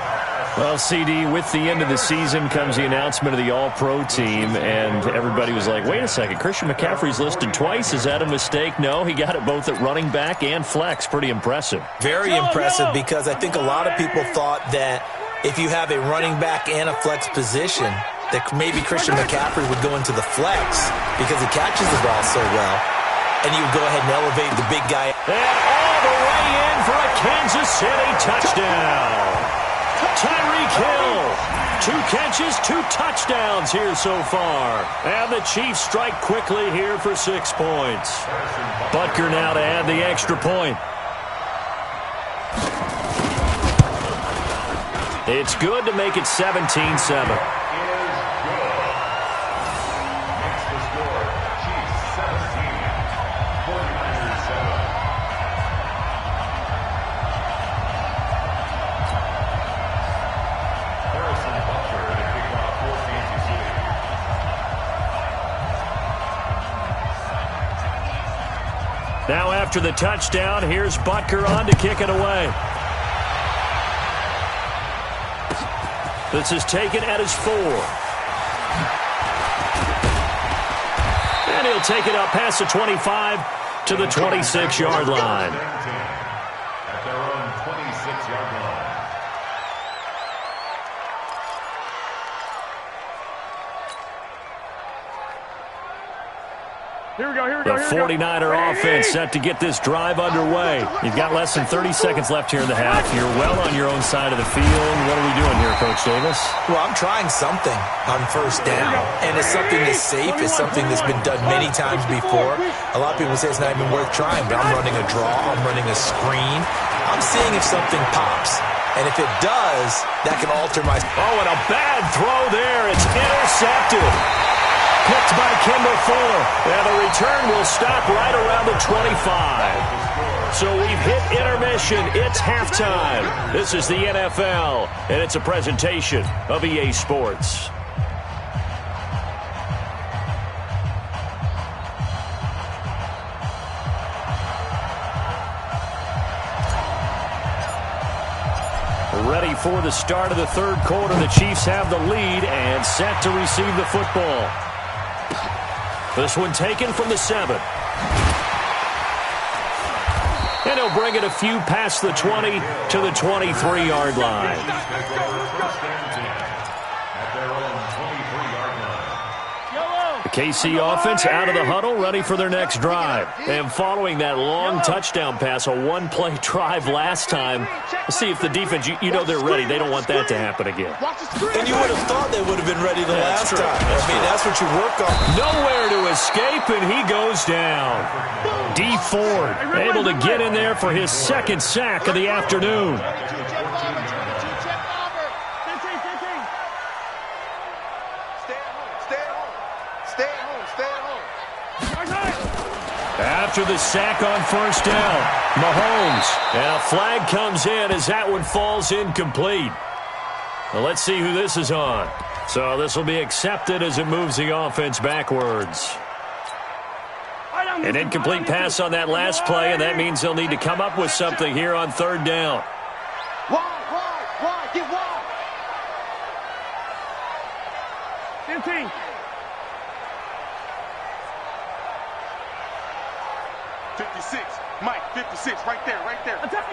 Well, CD, with the end of the season comes the announcement of the All-Pro team, and everybody was like, wait a second, Christian McCaffrey's listed twice. Is that a mistake? No, he got it both at running back and flex. Pretty impressive. Very impressive, because I think a lot of people thought that if you have a running back and a flex position, that maybe Christian McCaffrey would go into the flex because he catches the ball so well, and you would go ahead and elevate the big guy. And all the way in for a Kansas City touchdown. Tyreek Hill, 2 catches, 2 touchdowns here so far. And the Chiefs strike quickly here for 6 points. Butker now to add the extra point. It's good to make it 17-7. Now after the touchdown, here's Butker on to kick it away. This is taken at his 4. And he'll take it up past the 25 to the 26-yard line. At their own 26-yard line. The 49er offense set to get this drive underway. You've got less than 30 seconds left here in the half. You're well on your own side of the field. What are we doing here, Coach Davis? Well, I'm trying something on first down, and it's something that's safe. It's something that's been done many times before. A lot of people say it's not even worth trying, but I'm running a draw. I'm running a screen. I'm seeing if something pops. And if it does, that can alter my... Oh, and a bad throw there. It's intercepted. Picked by Kimber Fuller. And the return will stop right around the 25. So we've hit intermission. It's halftime. This is the NFL, and it's a presentation of EA Sports. Ready for the start of the third quarter. The Chiefs have the lead and set to receive the football. This one taken from the 7. And he'll bring it a few past the 20 to the 23-yard line. The KC offense out of the huddle, ready for their next drive. And following that long touchdown pass, a one-play drive last time, let's see if the defense, you know they're ready. They don't want that to happen again. And you would have thought they would have been ready the last time. I mean, that's what you work on. Nowhere to escape, and he goes down. D. Ford able to get in there for his second sack of the afternoon. After the sack on first down, Mahomes, and a flag comes in as that one falls incomplete. Well, let's see who this is on. So this will be accepted as it moves the offense backwards. An incomplete pass on that last play, and that means they'll need to come up with something here on third down. Wide, get wide. 15. Mike, 56, right there. Attack!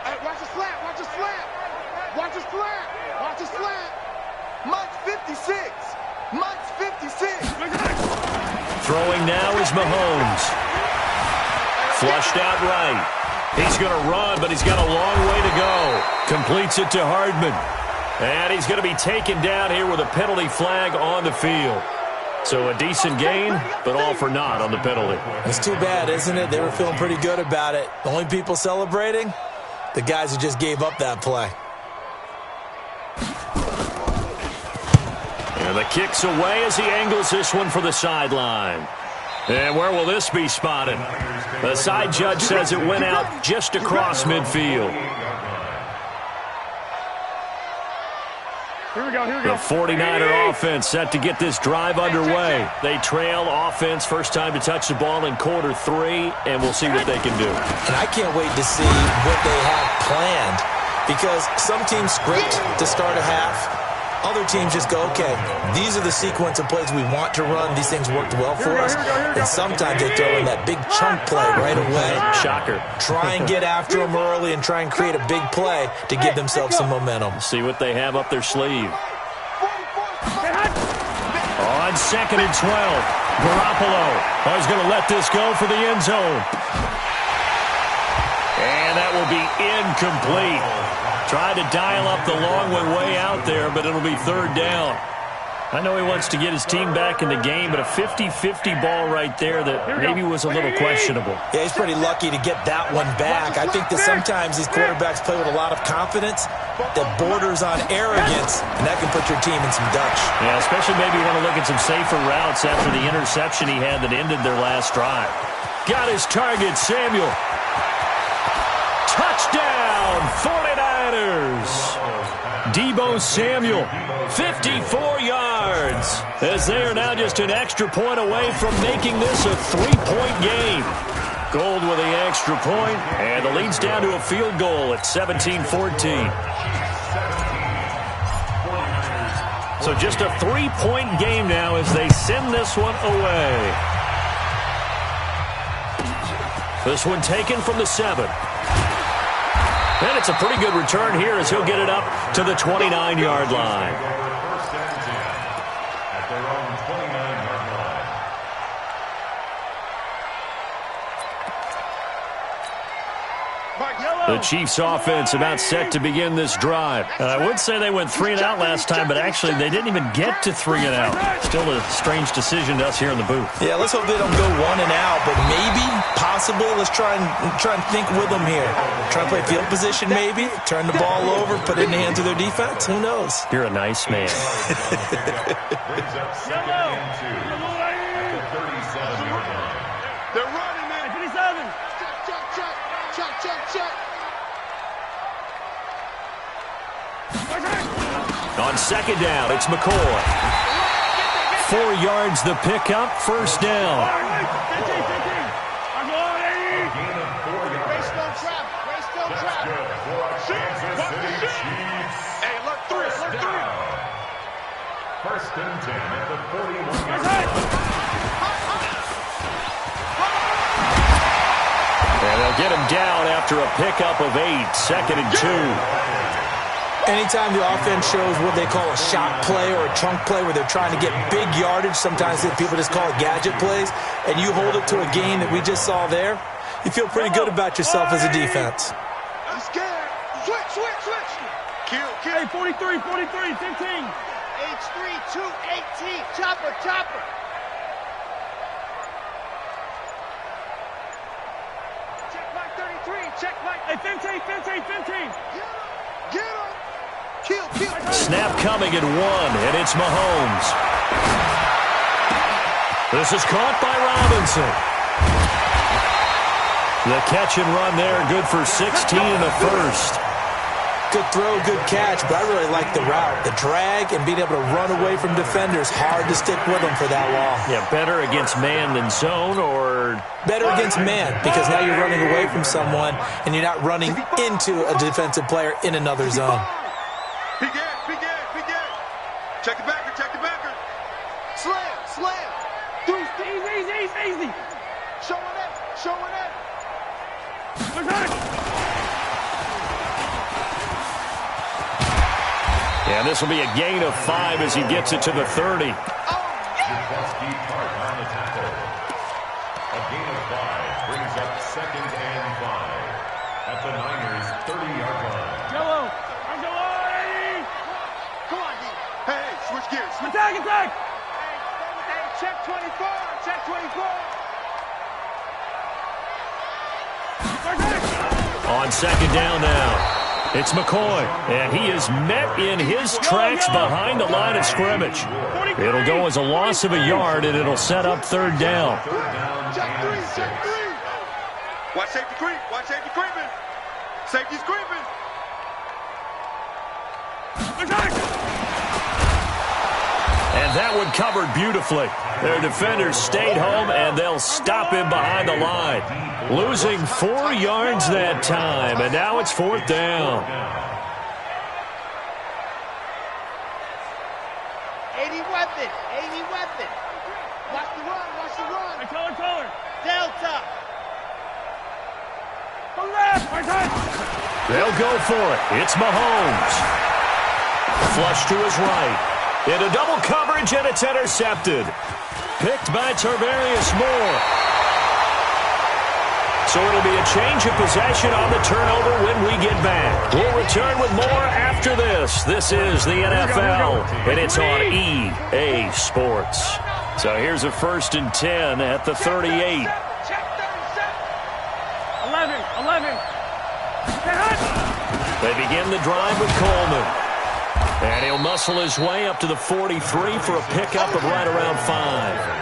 Hey, watch the slant. Mike's 56. Throwing now is Mahomes. Flushed out right. He's going to run, but he's got a long way to go. Completes it to Hardman. And he's going to be taken down here with a penalty flag on the field. So a decent gain, but all for naught on the penalty. It's too bad, isn't it? They were feeling pretty good about it. The only people celebrating, the guys who just gave up that play. And the kick's away as he angles this one for the sideline. And where will this be spotted? The side judge says it went out just across midfield. Here we go. The 49er offense set to get this drive underway. They trail offense first time to touch the ball in quarter 3, and we'll see what they can do. And I can't wait to see what they have planned, because some teams script to start a half. Other teams just go, okay, these are the sequence of plays we want to run. These things worked well for us. And sometimes they throw in that big chunk play right away. Shocker. Try and get after them early and try and create a big play to give themselves some momentum. See what they have up their sleeve. On 2nd and 12, Garoppolo is going to let this go for the end zone. And that will be incomplete. Tried to dial up the long one way out there, but it'll be third down. I know he wants to get his team back in the game, but a 50-50 ball right there that maybe was a little questionable. Yeah, he's pretty lucky to get that one back. I think that sometimes these quarterbacks play with a lot of confidence that borders on arrogance, and that can put your team in some dutch. Yeah, especially maybe want to look at some safer routes after the interception he had that ended their last drive. Got his target, Samuel. Touchdown, 49ers. Deebo Samuel, 54 yards, as they are now just an extra point away from making this a 3-point game. Gold with the extra point, and the lead's down to a field goal at 17-14. So just a 3-point game now as they send this one away. This one taken from the 7. And it's a pretty good return here as he'll get it up to the 29-yard line. First and 10 at their own 29-yard line. The Chiefs offense about set to begin this drive. And I would say they went 3 and out last time, but actually they didn't even get to 3 and out. Still a strange decision to us here in the booth. Yeah, let's hope they don't go 1 and out, but maybe Possibly. Let's try and think with them here. Try and play field position maybe. Turn the ball over, put it in the hands of their defense. Who knows? You're a nice man. Brings up second and 2 at the 37-yard line. They're running, man. 57. Check. On second down, it's McCoy. 4 yards the pickup, first down. Hey, look three. First and 10 at the 41-yard line. And they'll get him down after a pickup of 8, second and 2. Anytime the offense shows what they call a shot play or a chunk play where they're trying to get big yardage, sometimes people just call it gadget plays, and you hold it to a gain that we just saw there, you feel pretty good about yourself as a defense. I'm scared. Switch. Kill. Hey, 43, 15. H3, 2, 18. Chopper. Check Mike 33. Check Mike. Hey, 15. Get him. Kill. Snap coming at 1, and it's Mahomes. This is caught by Robinson. The catch and run there, good for 16 in the first. Good throw, good catch, but I really like the route. The drag and being able to run away from defenders, hard to stick with them for that long. Yeah, better against man than zone, or? Better against man, because now you're running away from someone and you're not running into a defensive player in another zone. Big Ed. Check the backer. Slam. Easy. Showing it. And this will be a gain of 5 as he gets it to the 30. Deep part on the tackle. A gain of 5 brings up second and 5 at the Niners' 30-yard line. Yellow. Come on, D. Hey, switch gears. Attack. Hey, check 24. On second down now. It's McCoy, and he is met in his tracks behind the line of scrimmage. It'll go as a loss of a yard, and it'll set up third down. Check three. Watch safety creeping. Safety's creeping. And that one covered beautifully. Their defenders stayed home, and they'll stop him behind the line. Losing 4 yards that time, and now it's fourth down. 80 weapon. Watch the run. Hey, color. Delta. They'll go for it. It's Mahomes. Flush to his right. Into double coverage, and it's intercepted. Picked by Tarvarius Moore. So it'll be a change of possession on the turnover when we get back. We'll return with more after this. This is the NFL, and it's on EA Sports. So here's a 1st and 10 at the 38. 11. They begin the drive with Coleman. And he'll muscle his way up to the 43 for a pickup of right around 5.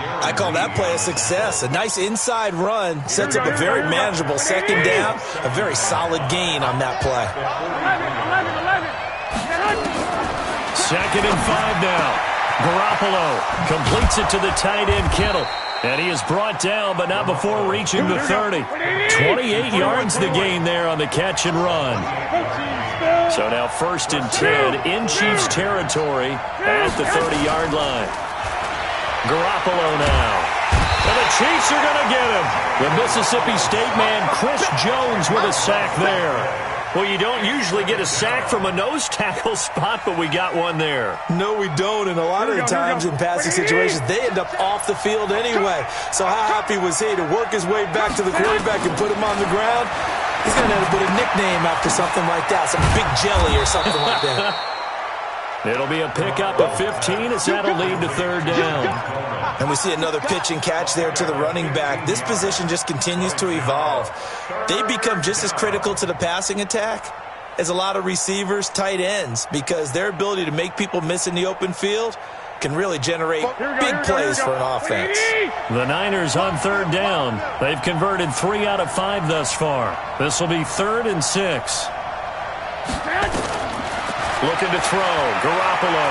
I call that play a success. A nice inside run sets up a very manageable second down. A very solid gain on that play. 2nd and 5 now. Garoppolo completes it to the tight end Kittle. And he is brought down, but not before reaching the 30. 28 yards the gain there on the catch and run. So now 1st and 10 in Chiefs territory at the 30-yard line. Garoppolo now. And the Chiefs are going to get him. The Mississippi State man, Chris Jones, with a sack there. Well, you don't usually get a sack from a nose tackle spot, but we got one there. No, we don't, and a lot of the times in passing situations, they end up off the field anyway. So how happy was he to work his way back to the quarterback and put him on the ground? He's going to end up with a nickname after something like that, some big jelly or something like that. It'll be a pickup of 15 as that'll lead to third down. And we see another pitch and catch there to the running back. This position just continues to evolve. They become just as critical to the passing attack as a lot of receivers, tight ends, because their ability to make people miss in the open field can really generate big plays for an offense. The Niners on third down. They've converted 3 out of 5 thus far. This will be 3rd and 6. Looking to throw, Garoppolo.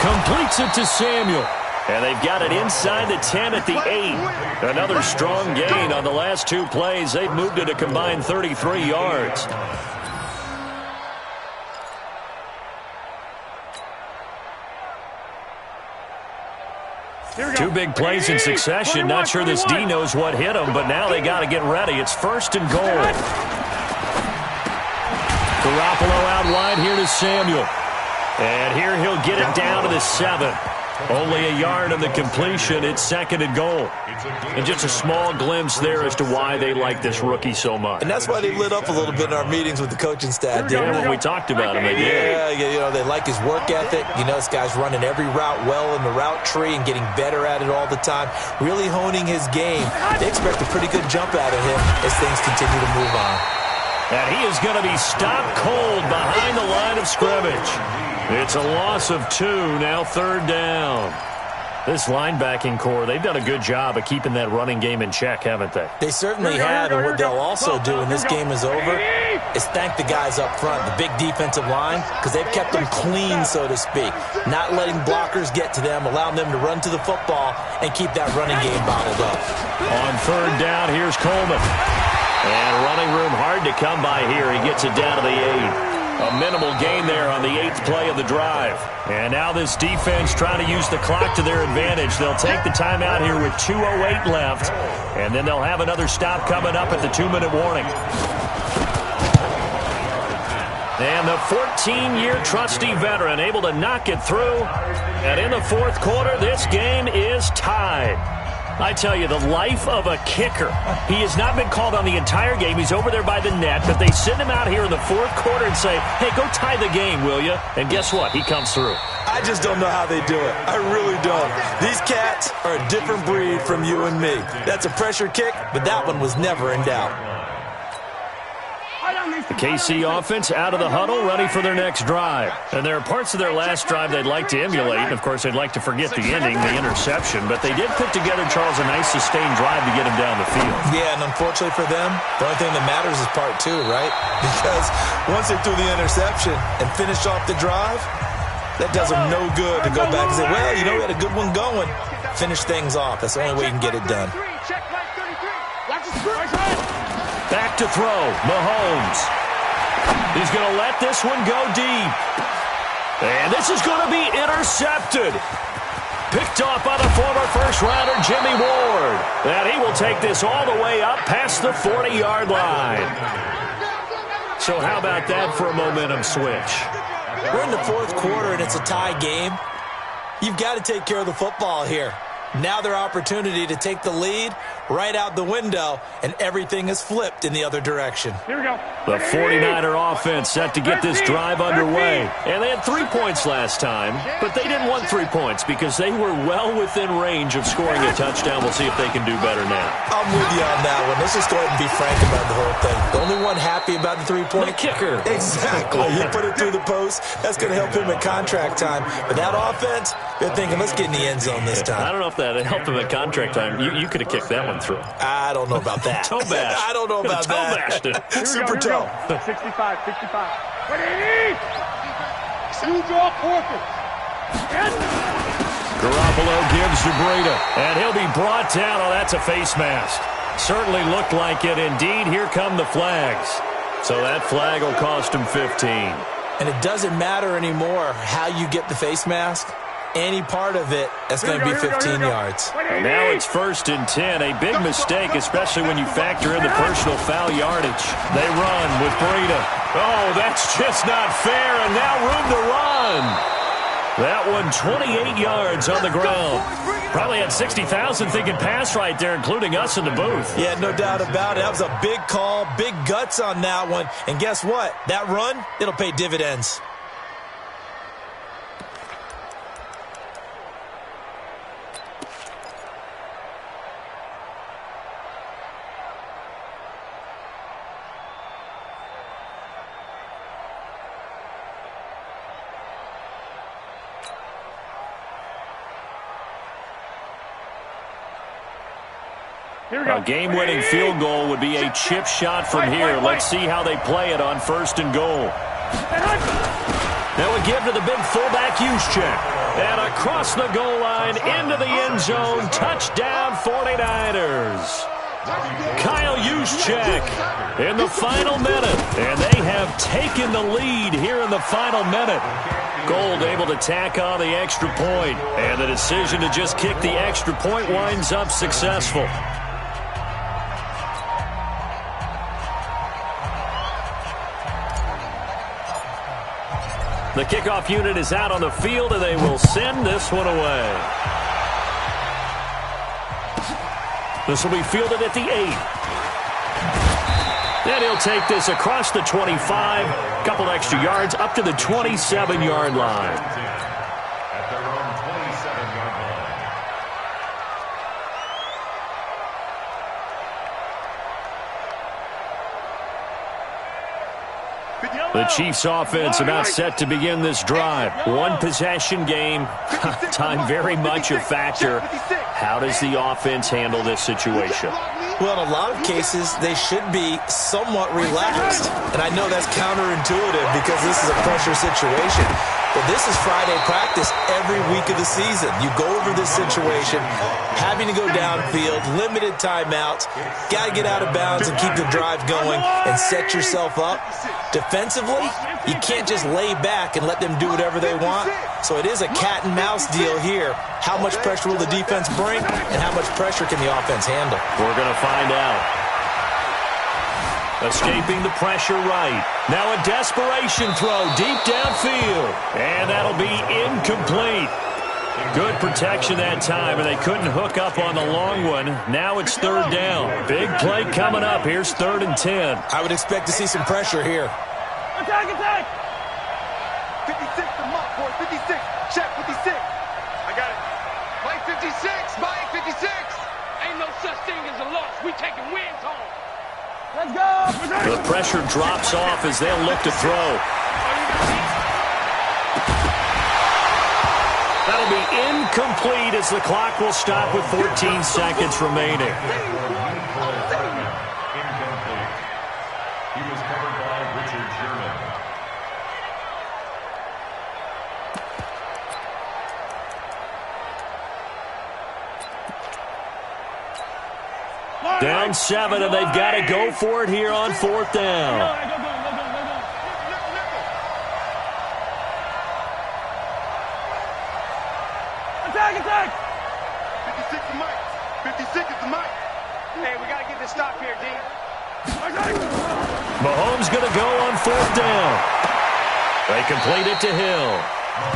Completes it to Samuel. And they've got it inside the 10 at the 8. Another strong gain on the last 2 plays. They've moved it a combined 33 yards. Two big plays in succession. Not sure this D knows what hit him, but now they got to get ready. It's 1st and goal. Garoppolo out wide here to Samuel. And here he'll get it down to the 7. Only a yard on the completion. It's 2nd and goal. And just a small glimpse there as to why they like this rookie so much. And that's why they lit up a little bit in our meetings with the coaching staff, didn't they? When we talked about him, they did. Yeah, you know, they like his work ethic. You know, this guy's running every route well in the route tree and getting better at it all the time, really honing his game. They expect a pretty good jump out of him as things continue to move on. And he is going to be stopped cold behind the line of scrimmage. It's a loss of 2, now 3rd down. This linebacking core, they've done a good job of keeping that running game in check, haven't they? They certainly have, and what they'll also do when this game is over is thank the guys up front, the big defensive line, because they've kept them clean, so to speak, not letting blockers get to them, allowing them to run to the football and keep that running game bottled up. On 3rd down, here's Coleman. And running room hard to come by here. He gets it down to the 8. A minimal gain there on the 8th play of the drive. And now this defense trying to use the clock to their advantage. They'll take the timeout here with 2:08 left. And then they'll have another stop coming up at the 2-minute warning. And the 14-year trusty veteran able to knock it through. And in the 4th quarter, this game is tied. I tell you, the life of a kicker. He has not been called on the entire game. He's over there by the net, but they send him out here in the 4th quarter and say, hey, go tie the game, will you? And guess what? He comes through. I just don't know how they do it. I really don't. These cats are a different breed from you and me. That's a pressure kick, but that one was never in doubt. The KC offense out of the huddle, ready for their next drive. And there are parts of their last drive they'd like to emulate. And, of course, they'd like to forget the ending, the interception. But they did put together, Charles, a nice sustained drive to get him down the field. Yeah, and unfortunately for them, the only thing that matters is part 2, right? Because once they threw the interception and finished off the drive, that does them no good to go back and say, well, you know, we had a good one going. Finish things off. That's the only way you can get it done. Back to throw, Mahomes. He's going to let this one go deep. And this is going to be intercepted. Picked off by the former first-rounder Jimmy Ward. And he will take this all the way up past the 40-yard line. So how about that for a momentum switch? We're in the 4th quarter, and it's a tie game. You've got to take care of the football here. Now their opportunity to take the lead right out the window, and everything is flipped in the other direction. Here we go. The 49er offense set to get this drive underway. And they had 3 points last time, but they didn't want 3 points because they were well within range of scoring a touchdown. We'll see if they can do better now. I'm with you on that one. Let's just go ahead and be frank about the whole thing. The only one happy about the 3-point? The kicker. Exactly. He put it through the post. That's going to help him at contract time. But that offense, they're thinking, let's get in the end zone this time. I don't know if that helped him at contract time. You could have kicked that one through. I don't know about that. Toe bash. I don't know about toe that. Bashed it. Super toe. 65. You draw forfeit. Garoppolo gives to Breida, and he'll be brought down. Oh, that's a face mask. Certainly looked like it. Indeed, here come the flags. So that flag will cost him 15. And it doesn't matter anymore how you get the face mask. Any part of it, that's going to be 15 yards. And now it's 1st and 10. A big mistake, especially when you factor in the personal foul yardage. They run with Breida. Oh, that's just not fair, and now room to run. That one 28 yards on the ground. Probably had 60,000 thinking pass right there, including us in the booth. Yeah, no doubt about it. That was a big call, big guts on that one. And guess what? That run, it'll pay dividends. A game-winning field goal would be a chip shot from here. Let's see how they play it on 1st and goal. That would give to the big fullback Juszczyk. And across the goal line into the end zone. Touchdown 49ers. Kyle Juszczyk in the final minute. And they have taken the lead here in the final minute. Gold able to tack on the extra point. And the decision to just kick the extra point winds up successful. The kickoff unit is out on the field, and they will send this one away. This will be fielded at the 8. And he'll take this across the 25, a couple extra yards, up to the 27-yard line. At their own 27-yard line. The Chiefs offense about set to begin this drive. One possession game. Time very much a factor. How does the offense handle this situation? Well, in a lot of cases, they should be somewhat relaxed. And I know that's counterintuitive because this is a pressure situation. But this is Friday practice every week of the season. You go over this situation, having to go downfield, limited timeouts, got to get out of bounds and keep the drive going and set yourself up. Defensively, you can't just lay back and let them do whatever they want. So it is a cat and mouse deal here. How much pressure will the defense bring and how much pressure can the offense handle? We're going to find out. Escaping the pressure right. Now a desperation throw deep downfield. And that'll be incomplete. Good protection that time, and they couldn't hook up on the long one. Now it's 3rd down. Big play coming up. Here's 3rd and 10. I would expect to see some pressure here. Attack, attack! 56, the mark, boy. 56. Check, 56. I got it. Mike 56. Mike 56. Ain't no such thing as a loss. We taking wins home. Let's go! The pressure drops off as they'll look to throw. That'll be incomplete as the clock will stop with 14 seconds remaining. Incomplete. He was covered by Richard Sherman. Down 7, and they've got to go for it here on 4th down. Attack, attack! 56 is Mike. 56 is the Mike. Hey, we got to get this stop here, D. Mahomes going to go on 4th down. They complete it to Hill.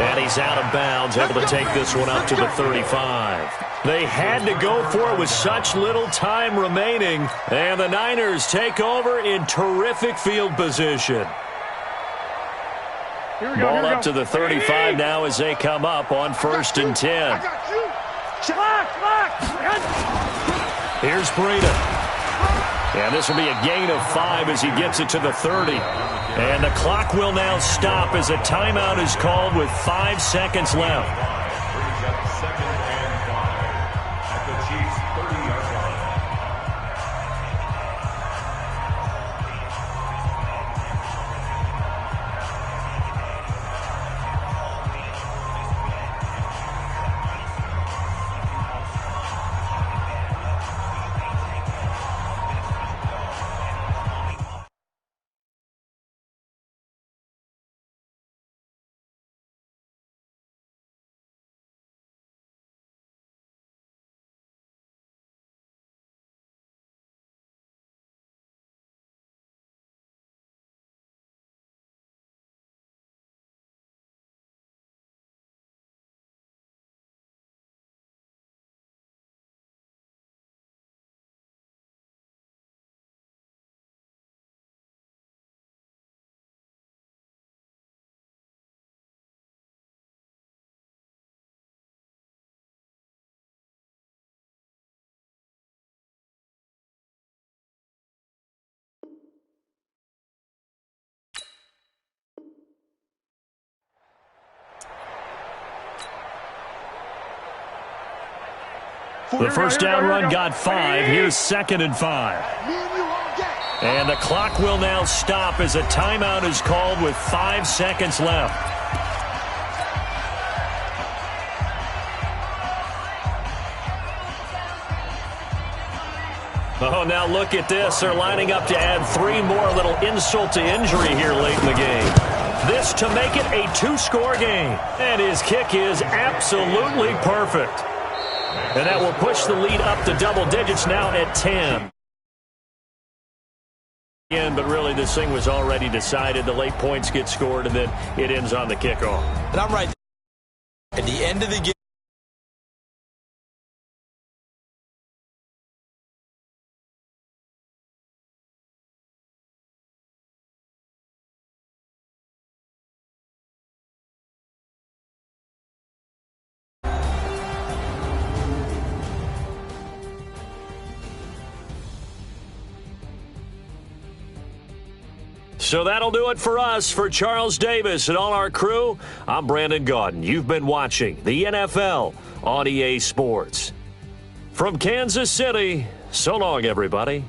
And he's out of bounds, able to take this one up to the 35. They had to go for it with such little time remaining. And the Niners take over in terrific field position. Ball up to the 35 now as they come up on 1st and 10. Here's Breida. And this will be a gain of 5 as he gets it to the 30. And the clock will now stop as a timeout is called with 5 seconds left. The first down run got 5. Here's 2nd and 5. And the clock will now stop as a timeout is called with 5 seconds left. Oh, now look at this. They're lining up to add 3 more. A little insult to injury here late in the game. This to make it a 2-score game. And his kick is absolutely perfect. And that will push the lead up to double digits now at 10. But really, this thing was already decided. The late points get scored, and then it ends on the kickoff. And I'm right at the end of the game. So that'll do it for us. For Charles Davis and all our crew, I'm Brandon Gaudin. You've been watching the NFL on EA Sports. From Kansas City, so long, everybody.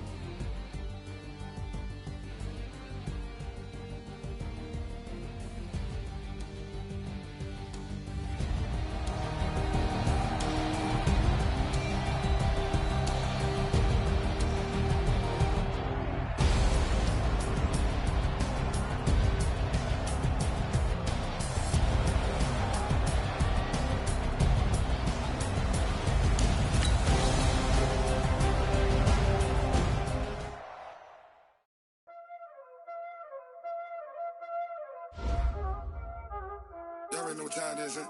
Y'all already know what time it is, huh?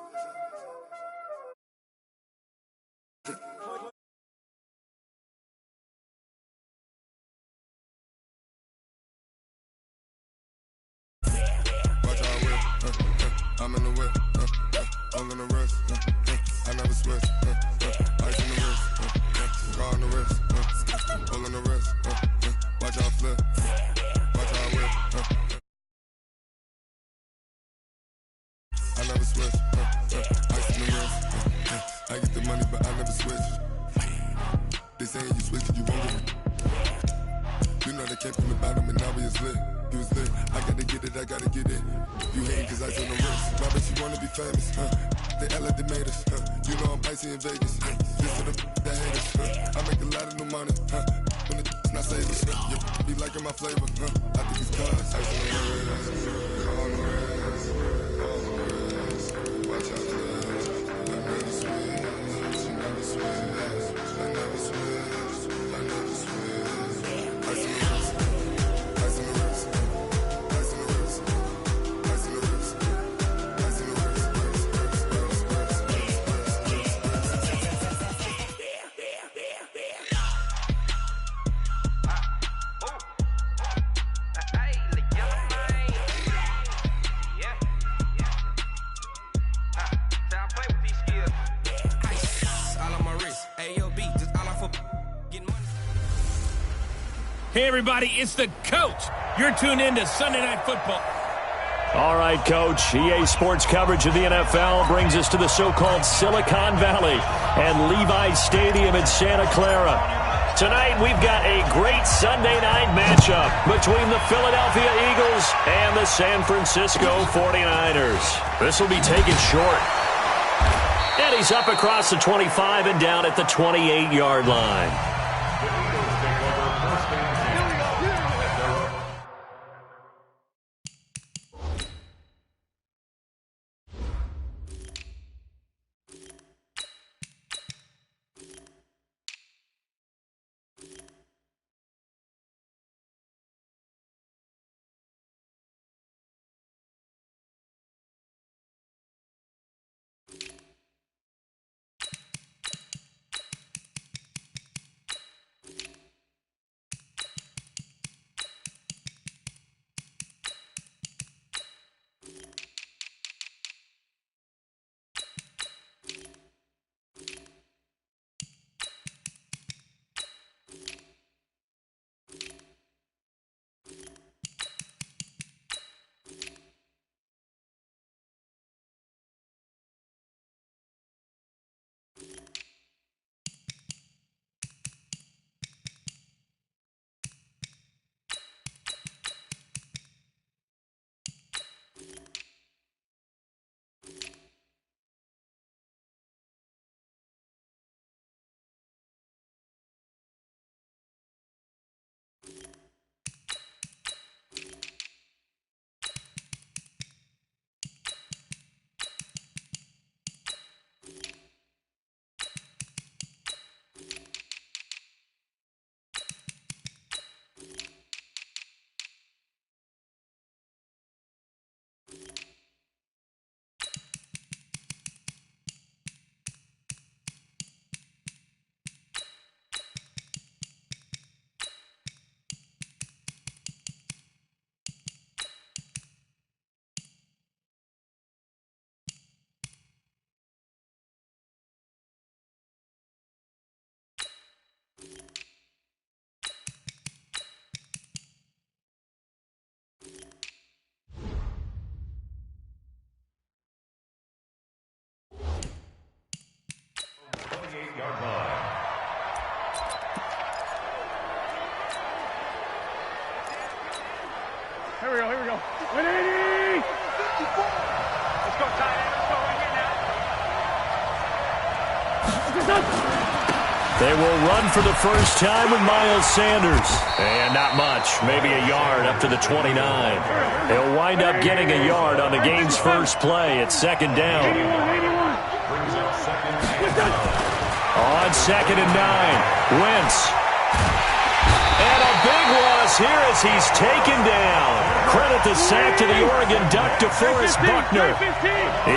Watch how I whip, I'm in the whip, all in the wrist, I never switch, ice in the wrist, car on the wrist, all in the wrist, watch how I flip, watch how I whip, I never switch, ice in the wrist, I get the money but I never switch. They saying you switch it, you won't get it. You know they came from the bottom and now we is lit. You was lit, I gotta get it, I gotta get it. You hating cause I told the wrist. My bitch, you wanna be famous, They Ella, they made us, You know I'm icy in Vegas, This to the haters, I make a lot of new money, When the not savers, You be liking my flavor, I think it's cause ice on the wrist, on the wrist, watch out for this. I never switch, I never switch, I never switch, I never switch. Ice on the wrist, ice on the wrist, ice on the wrist, ice on the wrist, ice on the wrist, Hey, everybody, it's the coach. You're tuned in to Sunday Night Football. All right, Coach. EA Sports coverage of the NFL brings us to the so-called Silicon Valley and Levi Stadium in Santa Clara. Tonight, we've got a great Sunday night matchup between the Philadelphia Eagles and the San Francisco 49ers. This will be taken short. And he's up across the 25 and down at the 28-yard line. 48-yard line. Here we go, here we go. 180! 54! Let's go, tight end. Let's go right here now. They will run for the first time with Miles Sanders. And not much, maybe a yard up to the 29. He'll wind up getting a yard on the game's first play. It's second down. On 2nd and 9, Wentz. And a big loss here as he's taken down. Credit the sack to the Oregon Duck, DeForest Buckner.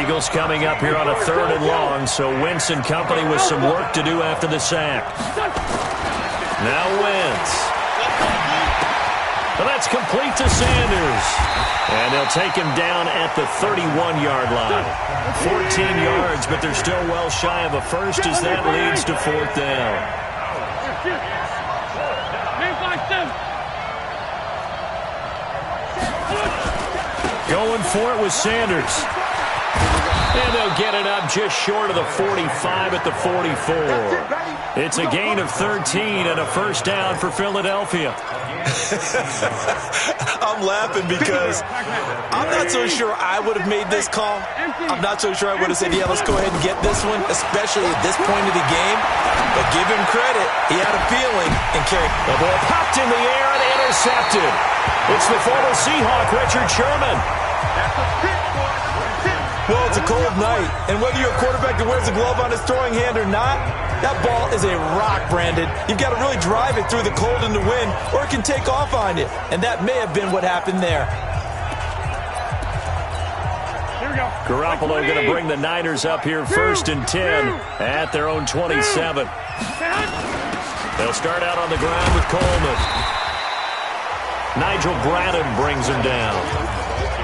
Eagles coming up here on a 3rd and long, so Wentz and company with some work to do after the sack. Now Wentz. Well, that's complete to Sanders. And they'll take him down at the 31-yard line. 14 yards, but they're still well shy of a first as that leads to 4th down. Going for it with Sanders. And they'll get it up just short of the 45 at the 44. It's a gain of 13 and a first down for Philadelphia. I'm laughing because I'm not so sure I would have made this call. I'm not so sure I would have said, yeah, let's go ahead and get this one, especially at this point of the game. But give him credit. He had a feeling and carried. The ball popped in the air and intercepted. It's the former Seahawk, Richard Sherman. Well, it's a cold night, and whether you're a quarterback that wears a glove on his throwing hand or not, that ball is a rock, Brandon. You've got to really drive it through the cold and the wind, or it can take off on you, and that may have been what happened there. Here we go. Garoppolo going to bring the Niners up here 1st and 10 at their own 27. They'll start out on the ground with Coleman. Nigel Bradham brings him down.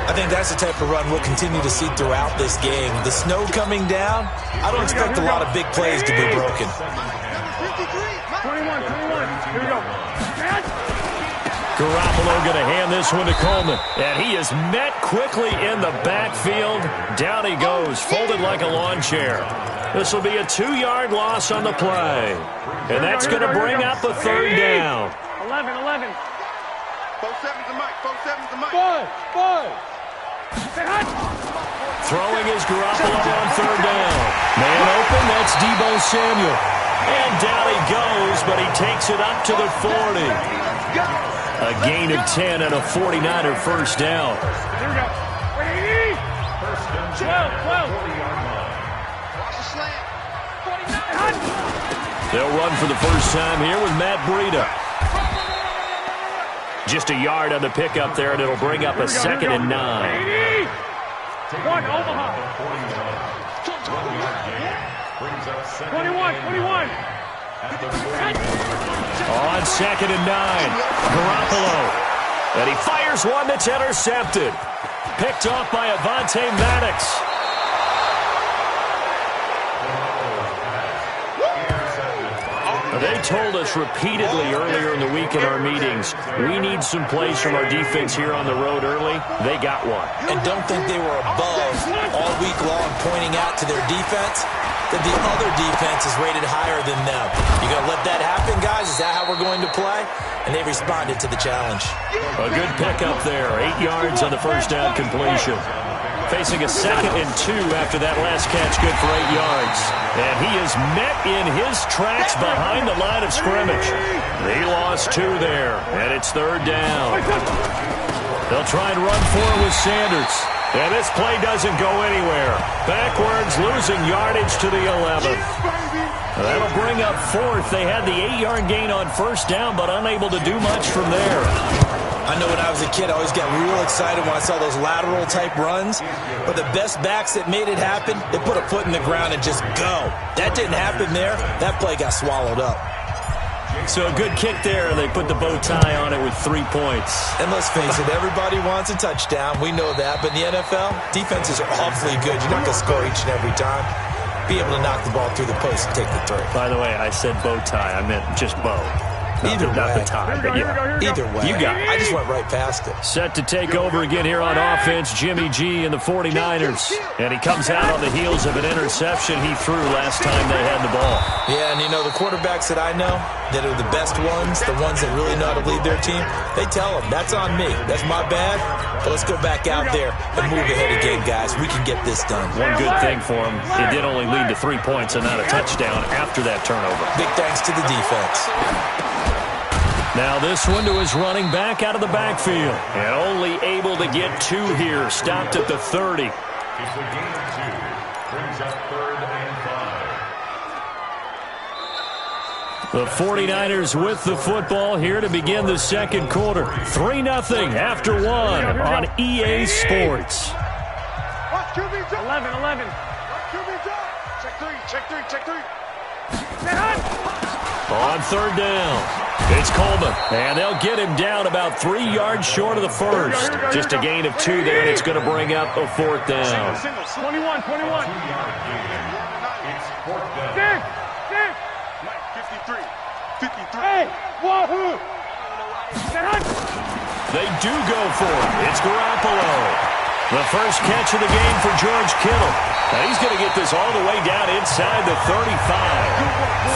I think that's the type of run we'll continue to see throughout this game. The snow coming down, I don't expect a lot of big plays to be broken. 21. Here we go. Garoppolo going to hand this one to Coleman. And he is met quickly in the backfield. Down he goes, folded like a lawn chair. This will be a 2-yard loss on the play. And that's going to bring up a 3rd down. 11. 4-7's the mic. 4-7's the mic. 5. Throwing is Garoppolo on 3rd down. Man open, that's Deebo Samuel. And down he goes, but he takes it up to the 40. A gain of 10 and a 49er first down. Here we go. 12. They'll run for the first time here with Matt Breida. Just a yard on the pickup there, and it'll bring up a 2nd and 9. 1, Omaha. 21. On 2nd and 9, Garoppolo. And he fires one that's intercepted. Picked off by Avonte Maddox. They told us repeatedly earlier in the week in our meetings, we need some plays from our defense here on the road early. They got one. And don't think they were above all week long pointing out to their defense that the other defense is rated higher than them. You going to let that happen, guys? Is that how we're going to play? And they responded to the challenge. A good pickup there. 8 yards on the first down completion. Facing a 2nd and 2 after that last catch, good for 8 yards. And he is met in his tracks behind the line of scrimmage. He lost 2 there, and it's 3rd down. They'll try and run for it with Sanders. And this play doesn't go anywhere. Backwards, losing yardage to the 11th. That'll bring up 4th. They had the 8-yard gain on first down, but unable to do much from there. I know when I was a kid, I always got real excited when I saw those lateral-type runs. But the best backs that made it happen, they put a foot in the ground and just go. That didn't happen there. That play got swallowed up. So a good kick there. They put the bow tie on it with 3 points. And let's face it, everybody wants a touchdown. We know that. But in the NFL, defenses are awfully good. You're not going to score each and every time. Be able to knock the ball through the post and take the 3. By the way, I said bow tie. I meant just bow. Either not way. the tie, but yeah. Either way. You got it. I just went right past it. Set to take over again here on offense, Jimmy G and the 49ers. And he comes out on the heels of an interception he threw last time they had the ball. Yeah, and the quarterbacks that I know that are the best ones, the ones that really know how to lead their team, they tell them, that's on me. That's my bad. But let's go back out there and move ahead again, guys. We can get this done. One good thing for him, it did only lead to 3 points and not a touchdown after that turnover. Big thanks to the defense. Now this one to his running back out of the backfield. And only able to get 2 here. Stopped at the 30. It's a gain of 2. Brings up 3rd and 5. The 49ers with the football here to begin the second quarter. 3-0 after 1 on EA Sports. 11. Check 3. On 3rd down, it's Coleman, and they'll get him down about 3 yards short of the first. Just a gain of 2 there, and it's going to bring up a 4th down. 21. 53. Hey, wahoo! They do go for it. It's Garoppolo. The first catch of the game for George Kittle. Now he's going to get this all the way down inside the 35.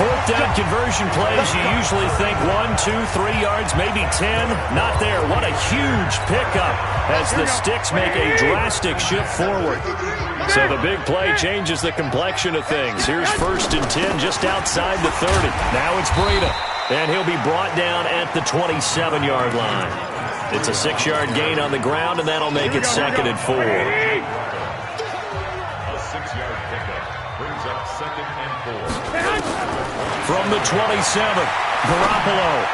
4th down conversion plays, you usually think 1, 2, 3 yards, maybe 10. Not there. What a huge pickup as the sticks make a drastic shift forward. So the big play changes the complexion of things. Here's 1st and 10 just outside the 30. Now it's Breida, and he'll be brought down at the 27-yard line. It's a 6-yard gain on the ground, and that'll make it 2nd and 4. A 6-yard pickup brings up 2nd and 4. From the 27, Garoppolo.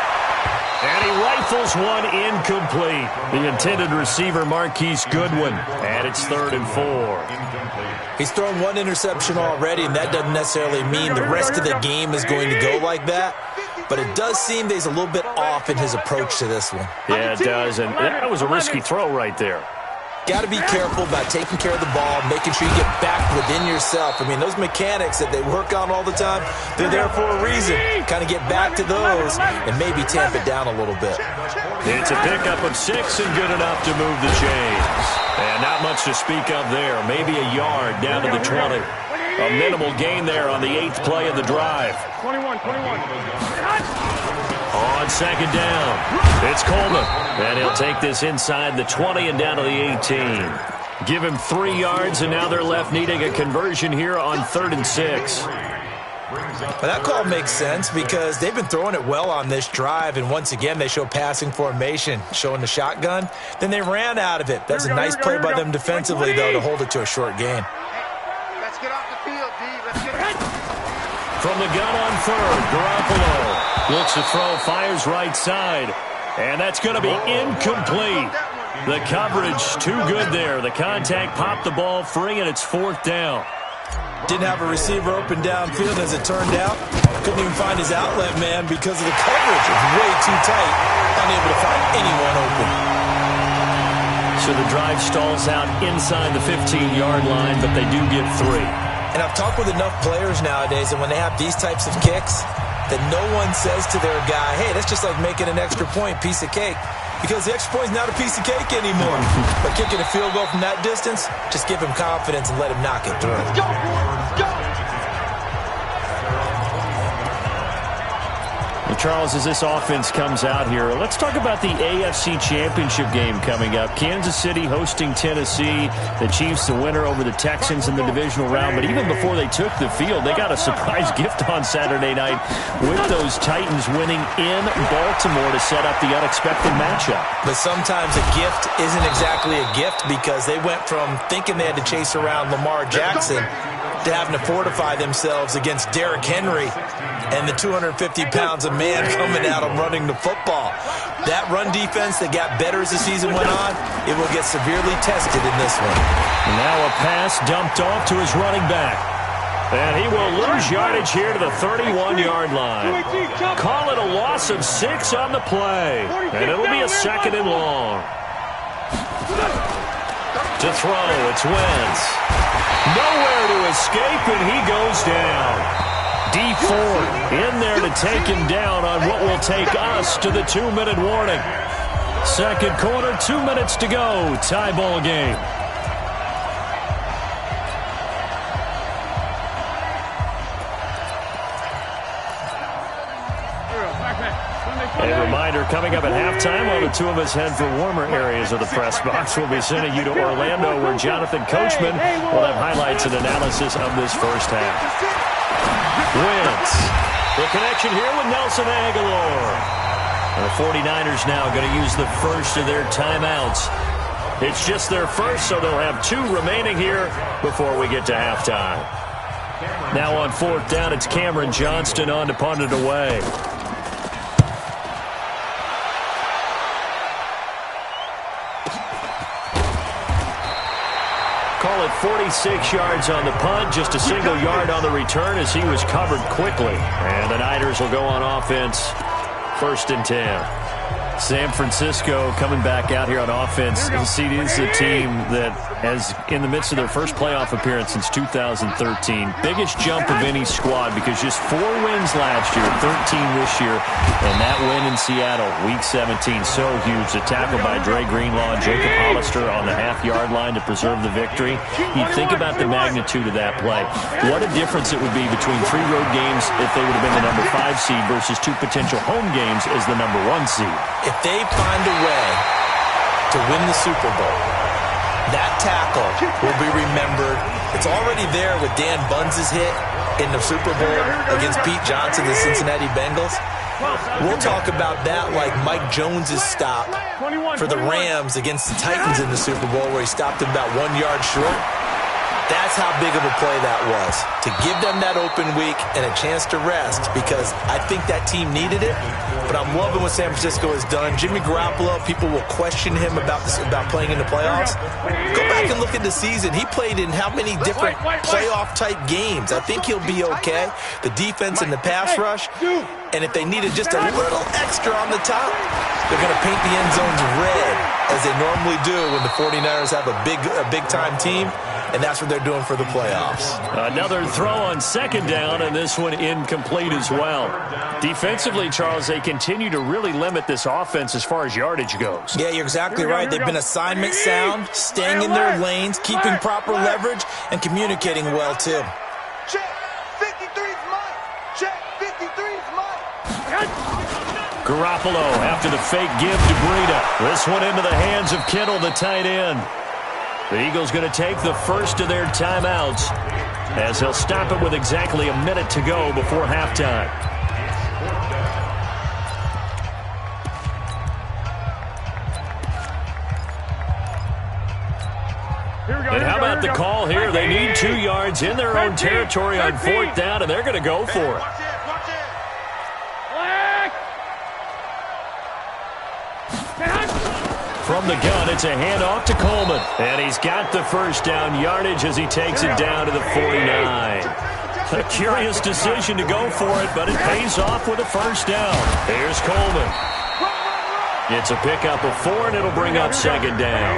And he rifles one incomplete. The intended receiver, Marquise Goodwin. And it's 3rd and 4. He's thrown 1 interception already, and that doesn't necessarily mean the rest of the game is going to go like that. But it does seem that he's a little bit off in his approach to this one. Yeah, it does, and that was a risky throw right there. Got to be careful about taking care of the ball, making sure you get back within yourself. I mean, those mechanics that they work on all the time, they're there for a reason. Kind of get back to those and maybe tamp it down a little bit. It's a pickup of 6 and good enough to move the chains. And not much to speak of there. Maybe a yard down to the 20. A minimal gain there on the 8th play of the drive. 21. On 2nd down, it's Coleman. And he'll take this inside the 20 and down to the 18. Give him 3 yards, and now they're left needing a conversion here on 3rd and 6. But that call makes sense because they've been throwing it well on this drive, and once again they show passing formation, showing the shotgun. Then they ran out of it. That's a nice play by them defensively, though, to hold it to a short gain. Let's get off the field, D. Let's get it. From the gun on 3rd, Garoppolo looks to throw, fires right side, and that's going to be incomplete. The coverage too good there. The contact popped the ball free, and it's 4th down. Didn't have a receiver open downfield, as it turned out. Couldn't even find his outlet man because of the coverage. It was way too tight. Unable to find anyone open. So the drive stalls out inside the 15-yard line, but they do get 3. And I've talked with enough players nowadays, and when they have these types of kicks, that no one says to their guy, hey, that's just like making an extra point, piece of cake. Because the extra point is not a piece of cake anymore. But kicking a field goal from that distance, just give him confidence and let him knock it through. Let's go, boys. Go. Well, Charles, as this offense comes out here, let's talk about the AFC Championship game coming up. Kansas City hosting Tennessee. The Chiefs the winner over the Texans in the divisional round. But even before they took the field, they got a surprise gift on Saturday night with those Titans winning in Baltimore to set up the unexpected matchup. But sometimes a gift isn't exactly a gift because they went from thinking they had to chase around Lamar Jackson to having to fortify themselves against Derrick Henry and the 250 pounds of man coming out and running the football. That run defense that got better as the season went on, it will get severely tested in this one. And now a pass dumped off to his running back. And he will lose yardage here to the 31-yard line. Call it a loss of 6 on the play. And it'll be a 2nd and long. To throw, it's Wentz. Nowhere to escape, and he goes down. D4 in there to take him down on what will take us to the 2-minute warning. Second quarter, 2 minutes to go. Tie ball game. A reminder, coming up at halftime, while the two of us head for warmer areas of the press box, we'll be sending you to Orlando, where Jonathan Coachman will have highlights and analysis of this first half. Wentz. The connection here with Nelson Aguilar. And the 49ers now going to use the first of their timeouts. It's just their first, so they'll have 2 remaining here before we get to halftime. Now on 4th down, it's Cameron Johnston on to punt it away. Call it 46 yards on the punt, just a single yard on the return as he was covered quickly. And the Niners will go on offense, 1st and 10. San Francisco coming back out here on offense. You see, this is a team that has, in the midst of their first playoff appearance since 2013, biggest jump of any squad because just 4 wins last year, 13 this year, and that win in Seattle, Week 17, so huge. The tackle by Dre Greenlaw and Jacob Hollister on the half-yard line to preserve the victory. You think about the magnitude of that play. What a difference it would be between 3 road games if they would have been the number 5 seed versus 2 potential home games as the number 1 seed. If they find a way to win the Super Bowl, that tackle will be remembered. It's already there with Dan Bunz's hit in the Super Bowl against Pete Johnson, the Cincinnati Bengals. We'll talk about that like Mike Jones's stop for the Rams against the Titans in the Super Bowl, where he stopped him about 1 yard short. That's how big of a play that was, to give them that open week and a chance to rest, because I think that team needed it. But I'm loving what San Francisco has done. Jimmy Garoppolo, people will question him about playing in the playoffs. Go back and look at the season. He played in how many different playoff-type games? I think he'll be okay. The defense and the pass rush. And if they needed just a little extra on the top, they're going to paint the end zones red, as they normally do when the 49ers have a big-time team. And that's what they're doing for the playoffs. Another throw on 2nd down, and this one incomplete as well. Defensively, Charles, they continue to really limit this offense as far as yardage goes. Yeah, you're exactly right. They've been assignment sound, staying in their lanes, keeping proper leverage, and communicating well, too. Check, 53's mine. Check, 53's mine. Garoppolo after the fake give to Breida. This one into the hands of Kittle, the tight end. The Eagles going to take the first of their timeouts as they'll stop it with exactly a minute to go before halftime. And how about the call here? They need 2 yards in their own territory on 4th down, and they're going to go for it. From the gun, it's a handoff to Coleman. And he's got the first down yardage as he takes it down to the 49. A curious decision to go for it, but it pays off with a first down. Here's Coleman. It's a pickup of 4, and it'll bring up 2nd down.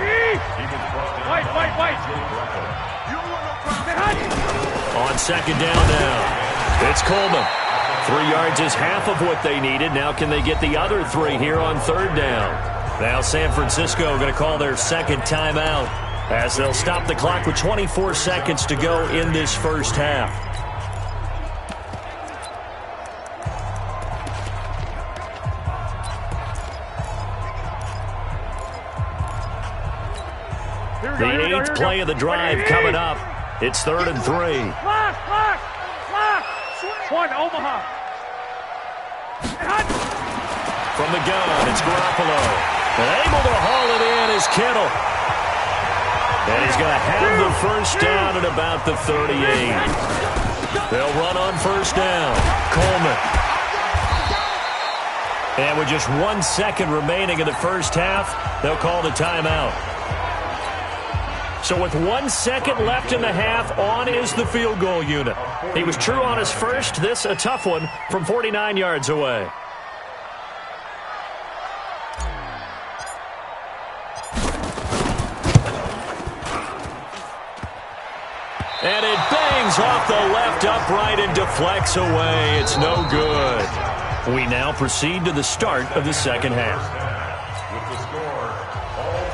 On 2nd down now, it's Coleman. 3 yards is half of what they needed. Now can they get the other 3 here on 3rd down? Now San Francisco going to call their 2nd timeout as they'll stop the clock with 24 seconds to go in this first half. The 8th play of the drive coming up. It's 3rd and 3. One, Omaha. From the gun, it's Garoppolo. And able to haul it in is Kittle. And he's going to have the first down at about the 38. They'll run on 1st down. Coleman. And with just 1 second remaining in the first half, they'll call the timeout. So with 1 second left in the half, on is the field goal unit. He was true on his first. This a tough one from 49 yards away. And it bangs comes off the left upright and deflects away. It's no good. We now proceed to the start of the second half. With the score, all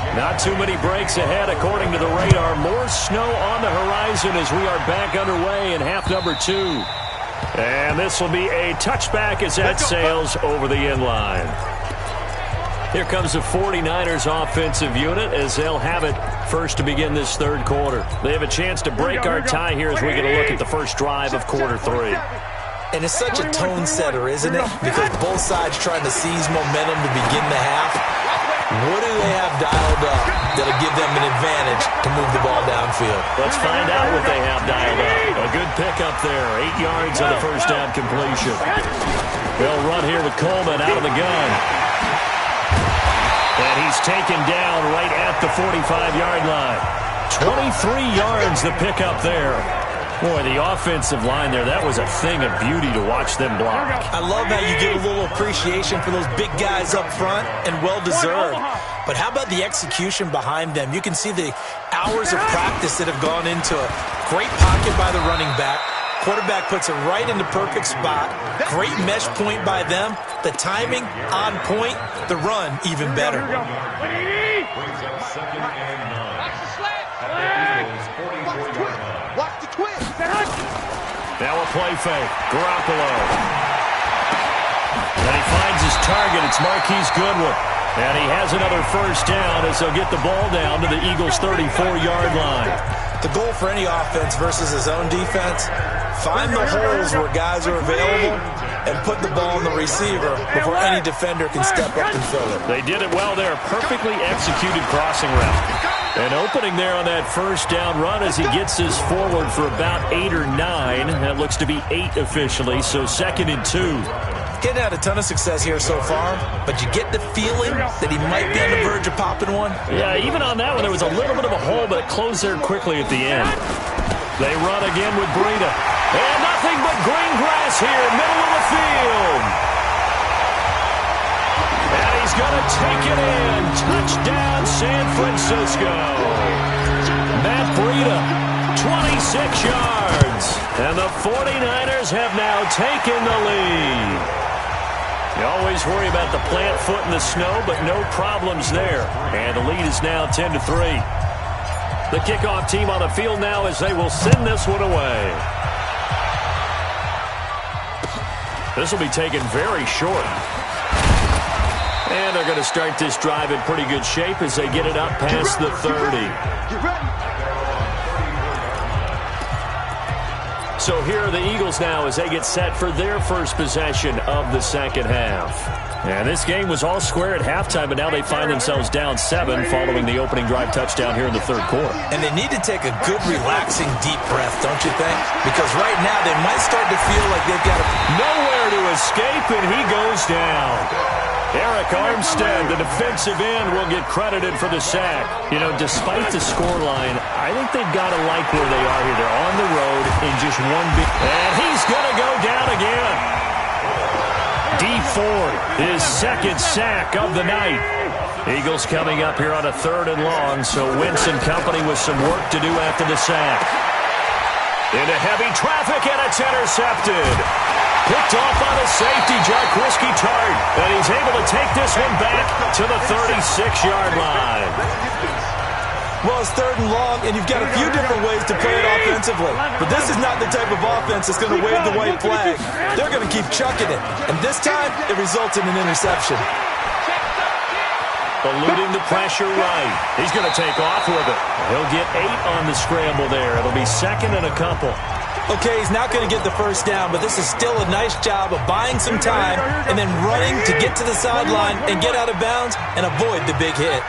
time. Not too many breaks ahead according to the radar. More snow on the horizon as we are back underway in half number 2. And this will be a touchback as that sails over the end line. Here comes the 49ers offensive unit as they'll have it first to begin this third quarter. They have a chance to break our tie here as we get a look at the first drive of quarter 3. And it's such a tone setter, isn't it? Because both sides trying to seize momentum to begin the half. What do they have dialed up that'll give them an advantage to move the ball downfield? Let's find out what they have dialed up. A good pickup there. 8 yards on the first down completion. They'll run here with Coleman out of the gun. And he's taken down right at the 45-yard line. 23 yards the pickup there. Boy, the offensive line there, that was a thing of beauty to watch them block. I love how you get a little appreciation for those big guys up front, and well-deserved. But how about the execution behind them? You can see the hours of practice that have gone into it. Great pocket by the running back. Quarterback puts it right in the perfect spot. Great mesh point by them. The timing on point. The run even better. Brings up second and 9. At the Eagles' 44-yard line. Watch the twist. Now a play fake. Garoppolo. And he finds his target. It's Marquise Goodwin. And he has another first down as they'll get the ball down to the Eagles' 34-yard line. The goal for any offense versus his own defense, find the holes where guys are available and put the ball in the receiver before any defender can step up and fill it. They did it well there. Perfectly executed crossing route. An opening there on that first down run as he gets this forward for about 8 or 9. That looks to be 8 officially, so 2nd and 2. Getting had a ton of success here so far, but you get the feeling that he might be on the verge of popping one. Yeah, even on that one, there was a little bit of a hole, but it closed there quickly at the end. They run again with Breida. And nothing but green grass here, middle of the field. And he's going to take it in. Touchdown, San Francisco. Matt Breida, 26 yards. And the 49ers have now taken the lead. You always worry about the plant foot in the snow, but no problems there. And the lead is now 10-3. The kickoff team on the field now as they will send this one away. This will be taken very short. And they're going to start this drive in pretty good shape as they get it up past the 30. So here are the Eagles now as they get set for their first possession of the second half. And this game was all square at halftime, but now they find themselves down 7 following the opening drive touchdown here in the third quarter. And they need to take a good, relaxing, deep breath, don't you think? Because right now they might start to feel like they've got nowhere to escape, and he goes down. Eric Armstead, the defensive end, will get credited for the sack. You know, despite the scoreline, I think they've got to like where they are here. They're on the road in just one big... And he's going to go down again. Dee Ford, his second sack of the night. Eagles coming up here on a 3rd and long, so Wentz and company with some work to do after the sack. Into heavy traffic, and it's intercepted. Picked off by the safety, Jaquiski Tart. And he's able to take this one back to the 36-yard line. Well, it's 3rd and long, and you've got a few different ways to play it offensively. But this is not the type of offense that's going to wave the white flag. They're going to keep chucking it. And this time, it results in an interception. Eluding the pressure right. He's going to take off with it. He'll get 8 on the scramble there. It'll be 2nd and a couple. Okay, he's not going to get the first down, but this is still a nice job of buying some time and then running to get to the sideline and get out of bounds and avoid the big hit.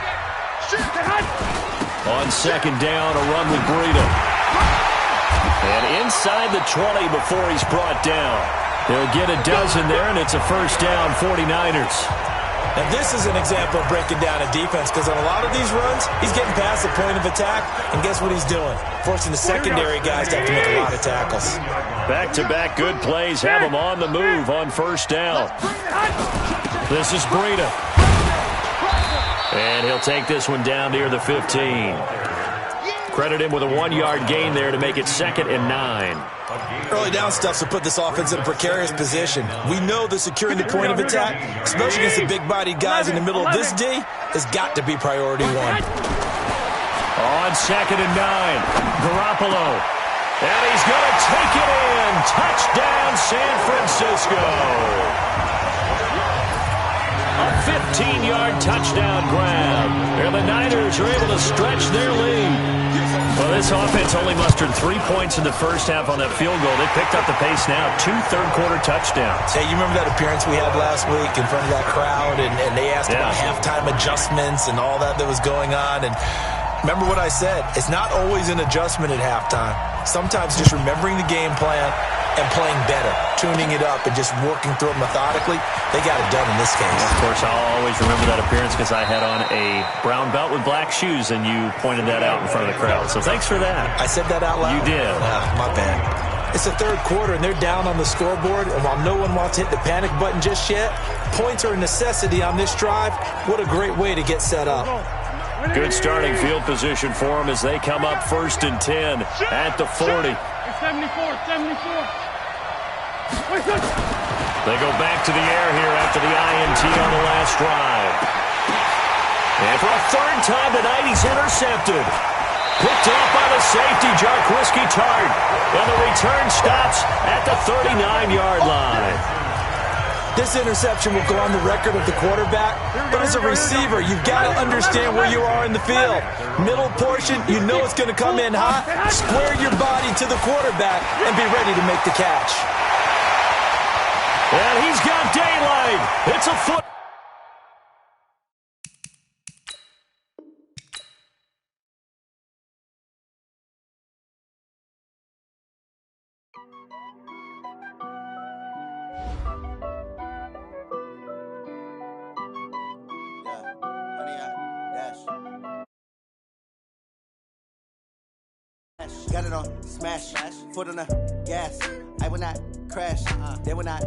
On 2nd down, a run with Breida. And inside the 20 before he's brought down. He'll get a dozen there, and it's a first down, 49ers. And this is an example of breaking down a defense, because on a lot of these runs, he's getting past the point of attack, and guess what he's doing? Forcing the secondary guys to have to make a lot of tackles. Back-to-back good plays have him on the move on first down. This is Breida. And he'll take this one down near the 15. Credit him with a 1-yard gain there to make it 2nd and 9. Early down stuff to put this offense in a precarious position. We know that securing the point of attack, especially against the big-bodied guys in the middle of this D, has got to be priority 1. On 2nd and 9, Garoppolo. And he's going to take it in. Touchdown, San Francisco. A 15-yard touchdown grab. And the Niners are able to stretch their lead. Well, this offense only mustered 3 points in the first half on that field goal. They picked up the pace now. 2 third-quarter touchdowns. Hey, you remember that appearance we had last week in front of that crowd, and they asked about halftime adjustments and all that was going on, and remember what I said. It's not always an adjustment at halftime. Sometimes just remembering the game plan and playing better, tuning it up and just working through it methodically. They got it done in this case. Of course, I'll always remember that appearance because I had on a brown belt with black shoes, and you pointed that out in front of the crowd. So thanks for that. I said that out loud? You did. My bad. It's the third quarter, and they're down on the scoreboard, and while no one wants to hit the panic button just yet, points are a necessity on this drive. What a great way to get set up. Good starting field position for them as they come up 1st and 10 at the 40. 74. They go back to the air here after the INT on the last drive. And for a 3rd time tonight, he's intercepted. Picked off by the safety, Jarquiski Tart. And the return stops at the 39-yard line. This interception will go on the record of the quarterback, but as a receiver, you've got to understand where you are in the field. Middle portion, you know it's going to come in hot. Square your body to the quarterback and be ready to make the catch. And he's got daylight. It's a foot. Got it on smash, foot on the gas. I will not crash, they will not.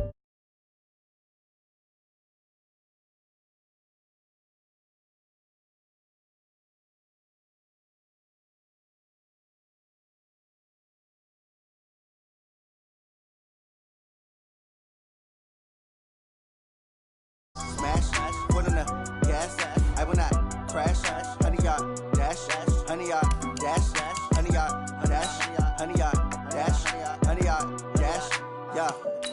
Smash, foot on the gas. I will not crash, honey yard dash, honey yard dash, honey yard dash, honey yard dash, honey yard dash, yeah.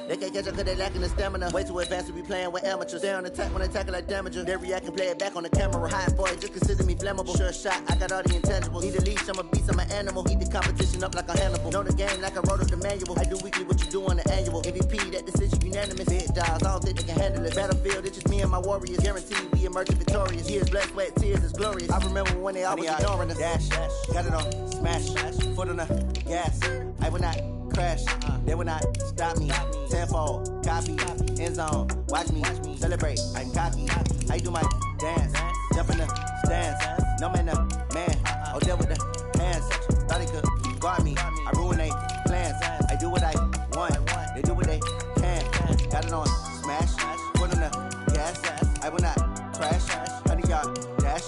They can't catch up cause they lacking the stamina. Way too advanced to be playing with amateurs. They on attack when they tackle like damager. They react and play it back on the camera. Hot boy, just consider me flammable. Sure shot, I got all the intangibles. Need a leash, I'm a beast, I'm an animal. Eat the competition up like a Hannibal. Know the game like I wrote up the manual. I do weekly what you do on the annual. MVP, that decision unanimous. Big dogs, I don't think they can handle it. Battlefield, it's just me and my warriors. Guaranteed we emerge victorious. Years, blood, sweat, tears, it's glorious. I remember when they always ignoring us. Dash, got it on smash, foot on the gas. I will not crash, they will not stop me. Tenfold, copy, end zone, watch me celebrate. I'm cocky, I do my dance, jump in the stands. No man, no man, oh deal with the hands. Thought they could guard me, I ruin they plans. I do what I want, they do what they can. Got it on smash, foot on the gas. I will not crash, honey yard dash,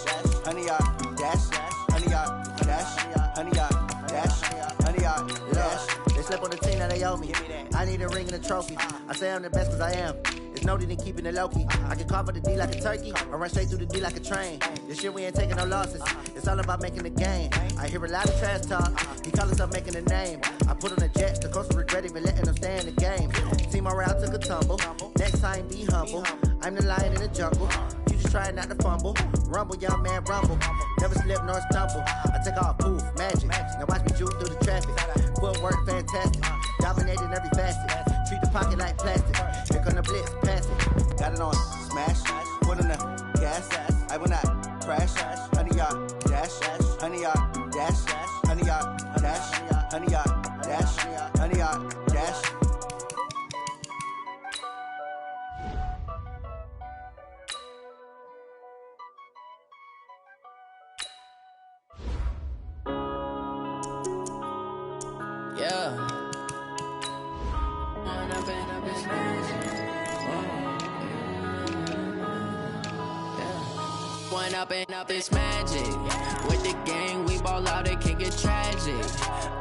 honey yard dash, honey yard dash, honey yard dash, honey yard dash. They slept on the team, now they owe me. I need a ring and a trophy. I say I'm the best cause I am. It's no need in keeping it low-key. I can carve up the D like a turkey or run straight through the D like a train. This year we ain't taking no losses. It's all about making the game. I hear a lot of trash talk. He call himself making a name. I put on the Jets. The coach will regret even letting them stay in the game. Team morale took a tumble. Next time be humble. I'm the lion in the jungle. You just try not to fumble. Rumble, young man, rumble. Never slip nor stumble. I take off, poof, magic. Now watch me juke through the traffic. Footwork fantastic. Dominating every facet. Treat the pocket like plastic. Here come the blitz, pass it. Got it on smash. Foot on the gas. I will not crash. Honey yard dash. Honey yard dash. Honey yard dash. Honey yard dash. Honey yard dash. Yeah. one up and up, it's magic. With the gang, we ball out, it can get tragic.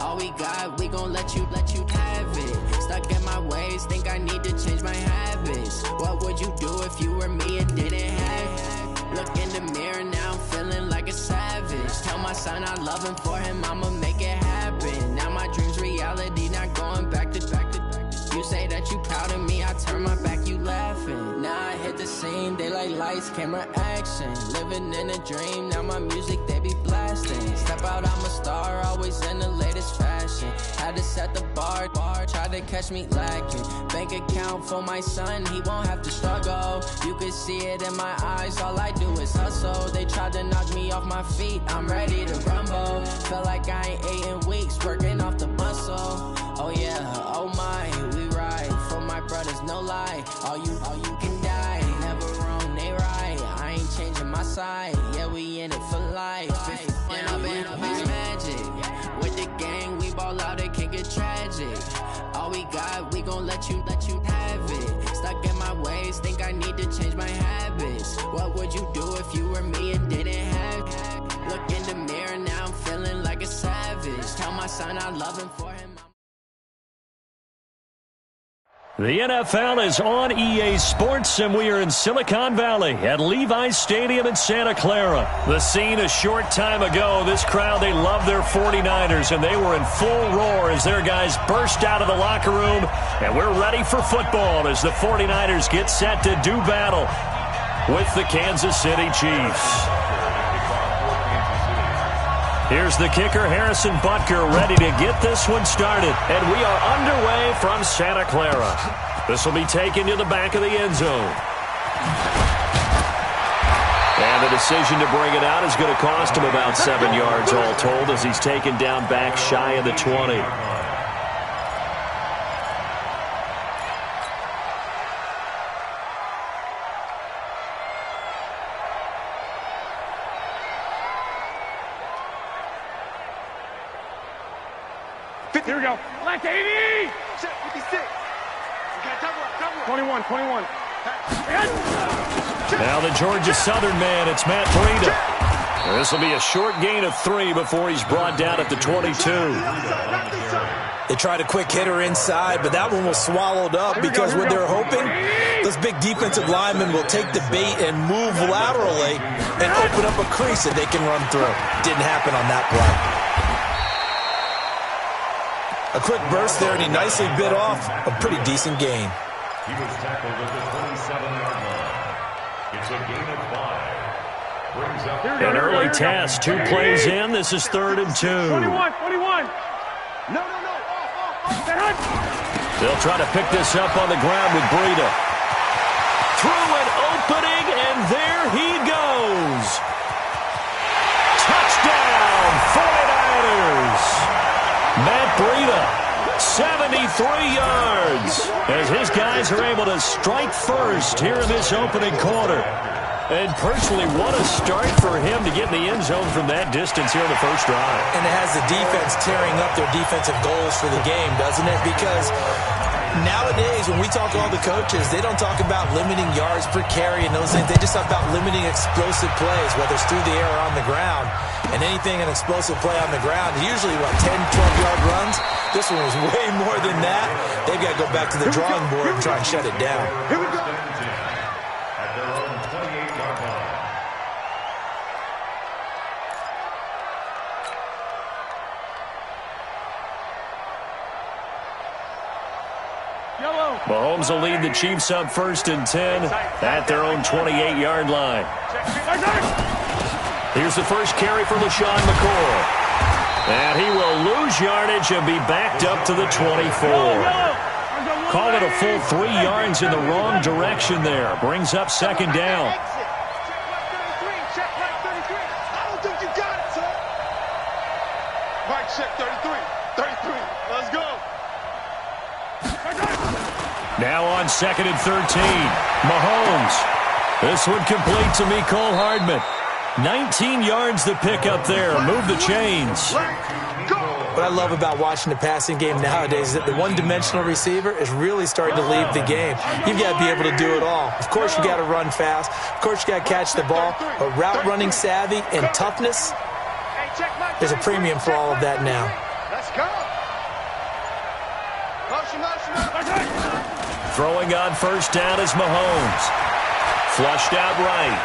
All we got, we gon' let you have it. Stuck in my ways, think I need to change my habits. What would you do if you were me and didn't have it? Look in the mirror, now I'm feeling like a savage. Tell my son I love him, for him I'ma make it happen. Now my dream's reality, not going back to. You say that you proud of me, I turn my back, you laughing. Now I hit the scene, they like lights, camera, action. Living in a dream, now my music, they be blasting. Step out, I'm a star, always in the latest fashion. Had to set the bar, tried to catch me lacking. Bank account for my son, he won't have to struggle. You can see it in my eyes, all I do is hustle. They tried to knock me off my feet, I'm ready to rumble. Feel like I ain't ate in weeks, working off the muscle. Oh yeah, oh my, we ride for my brothers, no lie. All you can die, never wrong, they right. I ain't changing my side, yeah, we in it for life. And up it's magic. With the gang, we ball out, it can get tragic. All we got, we gon' let you have it. Stuck in my ways, think I need to change my habits. What would you do if you were me and didn't have it? Look in the mirror, now I'm feeling like a savage. Tell my son I love him, for him The NFL is on EA Sports, and we are in Silicon Valley at Levi's Stadium in Santa Clara. The scene a short time ago, this crowd, they love their 49ers, and they were in full roar as their guys burst out of the locker room, and we're ready for football as the 49ers get set to do battle with the Kansas City Chiefs. Here's the kicker, Harrison Butker, ready to get this one started. And we are underway from Santa Clara. This will be taken to the back of the end zone. And the decision to bring it out is going to cost him about 7 yards all told as he's taken down back shy of the 20. Here we go. Left 80. Set 56. Okay, double up. 21. Now the Georgia Southern man, it's Matt Breida. This will be a short gain of 3 before he's brought down at the 22. They tried a quick hitter inside, but that one was swallowed up because what they're hoping, those big defensive linemen will take the bait and move laterally and open up a crease that they can run through. Didn't happen on that play. A quick burst there, and he nicely bit off a pretty decent gain. He was tackled at the 27-yard line. It's a gain of 5. Brings up an early test. 2 plays in. This is 3rd and 2. 21. No. They'll try to pick this up on the ground with Breida. Through an opening, and there he goes. Touchdown, 49ers. Matt Breida, 73 yards, as his guys are able to strike first here in this opening quarter. And personally, what a start for him to get in the end zone from that distance here in the first drive. And it has the defense tearing up their defensive goals for the game, doesn't it? Because nowadays, when we talk to all the coaches, they don't talk about limiting yards per carry and those things. They just talk about limiting explosive plays, whether it's through the air or on the ground. And anything an explosive play on the ground, usually, 10, 12-yard runs. This one was way more than that. They've got to go back to the drawing board and try and shut it down. Here we go. At their own 28-yard line. Mahomes will lead the Chiefs up 1st and 10 at their own 28-yard line. Here's the first carry for LaShawn McCoy. And he will lose yardage and be backed up to the 24. Call it a full 3 yards in the wrong direction there. Brings up 2nd down. Check right 33. I don't think you got it, sir. Right, check 33. 33. Let's go. Now on 2nd and 13. Mahomes. This one complete to Mecole Hardman. 19 yards to pick up there. Move the chains. What I love about watching the passing game nowadays is that the one-dimensional receiver is really starting to leave the game. You've got to be able to do it all. Of course, you got to run fast. Of course, you got to catch the ball. But route running savvy and toughness, there's a premium for all of that now. Let's go. Motion. Throwing on first down is Mahomes. Flushed out right.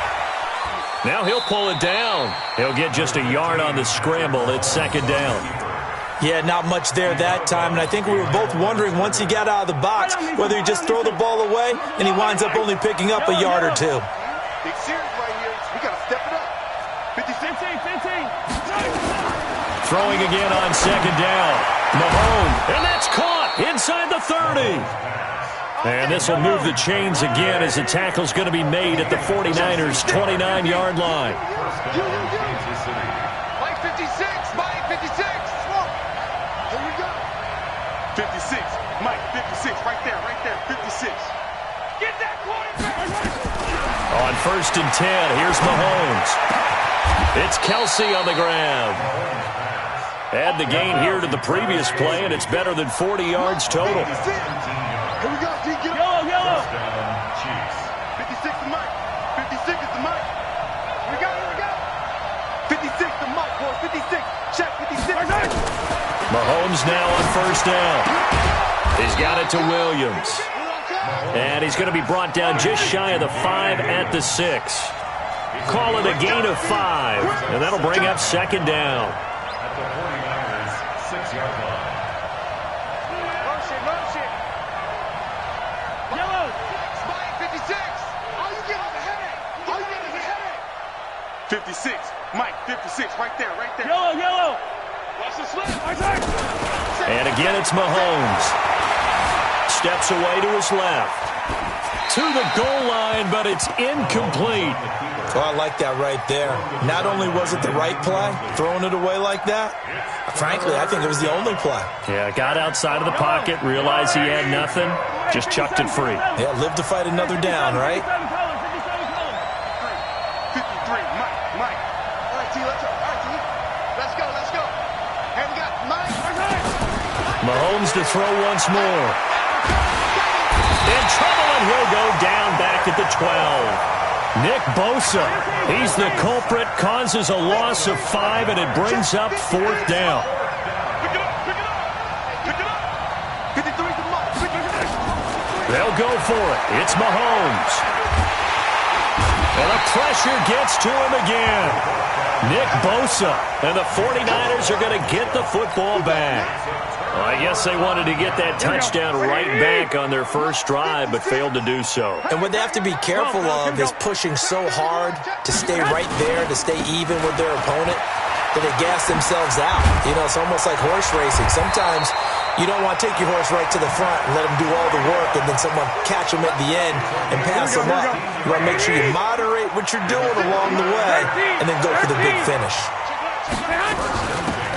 Now he'll pull it down. He'll get just a yard on the scramble. It's second down. Yeah, not much there that time, and I think we were both wondering once he got out of the box whether he'd just throw the ball away, and he winds up only picking up a yard or two. Big series right here. We got to step it up. 15. Throwing again on second down. Mahomes, and that's caught inside the 30. And this will move the chains again as the tackle's going to be made at the 49ers' 29-yard line. Mike 56. Mike 56. Here we go. 56. Mike 56. Right there. 56. Get that quarterback. On first and 10, here's Mahomes. It's Kelsey on the grab. Add the gain here to the previous play, and it's better than 40 yards total. Here we go, D. Get up. Yellow. 56 to Mike. 56 is the Mike. Here we go. 56 to Mike, boys. 56. Check 56. Mahomes now on first down. He's got it to Williams. And he's going to be brought down just shy of the 5 at the 6. Call it a gain of 5, and that'll bring up second down. At the 49ers' 6-yard line. Motion. Yellow. Mike 56. All you get is a headache. 56. Mike 56. Right there. Yellow. Watch the slip. And again, it's Mahomes. Steps away to his left. To the goal line, but it's incomplete. Oh, I like that right there. Not only was it the right play, throwing it away like that, frankly, I think it was the only play. Yeah, got outside of the pocket, realized he had nothing, just chucked it free. Yeah, live to fight another down, right? 53. Mike. All right, T, let's go. And we got Mike. Mahomes to throw once more. In trouble, and he'll go down back at the 12. Nick Bosa, he's the culprit, causes a loss of 5, and it brings up fourth down. Pick it up. 53 to Mike. They'll go for it. It's Mahomes. And the pressure gets to him again. Nick Bosa, and the 49ers are going to get the football back. Well, I guess they wanted to get that touchdown right back on their first drive, but failed to do so. And what they have to be careful of is pushing so hard to stay right there, to stay even with their opponent, that they gas themselves out. You know, it's almost like horse racing. Sometimes you don't want to take your horse right to the front and let them do all the work, and then someone catch them at the end and pass them up. You want to make sure you moderate what you're doing along the way and then go for the big finish.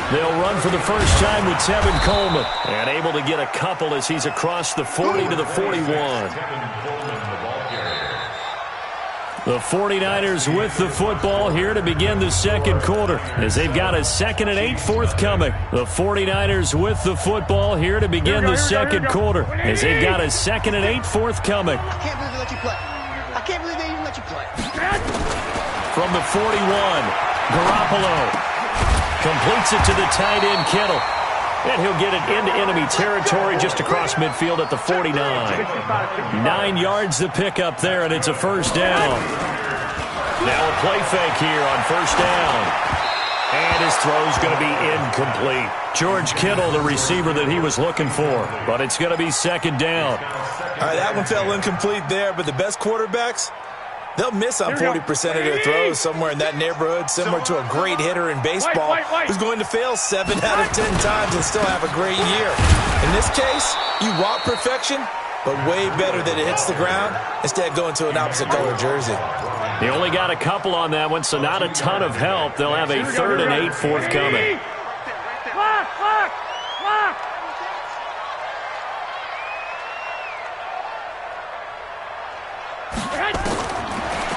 They'll run for the first time with Tevin Coleman, and able to get a couple as he's across the 40 to the 41. The 49ers with the football here to begin the second quarter as they've got a 2nd and 8 forthcoming. The 49ers with the football here to begin the second quarter as they've got a 2nd and 8 forthcoming. I can't believe they let you play. I can't believe they even let you play. From the 41, Garoppolo completes it to the tight end, Kittle. And he'll get it into enemy territory just across midfield at the 49. 9 yards to pick up there, and it's a first down. Now a play fake here on first down. And his throw's going to be incomplete. George Kittle, the receiver that he was looking for. But it's going to be second down. All right, that one fell incomplete there, but the best quarterbacks, they'll miss on 40% of their throws somewhere in that neighborhood, similar to a great hitter in baseball who's going to fail 7 out of 10 times and still have a great year. In this case, you want perfection, but way better that it hits the ground instead of going to an opposite color jersey. He only got a couple on that one, so not a ton of help. They'll have a 3rd and 8 forthcoming.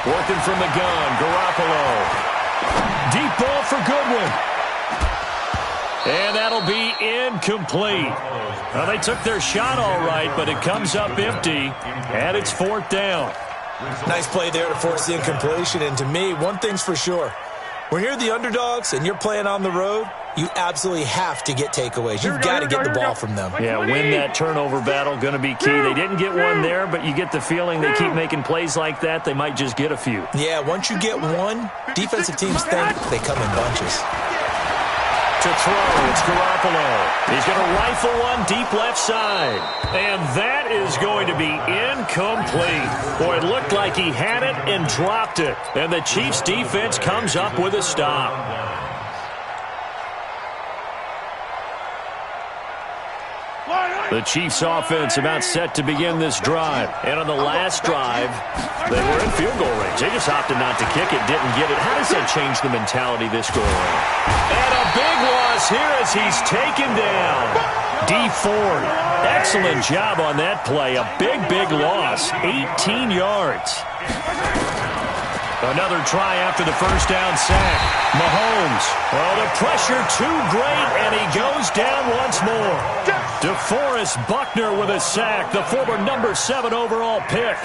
Working from the gun, Garoppolo. Deep ball for Goodwin. And that'll be incomplete. Well, they took their shot all right, but it comes up empty, and it's 4th down. Nice play there to force the incompletion. And to me, one thing's for sure. When you're the underdogs and you're playing on the road, you absolutely have to get takeaways. You've got to get the ball from them. Yeah, win that turnover battle, going to be key. They didn't get one there, but you get the feeling they keep making plays like that, they might just get a few. Yeah, once you get one, defensive teams think they come in bunches. To throw, it's Garoppolo. He's going to rifle one deep left side. And that is going to be incomplete. Boy, it looked like he had it and dropped it. And the Chiefs defense comes up with a stop. The Chiefs offense about set to begin this drive. And on the last drive, they were in field goal range. They just opted not to kick it, didn't get it. How does that change the mentality this go around? And a big loss here as he's taken down. D Ford, excellent job on that play. A big loss, 18 yards. Another try after the first down sack. Mahomes, well, the pressure too great, and he goes down once more. DeForest Buckner with a sack, the former number 7 overall pick.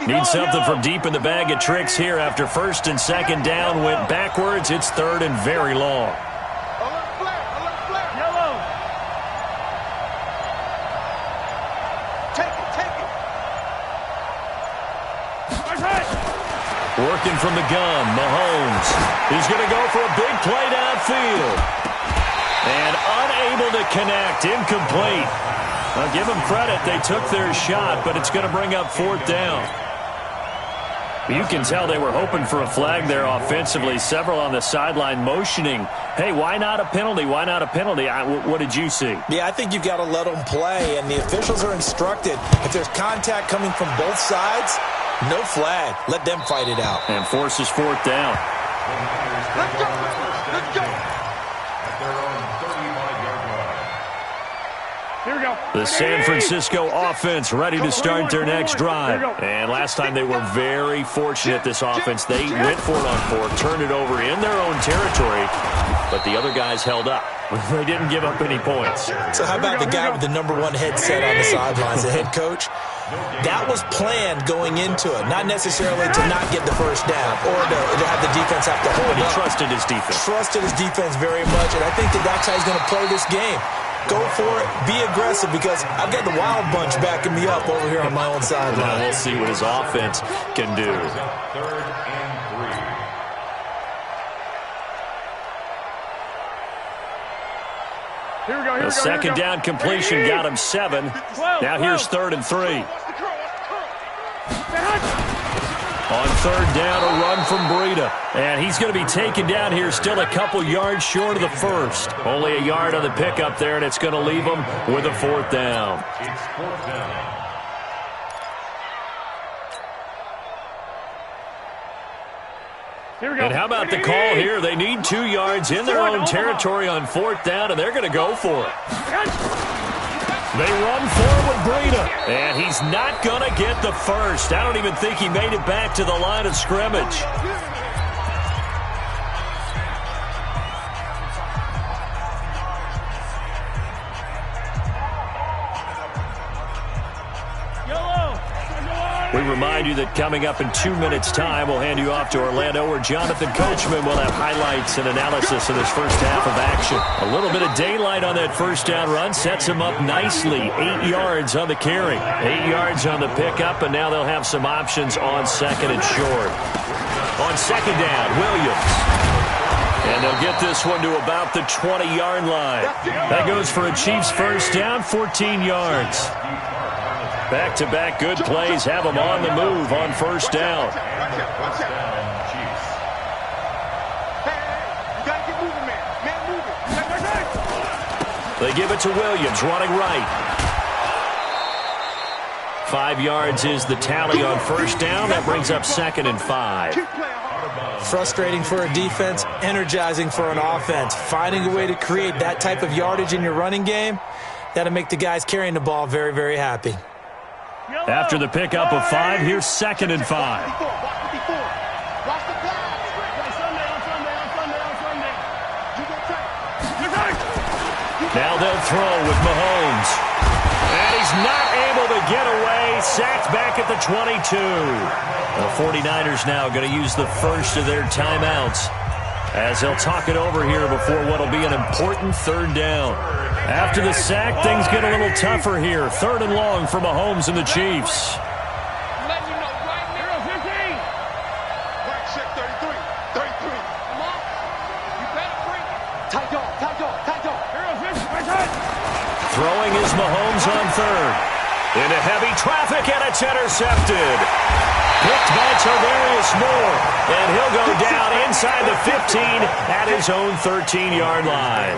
Need something from deep in the bag of tricks here after 1st and 2nd down went backwards. It's 3rd and very long. Yellow. Take it. Working from the gun, Mahomes. He's going to go for a big play downfield. And unable to connect, incomplete. I'll give them credit. They took their shot, but it's going to bring up 4th down. You can tell they were hoping for a flag there offensively. Several on the sideline motioning, hey, why not a penalty? Why not a penalty? What did you see? Yeah, I think you've got to let them play, and the officials are instructed. If there's contact coming from both sides, no flag. Let them fight it out. And forces 4th down. Let's go. At their own 35-yard line. Here we go. The San Francisco offense ready to start their next drive. And last time they were very fortunate, this offense. They went for it on 4th, turned it over in their own territory, but the other guys held up. They didn't give up any points. So how about the guy with the number 1 headset on the sidelines, the head coach? That was planned going into it, not necessarily to not get the first down or to have the defense have to hold He up. trusted his defense. Trusted his defense very much, and I think that's how he's going to play this game. Go for it. Be aggressive, because I've got the wild bunch backing me up over here on my own sideline. We'll see what his offense can do. 3rd and 3. Here we go. The second down completion got him 7. Now here's 3rd and 3. On 3rd down, a run from Breida. And he's going to be taken down here, still a couple yards short of the first. Only a yard on the pickup there, and it's going to leave him with a 4th down. It's 4th down. And how about the call here? They need 2 yards in their own territory on 4th down, and they're going to go for it. They run forward, Breida, and he's not going to get the first. I don't even think he made it back to the line of scrimmage. We remind you that coming up in 2 minutes' time, we'll hand you off to Orlando, where Jonathan Coachman will have highlights and analysis of this first half of action. A little bit of daylight on that first down run sets him up nicely. 8 yards on the carry, 8 yards on the pickup, and now they'll have some options on 2nd and short. On 2nd down, Williams. And they'll get this one to about the 20-yard line. That goes for a Chiefs first down, 14 yards. Back-to-back good plays have them on the move on 1st down. They give it to Williams, running right. 5 yards is the tally on 1st down. That brings up 2nd and 5. Frustrating for a defense, energizing for an offense. Finding a way to create that type of yardage in your running game, that'll make the guys carrying the ball very, very happy. After the pickup of 5, here's 2nd and 5. Now they'll throw with Mahomes. And he's not able to get away. Sacked back at the 22. The 49ers now going to use the first of their timeouts as they'll talk it over here before what will be an important 3rd down. After the sack, things get a little tougher here. 3rd and long for Mahomes and the Chiefs. Throwing is Mahomes on 3rd. Into heavy traffic, and it's intercepted. Picked by Tavarius Moore, and he'll go down inside the 15 at his own 13-yard line.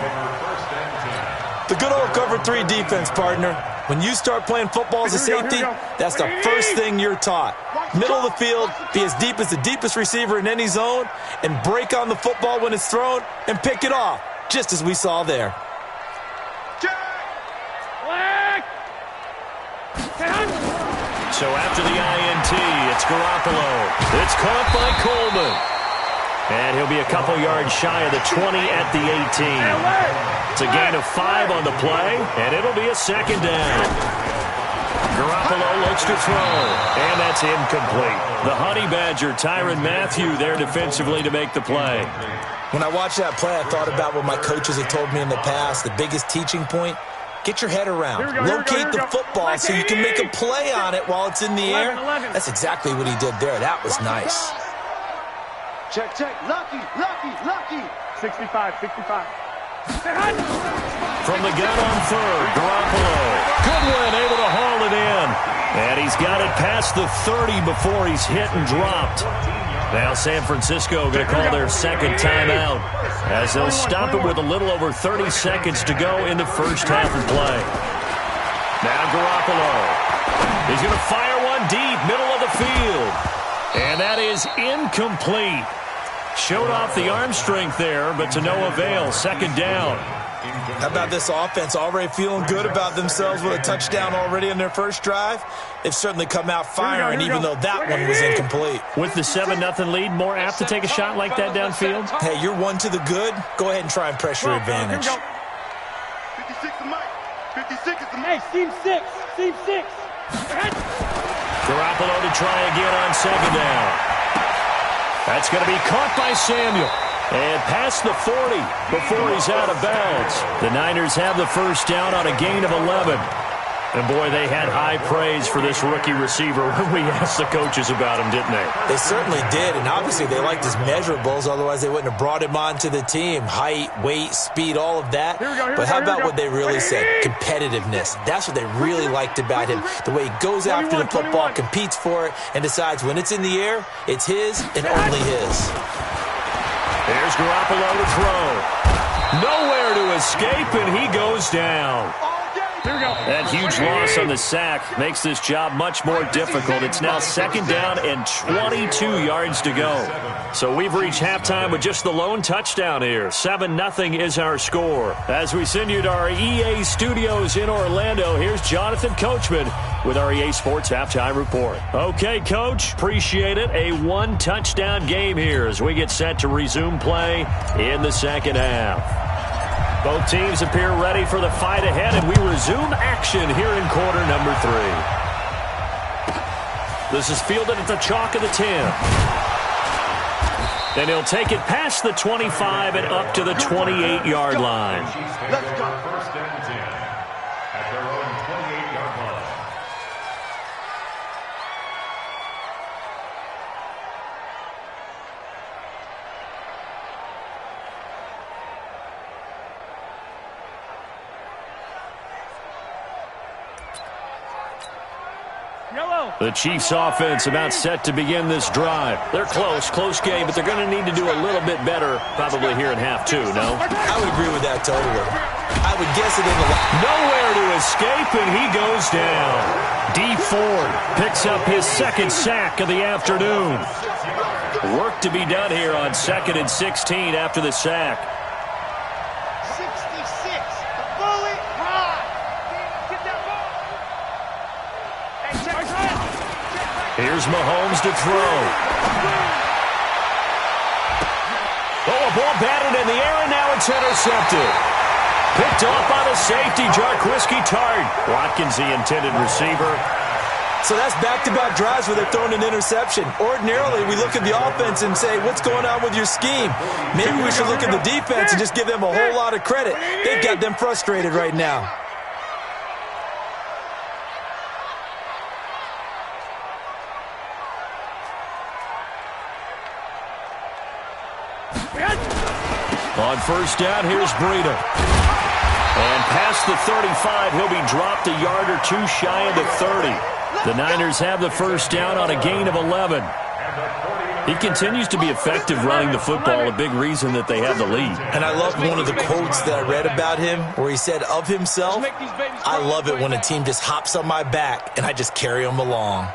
The good old cover 3 defense, partner. When you start playing football as a safety, that's the first thing you're taught. Middle of the field, be as deep as the deepest receiver in any zone, and break on the football when it's thrown, and pick it off, just as we saw there. So after the INT, it's Garoppolo. It's caught by Coleman. And he'll be a couple yards shy of the 20 at the 18. It's a gain of 5 on the play, and it'll be a 2nd down. Garoppolo looks to throw, and that's incomplete. The Honey Badger, Tyrann Mathieu, there defensively to make the play. When I watched that play, I thought about what my coaches had told me in the past. The biggest teaching point, get your head around. Locate the football so you can make a play on it while it's in the air. That's exactly what he did there. That was nice. Check. Lucky. 65. From the gun on 3rd, Garoppolo. Goodwin able to haul it in. And he's got it past the 30 before he's hit and dropped. Now San Francisco going to call their 2nd timeout as they'll stop it with a little over 30 seconds to go in the first half of play. Now Garoppolo. He's going to fire one deep, middle of the field. And that is incomplete. Showed off the arm strength there, but to no avail. 2nd down. How about this offense already feeling good about themselves with a touchdown already in their first drive? They've certainly come out firing, even though that one was incomplete. With the 7-0 lead, more apt to take a shot like that downfield? Hey, you're 1 to the good. Go ahead and try and press your advantage. 56 is Mike. 56 is the Mike. Hey, seam 6. Garoppolo to try again on 2nd down. That's going to be caught by Samuel. And past the 40 before he's out of bounds. The Niners have the first down on a gain of 11. And, boy, they had high praise for this rookie receiver when we asked the coaches about him, didn't they? They certainly did, and obviously they liked his measurables. Otherwise, they wouldn't have brought him onto the team. Height, weight, speed, all of that. But how about what they really said? Competitiveness. That's what they really liked about him. The way he goes after the football, competes for it, and decides when it's in the air, it's his and only his. There's Garoppolo to throw. Nowhere to escape, and he goes down. That huge loss on the sack makes this job much more difficult. It's now 2nd down and 22 yards to go. So we've reached halftime with just the lone touchdown here. 7-0 is our score. As we send you to our EA studios in Orlando, here's Jonathan Coachman with our EA Sports Halftime Report. Okay, Coach, appreciate it. A 1-touchdown game here as we get set to resume play in the second half. Both teams appear ready for the fight ahead, and we resume action here in quarter number 3. This is fielded at the chalk of the 10. Then he'll take it past the 25 and up to the 28-yard line. Let's go. First and 10 at their own 28-yard line. The Chiefs offense about set to begin this drive. They're close game, but they're going to need to do a little bit better probably here in half two, no? I would agree with that totally. I would guess it in the nowhere to escape, and he goes down. D. Ford picks up his second sack of the afternoon. Work to be done here on 2nd and 16 after the sack. 66. Bully high. Get that ball. Here's Mahomes to throw. Oh, a ball batted in the air, and now it's intercepted. Picked off by the safety, Jarquiski Tart. Watkins, the intended receiver. So that's back-to-back drives where they're throwing an interception. Ordinarily, we look at the offense and say, what's going on with your scheme? Maybe we should look at the defense and just give them a whole lot of credit. They've got them frustrated right now. On first down, here's Breida. And past the 35, he'll be dropped a yard or two shy of the 30. The Niners have the first down on a gain of 11. He continues to be effective running the football, a big reason that they have the lead. And I love one of the quotes that I read about him where he said of himself, I love it when a team just hops on my back and I just carry them along.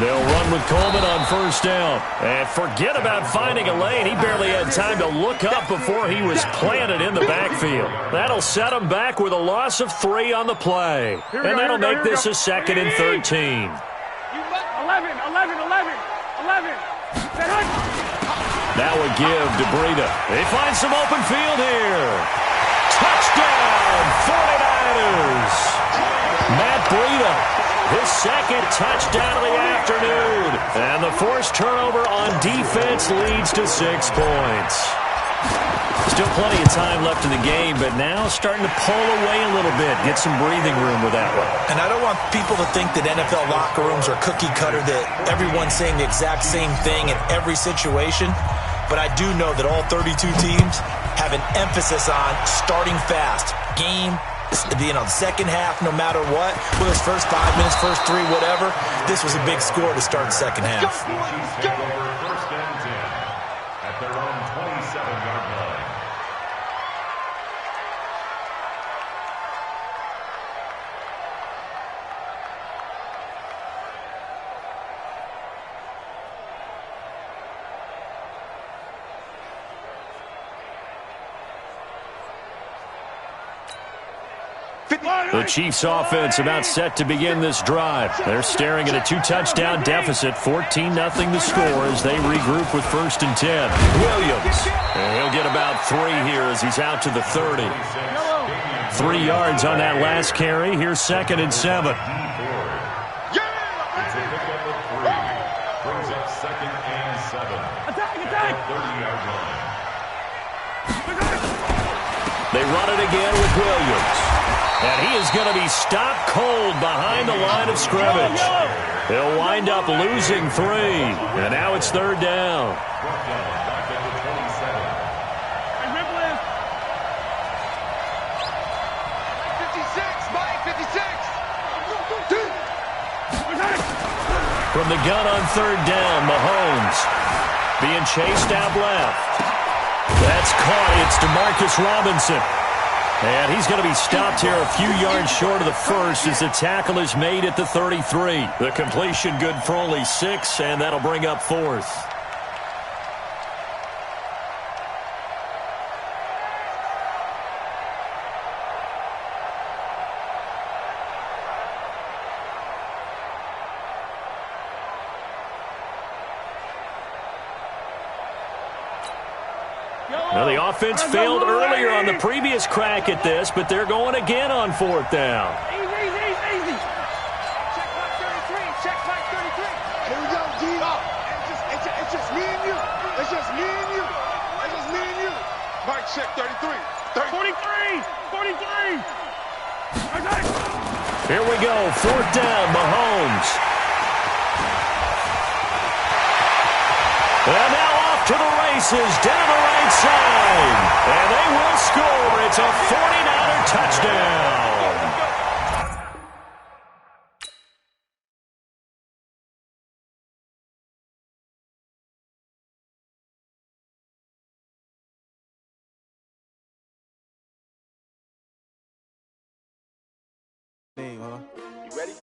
They'll run with Coleman on first down. And forget about finding a lane. He barely had time to look up before he was planted in the backfield. That'll set him back with a loss of 3 on the play. And that'll make this a 2nd and 13. 11. Now a give to Breida. They find some open field here. Touchdown, 49ers. Matt Breida. His second touchdown of the afternoon. And the forced turnover on defense leads to 6 points. Still plenty of time left in the game, but now starting to pull away a little bit. Get some breathing room with that one. And I don't want people to think that NFL locker rooms are cookie cutter, that everyone's saying the exact same thing in every situation. But I do know that all 32 teams have an emphasis on starting fast. Game, the second half, no matter what, whether it's first 5 minutes, first 3, whatever, this was a big score to start the second half. First and 10 at their own 27-yard line. The Chiefs offense about set to begin this drive. They're staring at a 2-touchdown deficit, 14-0 the score as they regroup with first and 10. Williams, and he'll get about 3 here as he's out to the 30. 3 yards on that last carry. Here's 2nd and 7. It's a pickup of 3. Brings up 2nd and 7. Attack! At the 30-yard line. They run it again with Williams. And he is going to be stopped cold behind the line of scrimmage. He'll wind up losing 3. And now it's 3rd down. Back at the 27. 56, Mike, 56. From the gun on 3rd down, Mahomes being chased out left. That's caught. It's DeMarcus Robinson. And he's going to be stopped here a few yards short of the first as the tackle is made at the 33. The completion good for only 6, and that'll bring up 4th. Now, the offense failed earlier on the previous crack at this, but they're going again on 4th down. Easy. Check mark 33. Check mark 33. Here we go, G. It's just me and you. It's just me and you. It's just me and you. Mike, check 33. 43. Here we go. 4th down, Mahomes. And now off to the races down the right side. And they will score. It's a 49er touchdown. Name, huh? You ready?